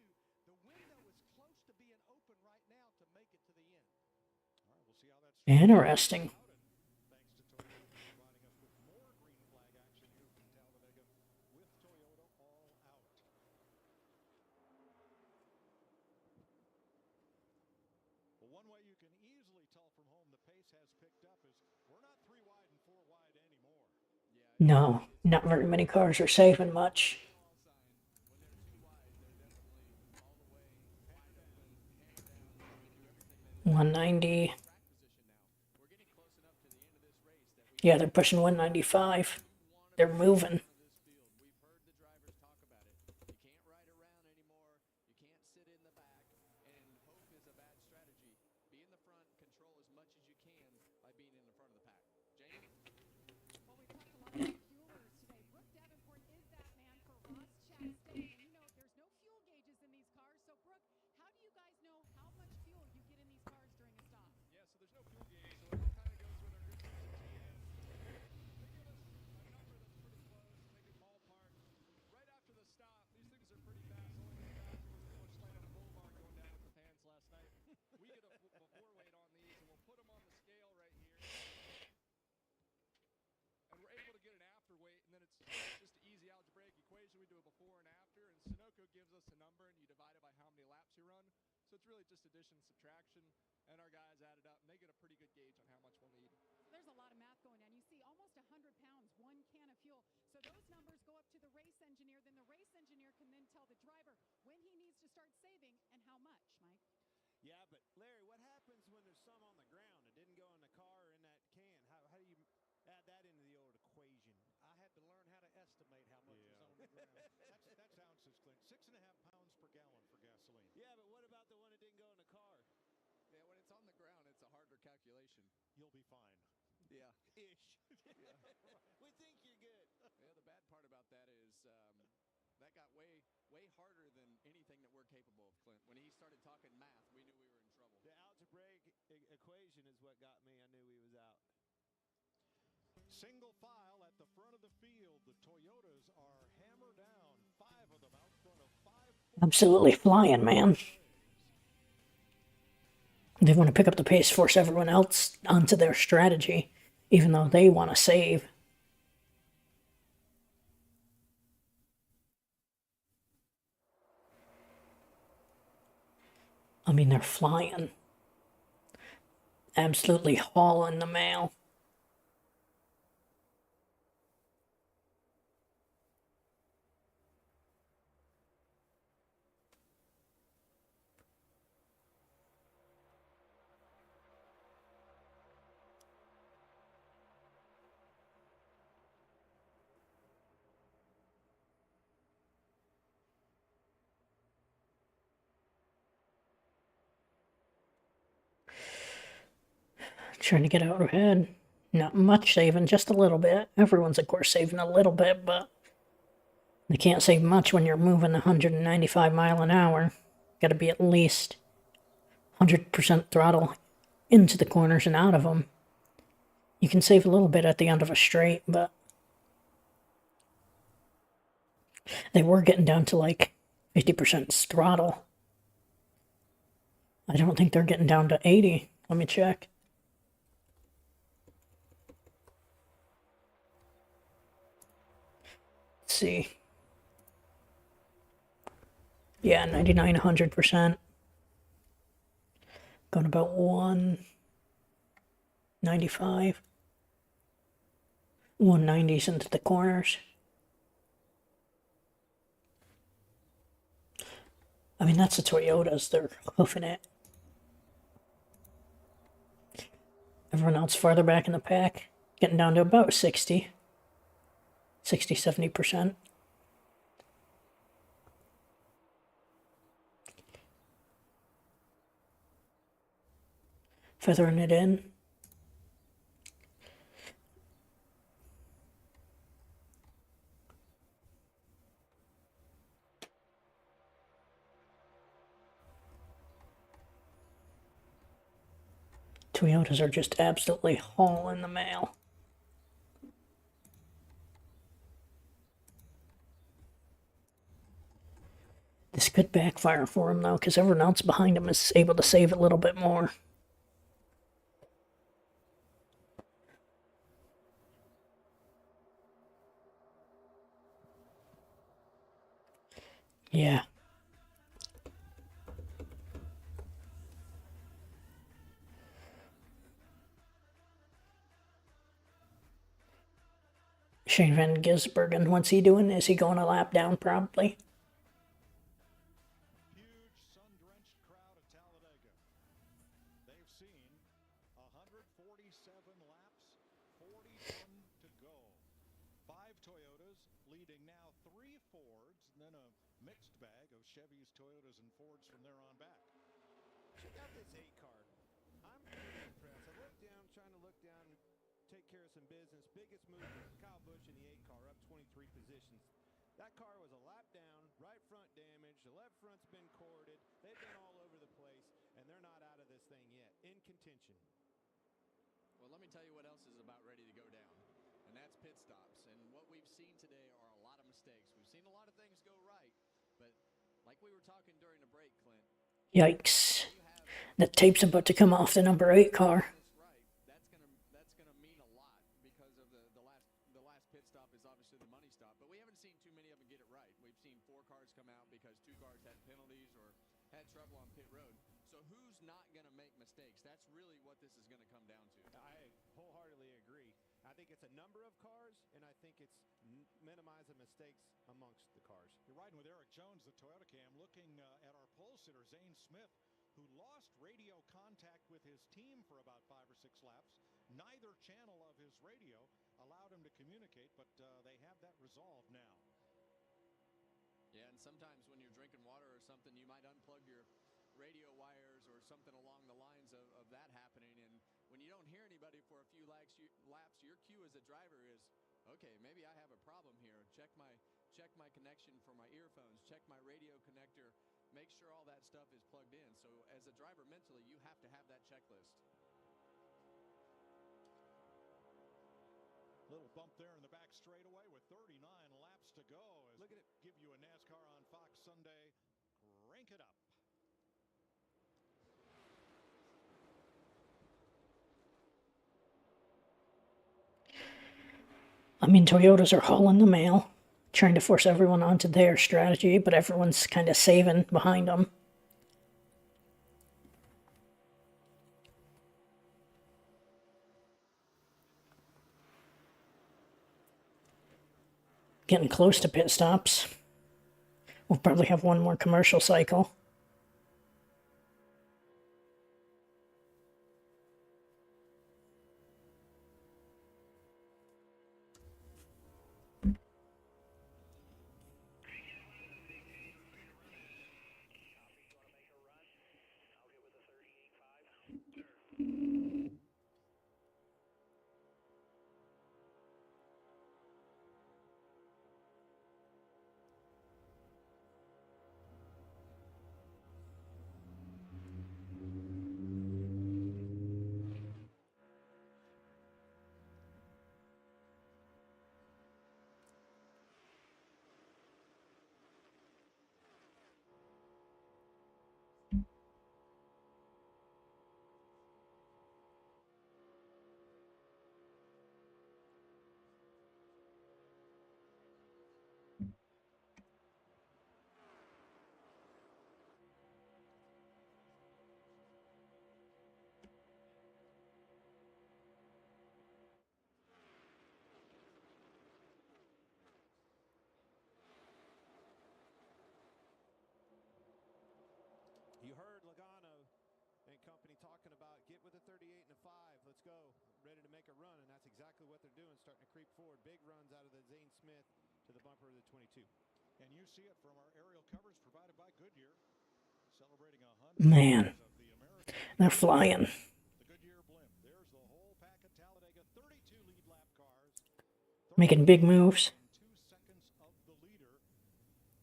The window is close to being open right now to make it to the end. All right, we'll see how that's Interesting. thanks to Toyota providing us with more green flag action here from Talladega with Toyota all out. Well, one way you can easily tell from home the pace has picked up is we're not 3 wide and 4 wide anymore. No, not very many cars are saving much. 190. Yeah, they're pushing 195. They're moving. We've heard the drivers talk about it. You can't ride around anymore. You can't sit in the back, and hope is a bad strategy. Be in the front, control as much as you can by being in the front of the pack. Jamie? Well, we talked a lot about fuelers today. Brooke Davenport is that man for Ross Chastain. And you know, there's no fuel gauges in these cars. So, Brooke, how do you guys know how much fuel you get in these cars during a stop? Yeah, so there's no fuel gauge, so it all kind of goes with our good friends at GM. They give us a number that's pretty close, take a ballpark. Right after the stop, these things are pretty fast. Only went faster was Miller Lite on the boulevard going down with the fans last night. We get a before weight on these, and we'll put them on the scale right here. And we're able to get an after weight, and then it's just an easy algebraic equation. We do a before and after, and Sunoco gives us a number, and you divide it by how many laps you run. So it's really just addition, subtraction, and our guys add it up, and they get a pretty good gauge on how much we'll need. There's a lot of math going on. You see almost 100 pounds, 1 can of fuel. So those numbers go up to the race engineer. Then the race engineer can then tell the driver when he needs to start saving and how much, Mike. Yeah, but Larry, what happens when there's some on the ground? It didn't go in the car or in that can. How do you add that into the old equation? I had to learn how to estimate how much was on the ground. That's ounces, Clint. 6.5 pounds per gallon for gasoline. Yeah, but what about the one that didn't go in the car? Yeah, when it's on the ground, it's a harder calculation. You'll be fine. Yeah. Ish. Yeah. We think you're good. Yeah, the bad part about that is that got way harder than anything that we're capable of, Clint. When he started talking math, we knew we were in trouble. The algebraic equation is what got me. I knew he was out. Single file at the front of the field. The Toyotas are hammer down. 5 of them out front of 5. Absolutely flying, man. They want to pick up the pace, force everyone else onto their strategy, even though they want to save. I mean, they're flying. Absolutely hauling the mail. Trying to get out ahead. Not much saving, just a little bit. Everyone's, of course, saving a little bit, but they can't save much when you're moving 195 mile an hour. Got to be at least 100% throttle into the corners and out of them. You can save a little bit at the end of a straight, but they were getting down to like 50% throttle. I don't think they're getting down to 80. Let me check. Let's see. Yeah, 99, 100%. Going about 195. 190s into the corners. I mean, that's the Toyotas. They're hoofing it. Everyone else farther back in the pack, getting down to about 60, 70%. Feathering it in. Toyotas are just absolutely hauling the mail. This could backfire for him, though, because everyone else behind him is able to save a little bit more. Yeah. Shane Van Gisbergen, what's he doing? Is he going a lap down, probably? Huge sun-drenched crowd at Talladega. They've seen 147 laps, 41 to go. 5 Toyotas leading now, 3 Fords, and then a mixed bag of Chevys, Toyotas, and Fords from there on back. Check out this 8 car. I'm pretty impressed. I trying to look down, take care of some business. Biggest move was Kyle Busch in the 8 car, up 23 positions. That car was a lap down, right front damaged, the left front's been corded. They've been all over the place, and they're not out of this thing yet. In contention. Well, let me tell you what else is about ready to go down, and that's pit stops. And what we've seen today are a lot of mistakes. We've seen a lot of things go right, but like we were talking during the break, Clint. Yikes. That tape's about to come off the number 8 car. That's gonna mean a lot because of the last pit stop is obviously the money stop. But we haven't seen too many of them get it right. We've seen 4 cars come out because 2 cars had penalties or had trouble on pit road. So who's not gonna make mistakes? That's really what this is gonna come down to. I wholeheartedly agree. I think it's a number of cars, and I think it's minimizing mistakes amongst the cars. You're riding with Eric Jones, the Toyota Cam, looking at our pole sitter, Zane Smith, who lost radio contact with his team for about 5 or 6 laps. Neither channel of his radio allowed him to communicate, but they have that resolved now. Yeah, and sometimes when you're drinking water or something, you might unplug your radio wires or something along the lines of that happening. And when you don't hear anybody for a few laps, your cue as a driver is, okay, maybe I have a problem here. Check my connection for my earphones. Check my radio connector. Make sure all that stuff is plugged in. So as a driver mentally, you have to have that checklist. A little bump there in the back straightaway with 39 laps to go. As Look at it. Give you a NASCAR on Fox Sunday. Crank it up. I mean, Toyotas are hauling the mail, trying to force everyone onto their strategy, but everyone's kind of saving behind them. Getting close to pit stops. We'll probably have one more commercial cycle. You heard Logano and company talking about get with a 38 and a 5. Let's go. Ready to make a run, and that's exactly what they're doing, starting to creep forward. Big runs out of the Zane Smith to the bumper of the 22. And you see it from our aerial coverage provided by Goodyear. Celebrating 100 Man, of the American. they're flying. The Goodyear blimp. There's the whole pack at Talladega. 32 lead lap cars. Making big moves. 2 seconds of the leader.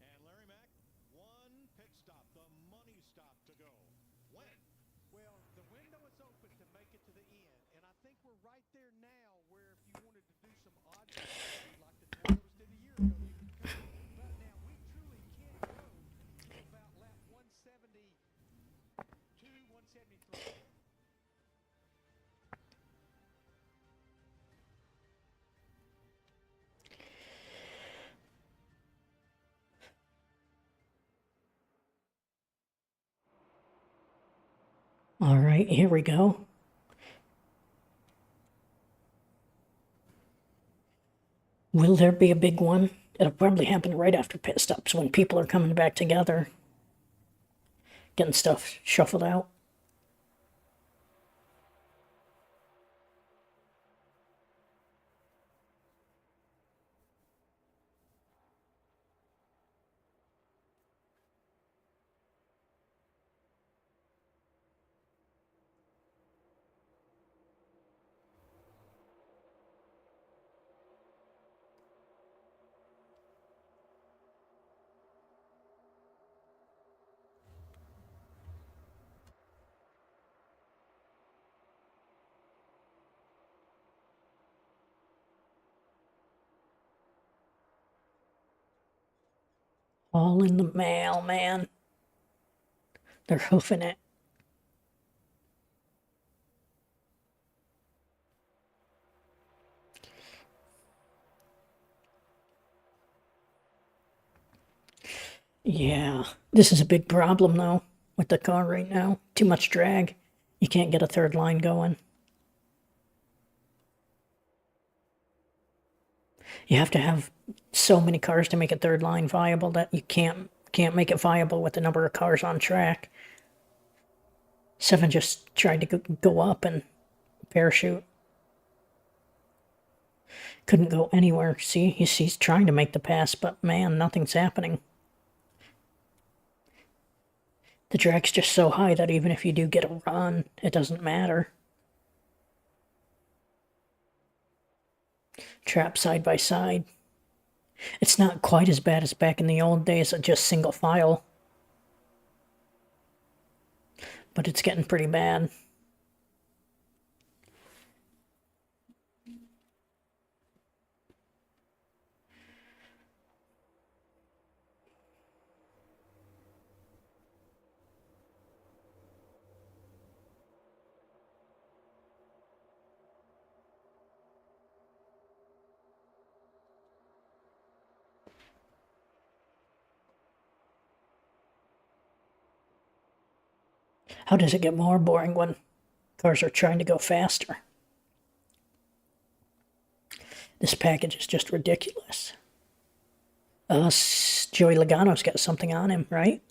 And Larry Mack, one pit stop, the money stop to go. When? Well, the window is open to make it to the end, and I think we're right there now where if you wanted to do some odd things like the Toyotas did a year ago, you could come. But now we truly can't go to about lap 172, 173. All right, here we go. Will there be a big one? It'll probably happen right after pit stops when people are coming back together, getting stuff shuffled out. All in the mail, man. They're hoofing it. Yeah, this is a big problem though with the car right now. Too much drag. You can't get a third line going. You have to have so many cars to make a third line viable that you can't make it viable with the number of cars on track. 7 just tried to go up and parachute. Couldn't go anywhere. See, he's trying to make the pass, but man, nothing's happening. The drag's just so high that even if you do get a run, it doesn't matter. Trap side by side. It's not quite as bad as back in the old days of just single file. But it's getting pretty bad. How does it get more boring when cars are trying to go faster? This package is just ridiculous. Joey Logano's got something on him, right?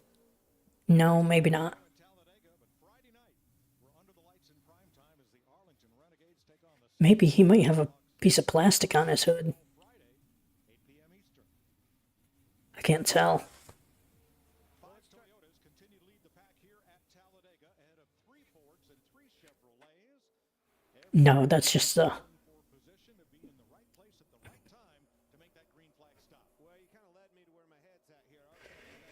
No, maybe not. Maybe he might have a piece of plastic on his hood. I can't tell. Toyotas continue to lead the pack here at Talladega ahead of 3 Fords and 3 Chevrolets. No, that's just the... Position to be in the right place at the right time to make that green flag stop. Well, you kind of led me to where my head's at here. Our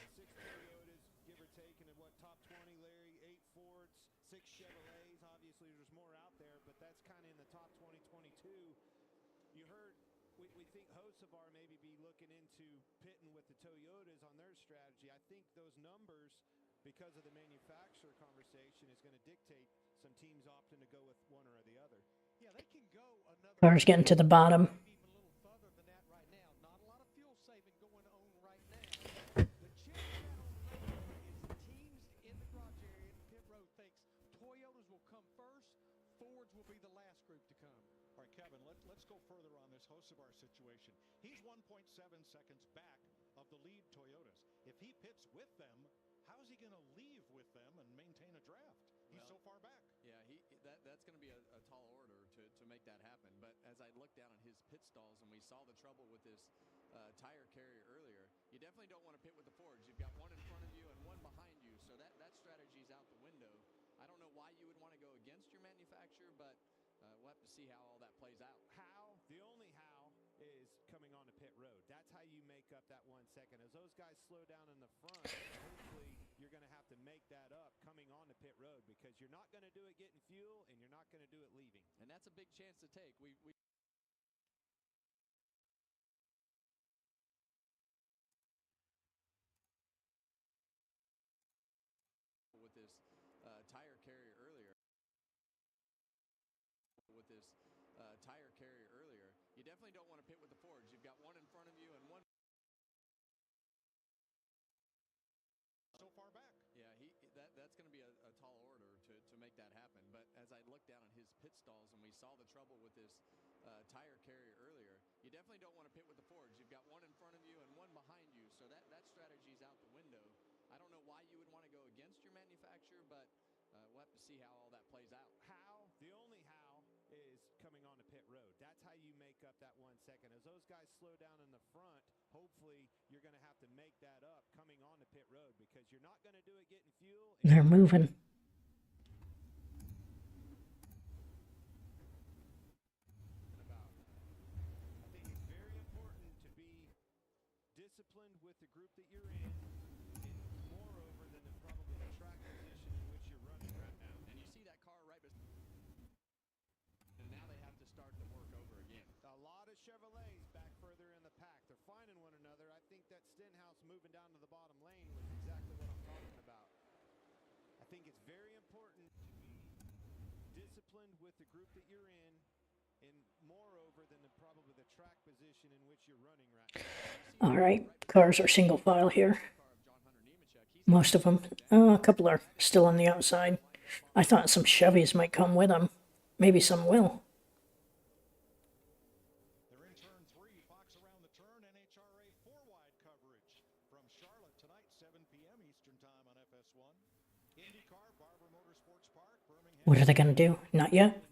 got 6 Toyotas, give or take, and what, top 20, Larry, 8 Fords, 6 Chevrolets. Obviously, there's more out there, but that's kind of in the top 2022. You heard, we think Hocevar maybe be looking into pitting with the Toyotas on their strategy. I think those numbers, because of the manufacturer conversation, is going to dictate some teams opting to go with one or the other. Yeah, they can go another. Car's getting to the bottom. Maybe even a little further than that right now. Not a lot of fuel saving going on right now. The chip that on the radio is teams in the garage area in the pit road thinks Toyotas will come first, Fords will be the last group to come. All right, Kevin, let's go further on this Hocevar situation. He's 1.7 seconds back of the lead Toyotas. If he pits with them, how is he going to leave with them and maintain a draft? He's so far back. Yeah, that's going to be a tall order to make that happen. But as I looked down at his pit stalls and we saw the trouble with this tire carrier earlier, you definitely don't want to pit with the Fords. You've got one in front of you and one behind you, so that strategy's out the window. I don't know why you would want to go against your manufacturer, but we'll have to see how all that plays out. How? The only how is coming onto pit road. That's how you make up that 1 second. As those guys slow down in the front, hopefully you're going to have to make that up coming onto pit road, because you're not going to do it getting fuel and you're not going to do it leaving. And that's a big chance to take. We with this tire carrier earlier. You definitely don't want to pit with the Fords. You've got one in front of you and one So far back. Yeah, that's going to be a tall order to make that happen. But as I looked down at his pit stalls and we saw the trouble with this tire carrier earlier, you definitely don't want to pit with the Fords. You've got one in front of you and one behind you, so that strategy's out the window. I don't know why you would want to go against your manufacturer, but we'll have to see how all that plays out. How? The only how is coming onto pit road. That's how you make up that 1 second. As those guys slow down in the front, hopefully you're going to have to make that up coming onto pit road, because you're not going to do it getting fuel. They're moving. I think it's very important to be disciplined with the group that you're in, and moreover than probably the track position in which you're running right now. And you see that car right beside, and now they have to start the work over again. A lot of Chevrolets back further in the pack. They're finding one another. I think that Stenhouse moving down to the bottom lane was exactly what I'm talking about. I think it's very important to be disciplined with the group that you're in, and moreover than probably the track position in which you're running right now. All right, cars are single file here. Most of them. A couple are still on the outside. I thought some Chevys might come with them. Maybe some will. They're in turn 3. Fox around the turn. NHRA 4-wide coverage from Charlotte tonight, 7 p.m. Eastern Time on FS1. IndyCar, Barber Motorsports Park, Birmingham. What are they going to do? Not yet.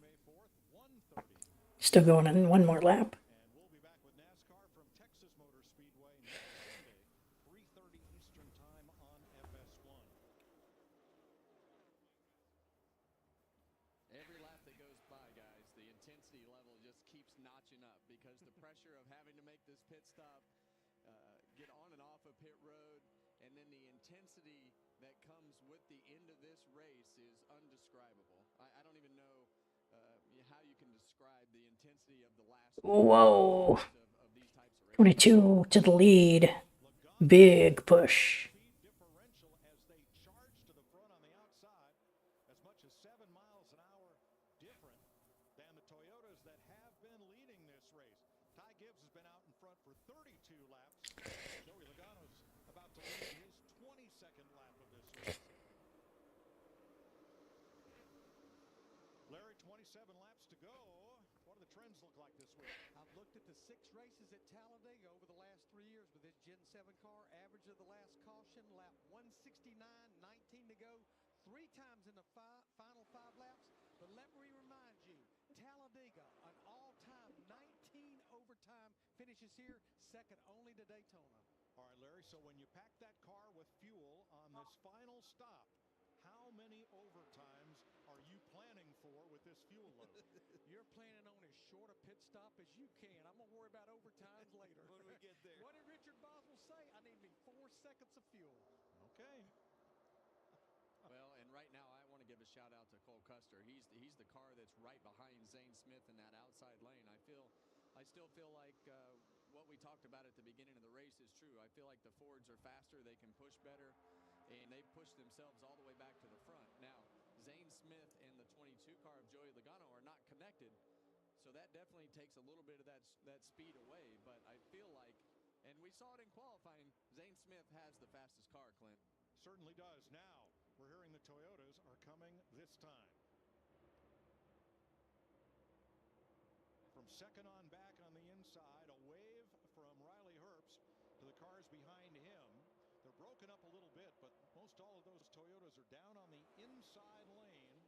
Still going in one more lap. And we'll be back with NASCAR from Texas Motor Speedway next Sunday, 3:30 Eastern Time on FS1. Every lap that goes by, guys, the intensity level just keeps notching up, because the pressure of having to make this pit stop, get on and off of pit road, and then the intensity that comes with the end of this race is undescribable. I don't even know how you can describe the intensity of the last Whoa. of these types of races. 22 to the lead. Big push. Differential as they charge to the front on the outside, as much as 7 miles an hour different than the Toyotas that have been leading this race. Ty Gibbs has been out in front for 32 laps. Joey Logano's about to lead his 22nd lap of this race. 27 laps to go. What do the trends look like this week? I've looked at the 6 races at Talladega over the last 3 years with this Gen 7 car. Average of the last caution, lap 169, 19 to go. 3 times in the final 5 laps. But let me remind you, Talladega, an all-time 19 overtime finishes here, second only to Daytona. All right, Larry, so when you pack that car with fuel on this final stop, how many overtimes are you planning for with this fuel load? You're planning on as short a pit stop as you can. I'm going to worry about overtimes later. When we get there. What did Richard Boswell say? I need me 4 seconds of fuel. Okay. Well, and right now I want to give a shout out to Cole Custer. He's the car that's right behind Zane Smith in that outside lane. I still feel like what we talked about at the beginning of the race is true. I feel like the Fords are faster, they can push better, and they've pushed themselves all the way back to the front. Now, Zane Smith and the 22 car of Joey Logano are not connected, so that definitely takes a little bit of that speed away. But I feel like, and we saw it in qualifying, Zane Smith has the fastest car, Clint. Certainly does. Now, we're hearing the Toyotas are coming this time. From second on back on the inside, a wave from Riley Herbst to the cars behind him. They're broken up a little bit, but most all of those Toyotas are down on the inside lane,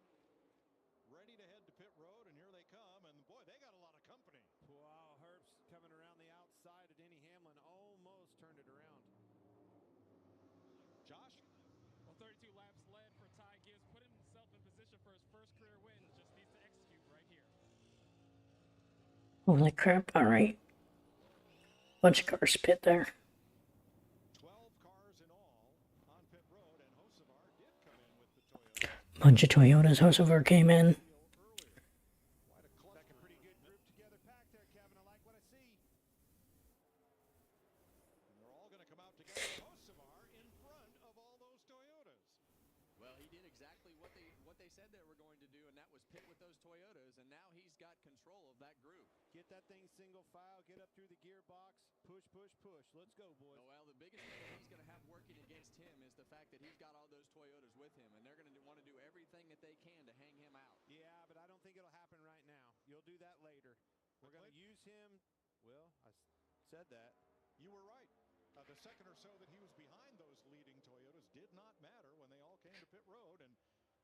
ready to head to pit road, and here they come, and boy, they got a lot of company. Wow, Herbst coming around the outside of Denny Hamlin almost turned it around. Josh? Well, 32 laps led for Ty Gibbs, put himself in position for his first career win. Just needs to execute right here. Holy crap, alright. Bunch of cars pit there. 12 cars in all on pit road, and Hocevar did come in with the Toyota. Bunch of Toyotas. Hocevar came in. Like a pretty good group together pack there, Kevin. I like what I see. And they're all going to come out together. Hocevar in front of all those Toyotas. Well, he did exactly what they said they were going to do, and that was pit with those Toyotas, and now he's got control of that group. Get that thing single file, get up through the gearbox, push, push, push. Let's go, boys. Oh, well, the biggest thing that he's going to have working against him is the fact that he's got all those Toyotas with him, and they're going to want to do everything that they can to hang him out. Yeah, but I don't think it'll happen right now. You'll do that later. We're going to use him. Well, I said that. You were right. The second or so that he was behind those leading Toyotas did not matter when they all came to pit road, and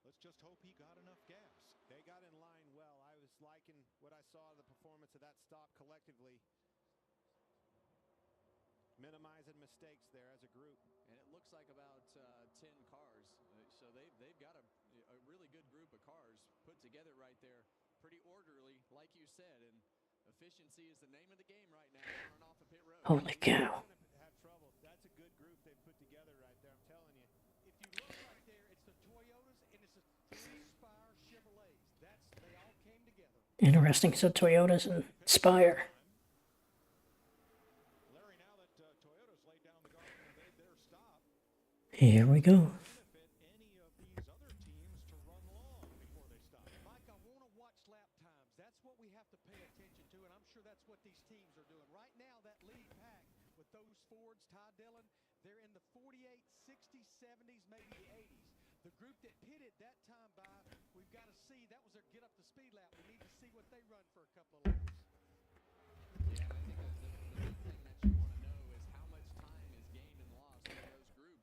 let's just hope he got enough gas. They got in line well. I was liking what I saw of the performance of that stop collectively. Minimizing mistakes there as a group. And it looks like about 10 cars. So they've got a really good group of cars put together right there. Pretty orderly, like you said, and efficiency is the name of the game right now on and off of pit road. Holy cow. Have trouble. That's a good group they've put together right there, I'm telling you. If you look right there, it's the Toyotas and it's the 3 Spire Chevrolets. They all came together. Interesting. So Toyotas and Spire. Larry, now that Toyota's laid down the guard and made their stop, Here we go. benefit any of these other teams to run long before they stop. Mike, I want to watch lap times. That's what we have to pay attention to, and I'm sure that's what these teams are doing. Right now, that lead pack with those Fords, Ty Dillon, they're in the 48, 60s, 70s, maybe the 80s. The group that pitted that time by, we've got to see, that was their get up to speed lap. We need to see what they run for a couple of laps. Yeah, I think the big thing that you want to know is how much time is gained and lost when those groups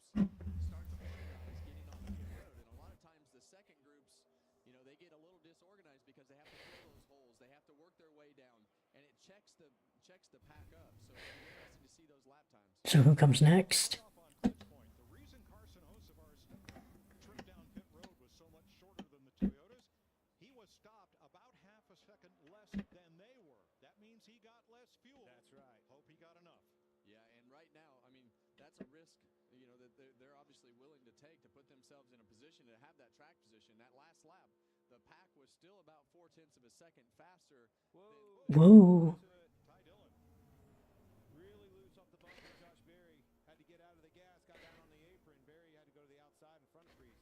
start to organize getting on the pit road. And a lot of times the second groups, they get a little disorganized because they have to fill those holes. They have to work their way down, and it checks the pack up. So it'll be interesting to see those lap times. So who comes next? The reason Carson Hocevar's trip down pit road was so much shorter than the Toyotas, he was stopped about half a second less than they were. That means he got less fuel. That's right. Hope he got enough. Yeah, and right now, I mean, that's a risk, that they're obviously willing to take to put themselves in a position to have that track position. That last lap, the pack was still about 0.4 of a second faster. Whoa. Ty Dillon really loose off the bumper. Josh Berry had to get out of the gas, got down on the apron. Berry had to go to the outside in front of Freeze.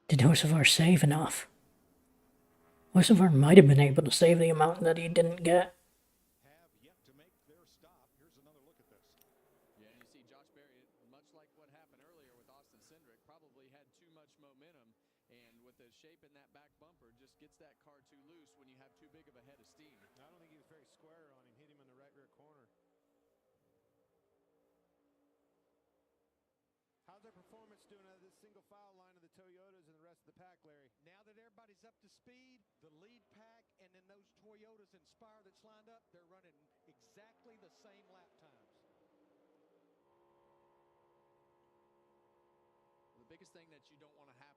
Did Hocevar save enough? Hocevar might have been able to save the amount that he didn't get. Have yet to make their stop. Here's another look at this. Yeah, and you see Josh Berry, much like what happened earlier with Austin Cindric, probably had too much momentum, and with the shape in that back bumper, just gets that car too loose when you have too big of a head of steam. I don't think he was very square on him. Hit him in the right rear corner. How's their performance doing out of this single file line of the Toyotas and the rest of the pack, Larry? Now that everybody's up to speed, the lead pack and then those Toyotas Inspire that's lined up, they're running exactly the same lap times. The biggest thing that you don't want to have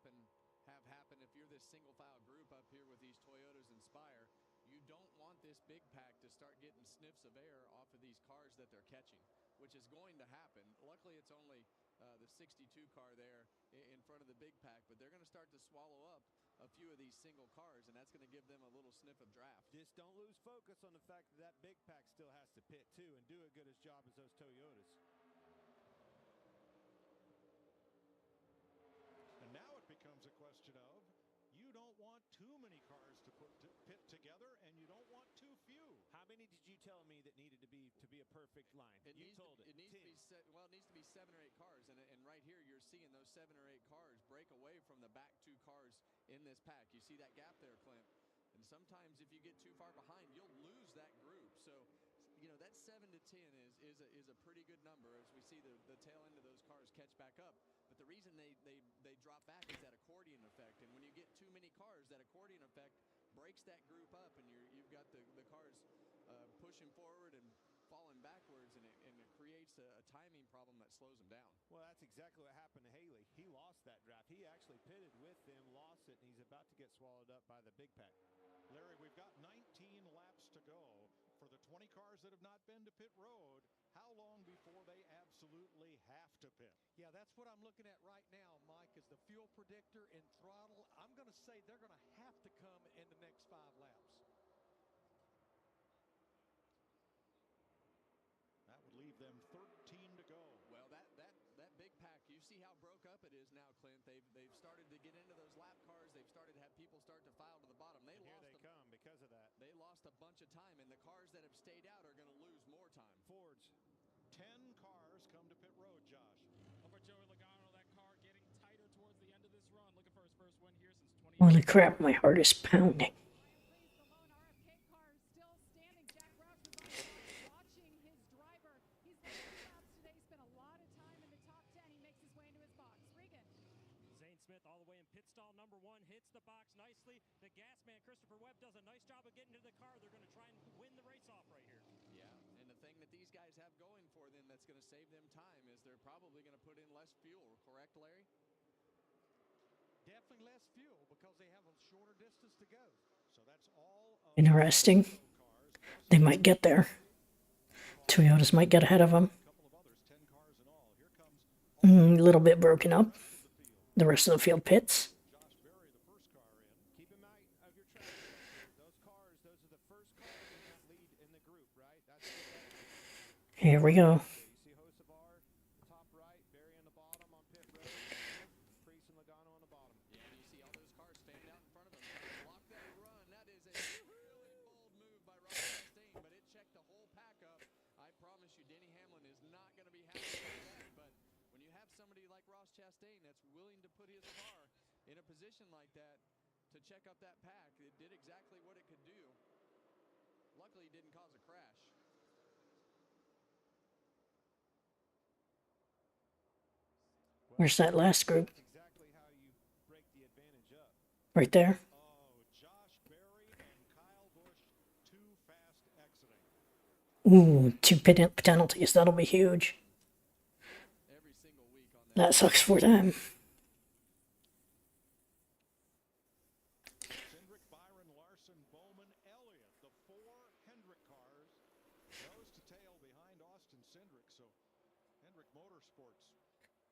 happen if you're this single file group up here with these Toyotas Inspire, you don't want this big pack to start getting sniffs of air off of these cars that they're catching, which is going to happen. Luckily, it's only the 62 car there in front of the big pack, but they're going to start to swallow up a few of these single cars, and that's going to give them a little sniff of draft. Just don't lose focus on the fact that that big pack still has to pit too and do as good a job as those Toyotas. And now it becomes a question of, you don't want too many cars to pit together, and you don't want too few. How many did you tell me that needed to be a perfect line? It needs to be 7 or 8 cars, and right here you're seeing those 7 or 8 cars break away from the back 2 cars in this pack. You see that gap there, Clint? And sometimes if you get too far behind, you'll lose that group. So, you know, that 7 to 10 is a pretty good number as we see the tail end of those cars catch back up. But the reason they drop back is that accordion effect. And when you get too many cars, that accordion effect breaks that group up, and you've got the cars pushing forward and falling backwards, and it creates a timing problem that slows them down. Well, that's exactly what happened to Haley. He lost that draft. He actually pitted with them, lost it, and he's about to get swallowed up by the big pack. Larry, we've got 19 laps to go. For the 20 cars that have not been to pit road, how long before they absolutely have to pit? Yeah, that's what I'm looking at right now, Mike, is the fuel predictor and throttle. I'm going to say they're going to have to come in the next 5 laps. That would leave them 13 to go. Well, that big pack, you see how broke up it is now, Clint. They've started to get into those lap cars. They've started to have people start to file to the bottom. Here they come because of that. They lost a bunch of time, and the cars that have stayed out are going to lose more time. Fords. 10 cars come to pit road, Josh. Over Joey Logano, that car getting tighter towards the end of this run. Looking for his first win here since 20. Holy crap, my heart is pounding. Smith all the way in pit stall number 1, hits the box nicely. The gas man, Christopher Webb, does a nice job of getting to the car. They're going to try and win the race off right here. Yeah, and the thing that these guys have going for them that's going to save them time is they're probably going to put in less fuel, correct, Larry? Definitely less fuel because they have a shorter distance to go. So that's all Interesting. They might get there. Toyotas might get ahead of them. A little bit broken up. The rest of the field pits. Keep in mind of your track. Those are the first cars in that lead in the group, right? Here we go. You see Hocevar, top right, Barry on the bottom on pit road, Priest and Logano on the bottom. Yeah, and you see all those cars fanned out in front of them. Block that run. That is a really bold move by Ross Chastain, but it checked the whole pack up. I promise you, Denny Hamlin is not going to be happy with that, but when you have somebody like Ross Chastain that's willing to put his car in a position like that to check up that pack, it did exactly what it could do. Luckily, it didn't cause a crash. Where's that last group? That's exactly how you break the advantage up. Right there. Oh, Josh Berry and Kyle Busch, 2 fast exiting. Ooh, 2 penalties. That'll be huge. That sucks for them. Cindric, Byron, Larson, Bowman, Elliott, the 4 Hendrick cars, nose to tail behind Austin Cindric. So Hendrick Motorsports,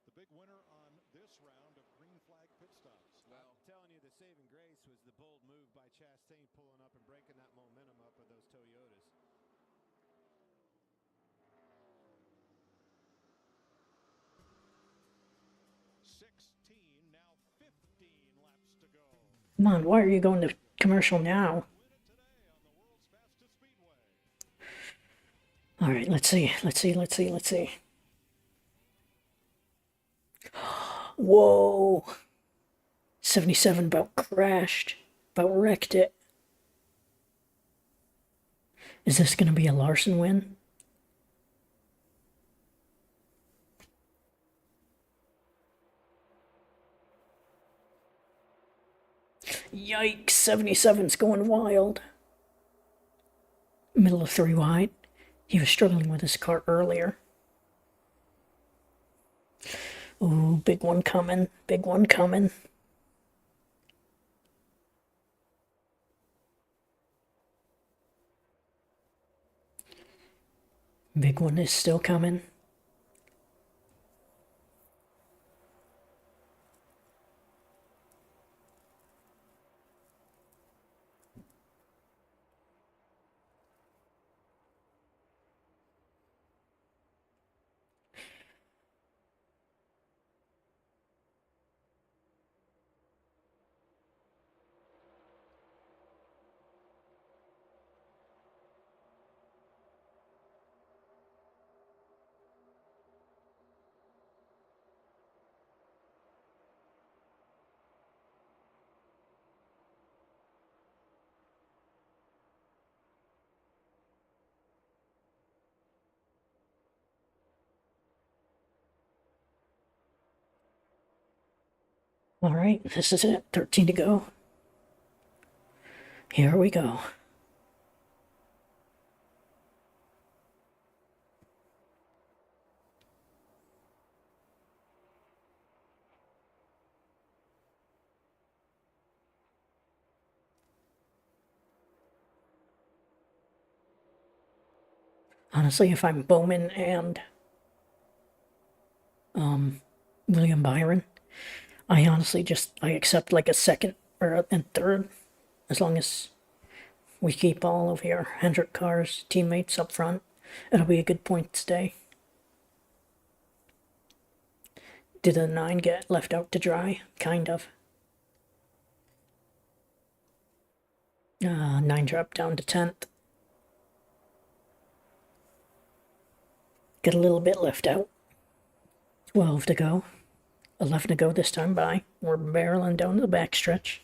the big winner on this round of green flag pit stops. Well, I'm telling you, the saving grace was the bold move by Chastain pulling up and breaking that momentum up of those Toyotas. Now 15 laps to go. Come on, why are you going to commercial now? Alright, let's see. Whoa. 77 about crashed. About wrecked it. Is this going to be a Larson win? Yikes, 77's going wild. Middle of 3 wide. He was struggling with his car earlier. Ooh, big one coming. Big one coming. Big one is still coming. All right, this is it. 13 to go. Here we go. Honestly, if I'm Bowman and William Byron, I accept like a second or and third, as long as we keep all of your Hendrick cars teammates up front. It'll be a good point to stay. Did the 9 get left out to dry? Kind of. 9 dropped down to 10th. Get a little bit left out. 12 to go. 11 to go this time by. We're barreling down the backstretch.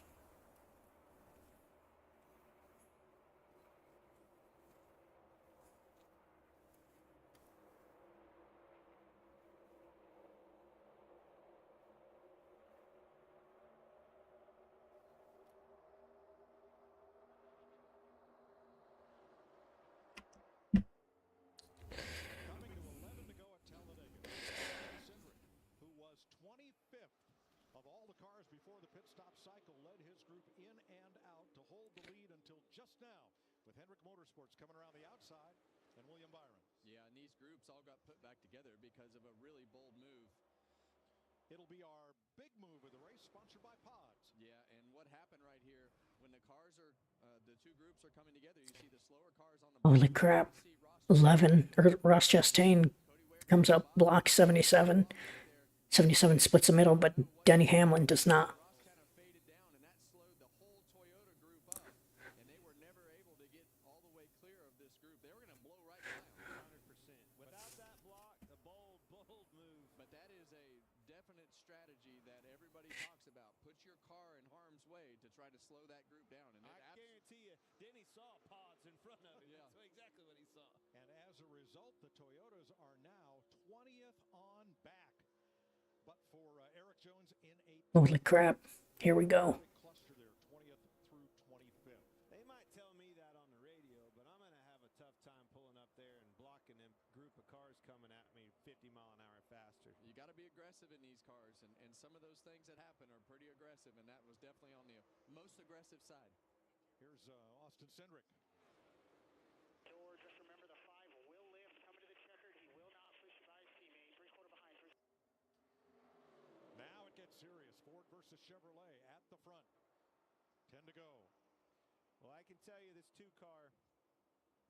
Coming to 11 to go at Talladega. Cindric, who was 25th of all the cars before the pit stop cycle, led his group in and out to hold the lead until just now, with Hendrick Motorsports coming around the outside and William Byron. Yeah, and these groups all got put back together because of a really bold move. It'll be our big move of the race, sponsored by Pods. Yeah, and what happened right here, when the cars are, the two groups are coming together, you see the slower cars on the Holy crap. 11, Ross Chastain comes up, blocks 77. 77 splits the middle, but Denny Hamlin does not. Ross kind of faded down, and that slowed the whole Toyota group up, and they were never able to get all the way clear of this group. They were going to blow right by them. 100%. Without that block, the bold move. But that is a definite strategy that everybody talks about. Put your car in harm's way to try to slow that group down. And I guarantee you, Denny saw Pods in front of him. Yeah. That's exactly what he saw. And as a result, the Toyotas are now 20th on back. But for Eric Jones in 8th. Holy crap. Here we go. Cluster there, 20th through 25th. They might tell me that on the radio, but I'm going to have a tough time pulling up there and blocking them group of cars coming at me 50 mile an hour faster. You got to be aggressive in these cars, and some of those things that happen are pretty aggressive, and that was definitely on the most aggressive side. Here's Austin Cindric. George, just remember the 5 will lift coming to the checkered. He will not push by his teammate. 3/4 behind. Now it gets serious. Ford versus Chevrolet at the front. 10 to go. Well, I can tell you this 2-car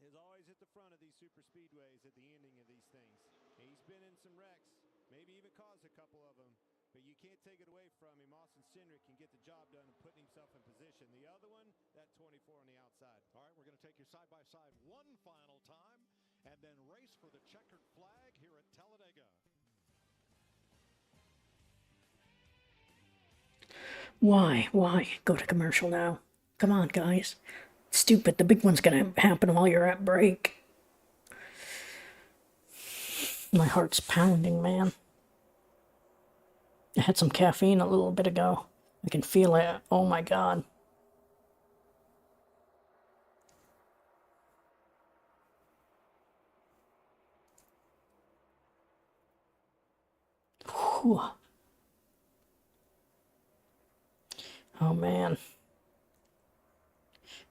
is always at the front of these super speedways at the ending of these things. He's been in some wrecks, maybe even caused a couple of them, but you can't take it away from him. Austin Cindric can get the job done and putting himself in position. The other one, that 24 on the outside. All right, we're going to take you side by side one final time and then race for the checkered flag here at Talladega. Why? Why? Go to commercial now. Come on, guys. Stupid. The big one's gonna happen while you're at break. My heart's pounding, man. I had some caffeine a little bit ago. I can feel it. Oh my god. Whew. Oh man.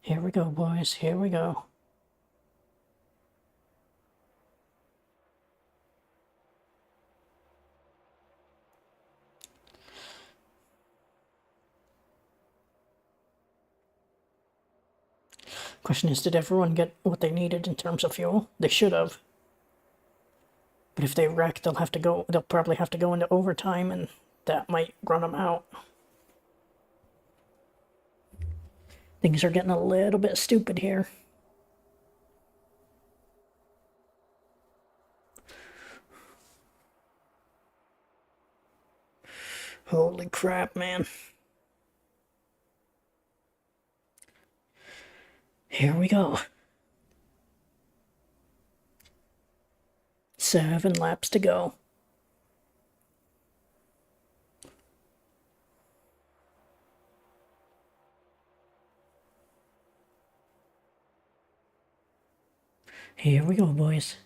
Here we go, boys. Here we go. Question is, did everyone get what they needed in terms of fuel? They should have. But if they wreck, they'll probably have to go into overtime, and that might run them out. Things are getting a little bit stupid here. Holy crap, man. Here we go. 7 laps to go. Here we go, boys.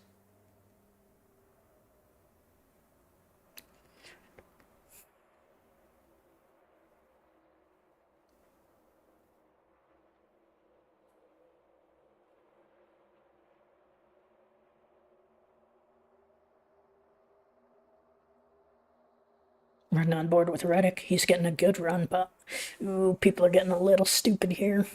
Running on board with Reddick. He's getting a good run, but ooh, people are getting a little stupid here.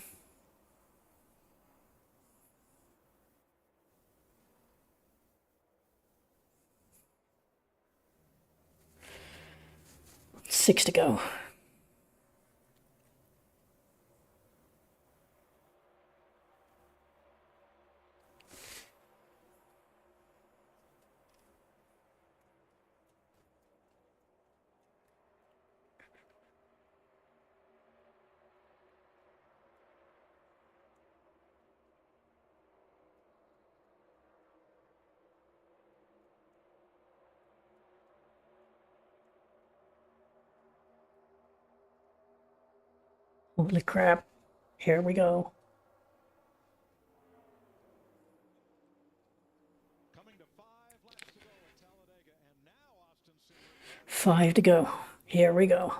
Six to go. Holy crap. Here we go. Coming to 5 laps to go at Talladega, and now Austin Cindric. 5 to go. Here we go.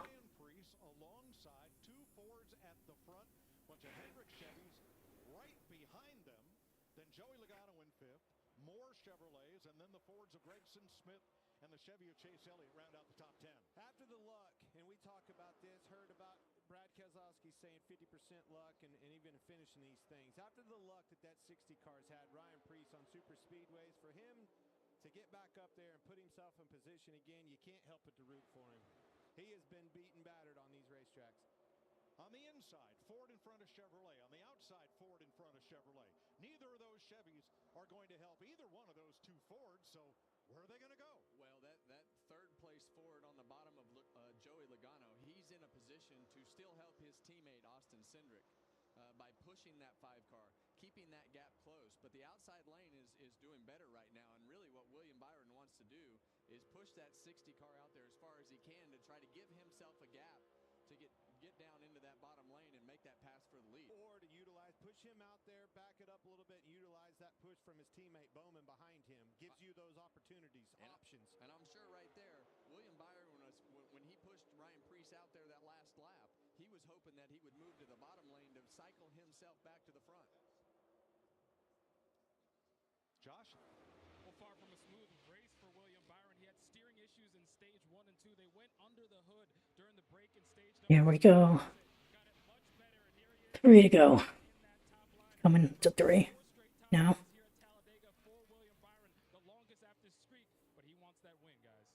Alongside 2 Fords at the front, bunch of Hendrick Chevys right behind them. Then Joey Logano in 5th, more Chevrolets, and then the Fords of Gregson Smith and the Chevy of Chase Elliott round out the top 10. After the luck, and we talk about this, heard about Brad Keselowski saying 50% luck and even finishing these things. After the luck that 60 car's had, Ryan Preece on super speedways, for him to get back up there and put himself in position again, you can't help but to root for him. He has been beaten battered on these racetracks. On the inside, Ford in front of Chevrolet. On the outside, Ford in front of Chevrolet. Neither of those Chevys are going to help either one of those 2 Fords, so where are they going to go? Well, that third place Ford on the bottom of Joey Logano, he's in a position to still help his teammate Austin Cindric by pushing that 5 car, keeping that gap close. But the outside lane is doing better right now, and really what William Byron wants to do is push that 60 car out there as far as he can to try to give himself a gap to get down into that bottom lane and make that pass for the lead. Or to push him out there, back it up a little bit, and utilize that push from his teammate Bowman behind him. Gives you those opportunities, options. And I'm sure right there, William Byron, when he pushed Ryan Preece out there that last lap, he was hoping that he would move to the bottom lane to cycle himself back to the front. Josh? Well, far from a smooth race for William Byron. He had steering issues in stage 1 and 2. They went under the hood during the break in stage number. Here we go. 3 to go. Coming to 3 now. Here at Talladega for William Byron, the longest after streak, but he wants that win, guys.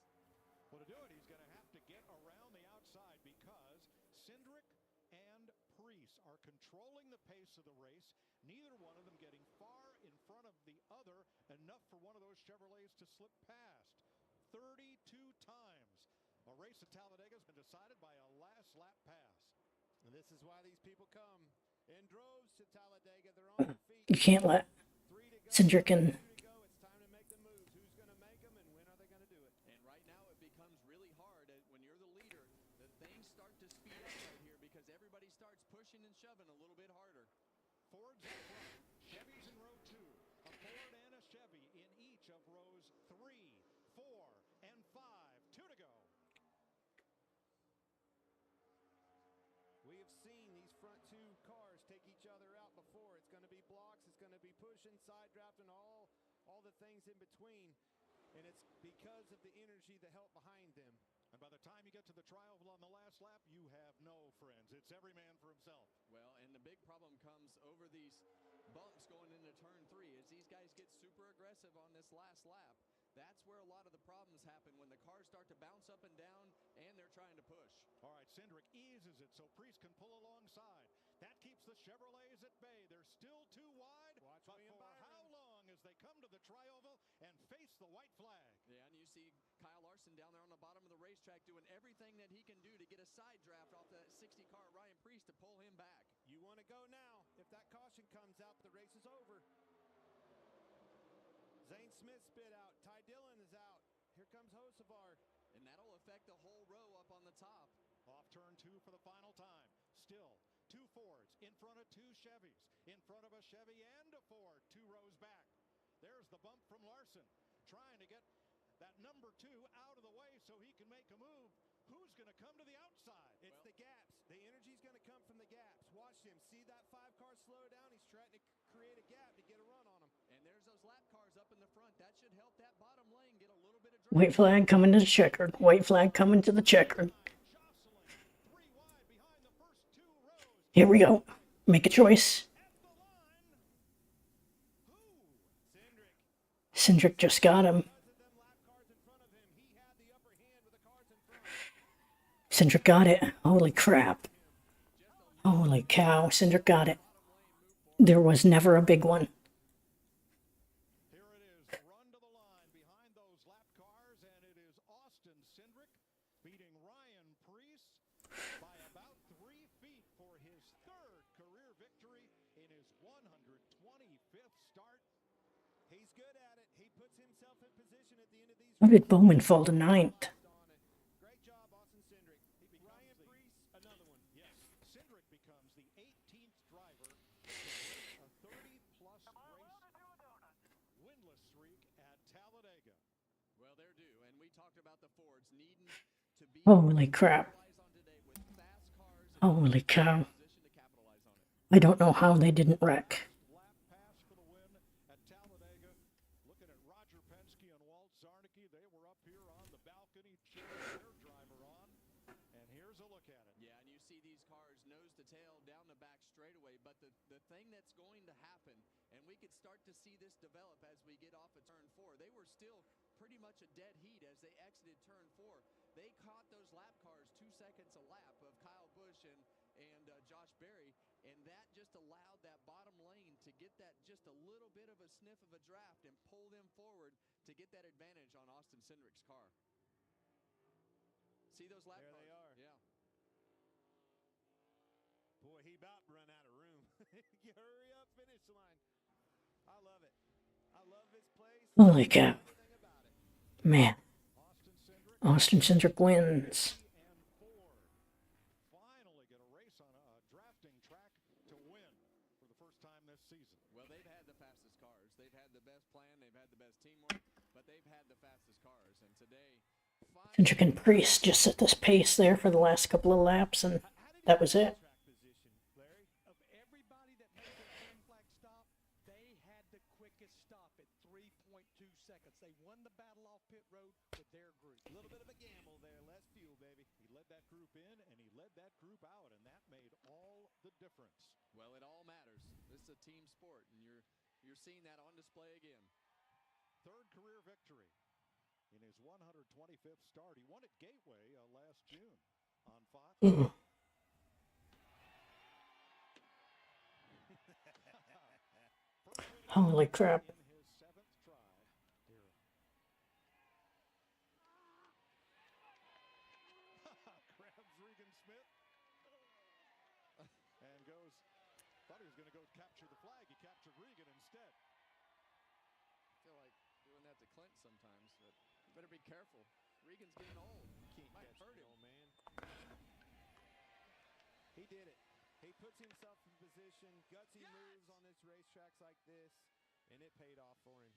Well, to do it, he's going to have to get around the outside because Cindric and Preece are controlling the pace of the race. Neither one of them getting far in front of the other, enough for one of those Chevrolets to slip past. 32 times. A race at Talladega has been decided by a last lap pass. This is why these people come in droves to Talladega. They're on their feet. You can't let 3 to go. Cindric and 2 to go. It's time to make the moves. Who's going to make them and when are they going to do it? And right now it becomes really hard when you're the leader. The things start to speed up right here because everybody starts pushing and shoving a little bit harder. Fords in front, Chevys in row 2. A Ford and a Chevy in each of rows 3, 4, and 5. 2 to go. We have seen these front 2 cars take each other out before. It's going to be blocks. It's going to be pushing, side drafting, all the things in between. And it's because of the energy, the help behind them. And by the time you get to the tri-oval on the last lap, you have no friends. It's every man for himself. Well, and the big problem comes over these bumps going into turn 3 as these guys get super aggressive on this last lap. That's where a lot of the problems happen when the cars start to bounce up and down and they're trying to push. All right, Cindric eases it so Priest can pull alongside. That keeps the Chevrolets at bay. They're still too wide, but for how long as they come to the tri-oval and face the white flag? Yeah, and you see Kyle Larson down there on the bottom of the racetrack doing everything that he can do to get a side draft off that 60-car Ryan Priest to pull him back. You want to go now. If that caution comes out, the race is over. Zane Smith spit out. Ty Dillon is out. Here comes Hocevar. And that'll affect the whole row up on the top. Off turn 2 for the final time. Still 2 Fords in front of 2 Chevys. In front of a Chevy and a Ford 2 rows back. There's the bump from Larson. Trying to get that number 2 out of the way so he can make a move. Who's going to come to the outside? It's the gaps. The energy's going to come from the gaps. Watch him. See that 5-car slow down? He's trying to create a gap to get a run on him. And there's those lap cars up in the front. That should help that bottom lane get a little bit of drag. white flag coming to the checkered. White flag coming to the checkered. Here we go. Make a choice. Cindric just got him. Cindric got it. Holy crap. Holy cow. Cindric got it. There was never a big one. Here it is, the run to the line behind those lap cars, and it is Austin Cindric beating Ryan Priest by about 3 feet for his 3rd career victory in his 125th start. He's good at it. He puts himself in position at the end of these. How did Bowman fall to 9th? Great job, Austin Cindric. Ryan Priest, another one. Yes, Cindric becomes the 18th driver to break a 30-plus race winless streak at Talladega. Well, they're due, and we talked about the Fords needing to be Holy crap. Holy cow. I don't know how they didn't wreck. Lap pass for the win at Talladega. Looking at Roger Penske and Walt Zarnicki, they were up here on the balcony cheering their driver on. And here's a look at it. Yeah, and you see these cars nose to tail down the back straightaway. But the thing that's going to happen, and we could start to see this develop as we get off of turn 4. They were still pretty much a dead heat as they exited turn 4. They caught those lap cars 2 seconds a lap of Kyle Busch and Josh Berry, and that just allowed that bottom lane to get that just a little bit of a sniff of a draft and pull them forward to get that advantage on Austin Cindric's car. See those lap cars? There they are. Yeah. Boy, he about run out of room. You hurry up, finish line. I love it. I love this place. Holy cow. Man. Austin Cindric wins. Finally get a race on a drafting track to win for the first time this season. Well, they've had the fastest cars. They've had the best plan. They've had the best teamwork, but they've had the fastest cars. And today, Cindric and Priest just set this pace there for the last couple of laps, and that was it. Of everybody that made their green flag stop, they had the quickest stop at 3.2 seconds. They won the battle off pit road with their group. A little bit of a gamble there. Less fuel, baby. He led that group in, and he led that group out, and that made all the difference. well, it all matters. This is a team sport, and you're seeing that on display again. 3rd career victory in his 125th start. He won at Gateway last June on Fox. Holy crap. In his 7th try here. Grabs Regan Smith. thought he was going to go capture the flag. He captured Regan instead. I feel like doing that to Clint sometimes, but you better be careful. Regan's getting old. Can't Might catch hurt the him. old man. He did it. He puts himself in position, gutsy moves on this racetracks like this, and it paid off for him.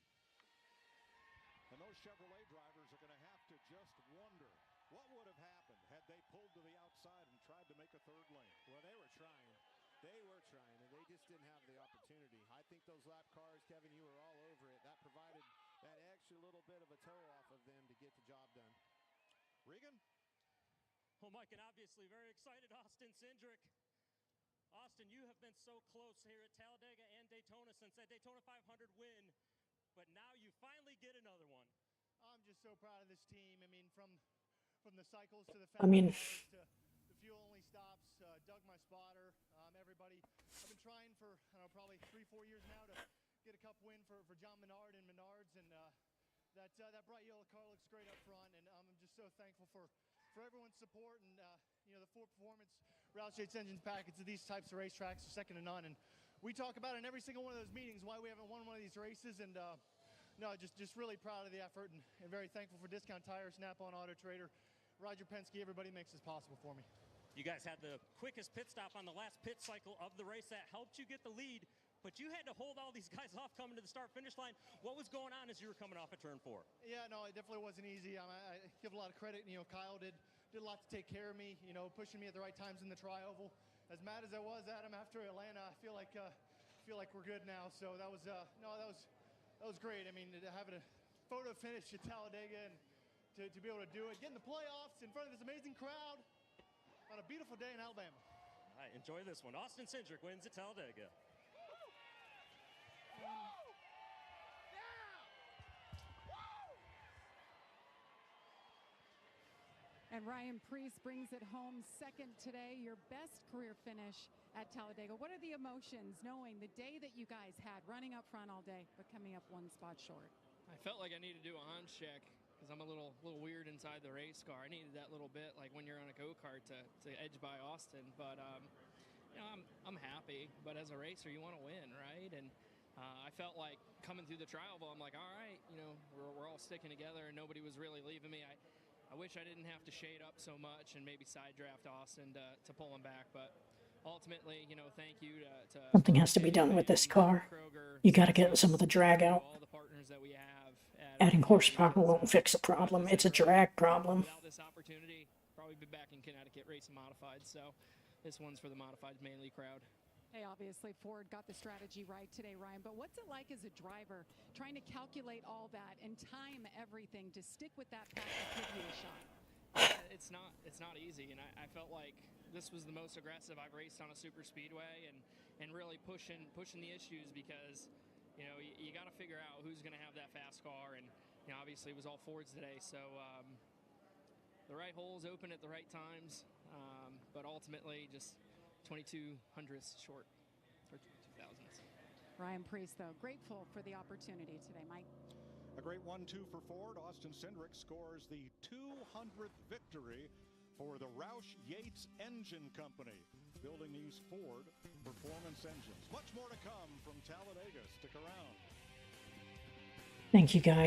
And those Chevrolet drivers are going to have to just wonder what would have happened had they pulled to the outside and tried to make a third lane. Well, they were trying. They were trying, and they just didn't have the opportunity. I think those lap cars, Kevin, you were all over it. That provided that extra little bit of a toe off of them to get the job done. Regan? Well, Mike, and obviously very excited, Austin Cindric. Austin, you have been so close here at Talladega and Daytona since that Daytona 500 win, but now you finally get another one. I'm just so proud of this team. I mean, from the cycles to the I mean, to the fuel-only stops, Doug, my spotter, everybody. I've been trying for, I don't know, probably 3-4 years now to get a cup win for John Menard and Menards, and that bright yellow car looks great up front, and I'm just so thankful for everyone's support and the Ford Performance Roush Yates engines package to these types of racetracks are second to none, and we talk about it in every single one of those meetings why we haven't won one of these races, and no, just really proud of the effort and very thankful for Discount Tire, Snap-on Auto Trader, Roger Penske, everybody makes this possible for me. You guys had the quickest pit stop on the last pit cycle of the race. That helped you get the lead, but you had to hold all these guys off coming to the start-finish line. What was going on as you were coming off at turn 4? Yeah, no, it definitely wasn't easy. I give a lot of credit. Kyle did a lot to take care of me, pushing me at the right times in the tri-oval. As mad as I was at him after Atlanta, I feel like we're good now. So that was that was great. I mean, having a photo finish at Talladega and to be able to do it, getting the playoffs in front of this amazing crowd on a beautiful day in Alabama. All right, enjoy this one. Austin Cindric wins at Talladega. And Ryan Preece brings it home second today, your best career finish at Talladega. What are the emotions knowing the day that you guys had, running up front all day, but coming up one spot short? I felt like I needed to do a Hans check because I'm a little weird inside the race car. I needed that little bit, like when you're on a go-kart, to edge by Austin. But I'm happy. But as a racer, you want to win, right? And I felt like coming through the trial, I'm like, all right, we're all sticking together, and nobody was really leaving me. I wish I didn't have to shade up so much and maybe side draft Austin to pull him back, but ultimately, thank you to something has to be done with this car. You got to get some of the drag out. all the partners that we have. Adding horsepower won't fix the problem. It's a drag problem. Without this opportunity, probably be back in Connecticut racing modified. So this one's for the modified mainly crowd. Hey, obviously Ford got the strategy right today, Ryan, but what's it like as a driver trying to calculate all that and time everything to stick with that path and give you a shot? It's not easy, and I felt like this was the most aggressive I've raced on a super speedway, and really pushing the issues because you got to figure out who's going to have that fast car, and obviously it was all Fords today, so the right holes open at the right times, but ultimately just 22 hundredths short, or 2000ths. Ryan Preece, though, grateful for the opportunity today, Mike. A great 1-2 for Ford. Austin Cindric scores the 200th victory for the Roush Yates Engine Company, building these Ford performance engines. Much more to come from Talladega. Stick around. Thank you, guys.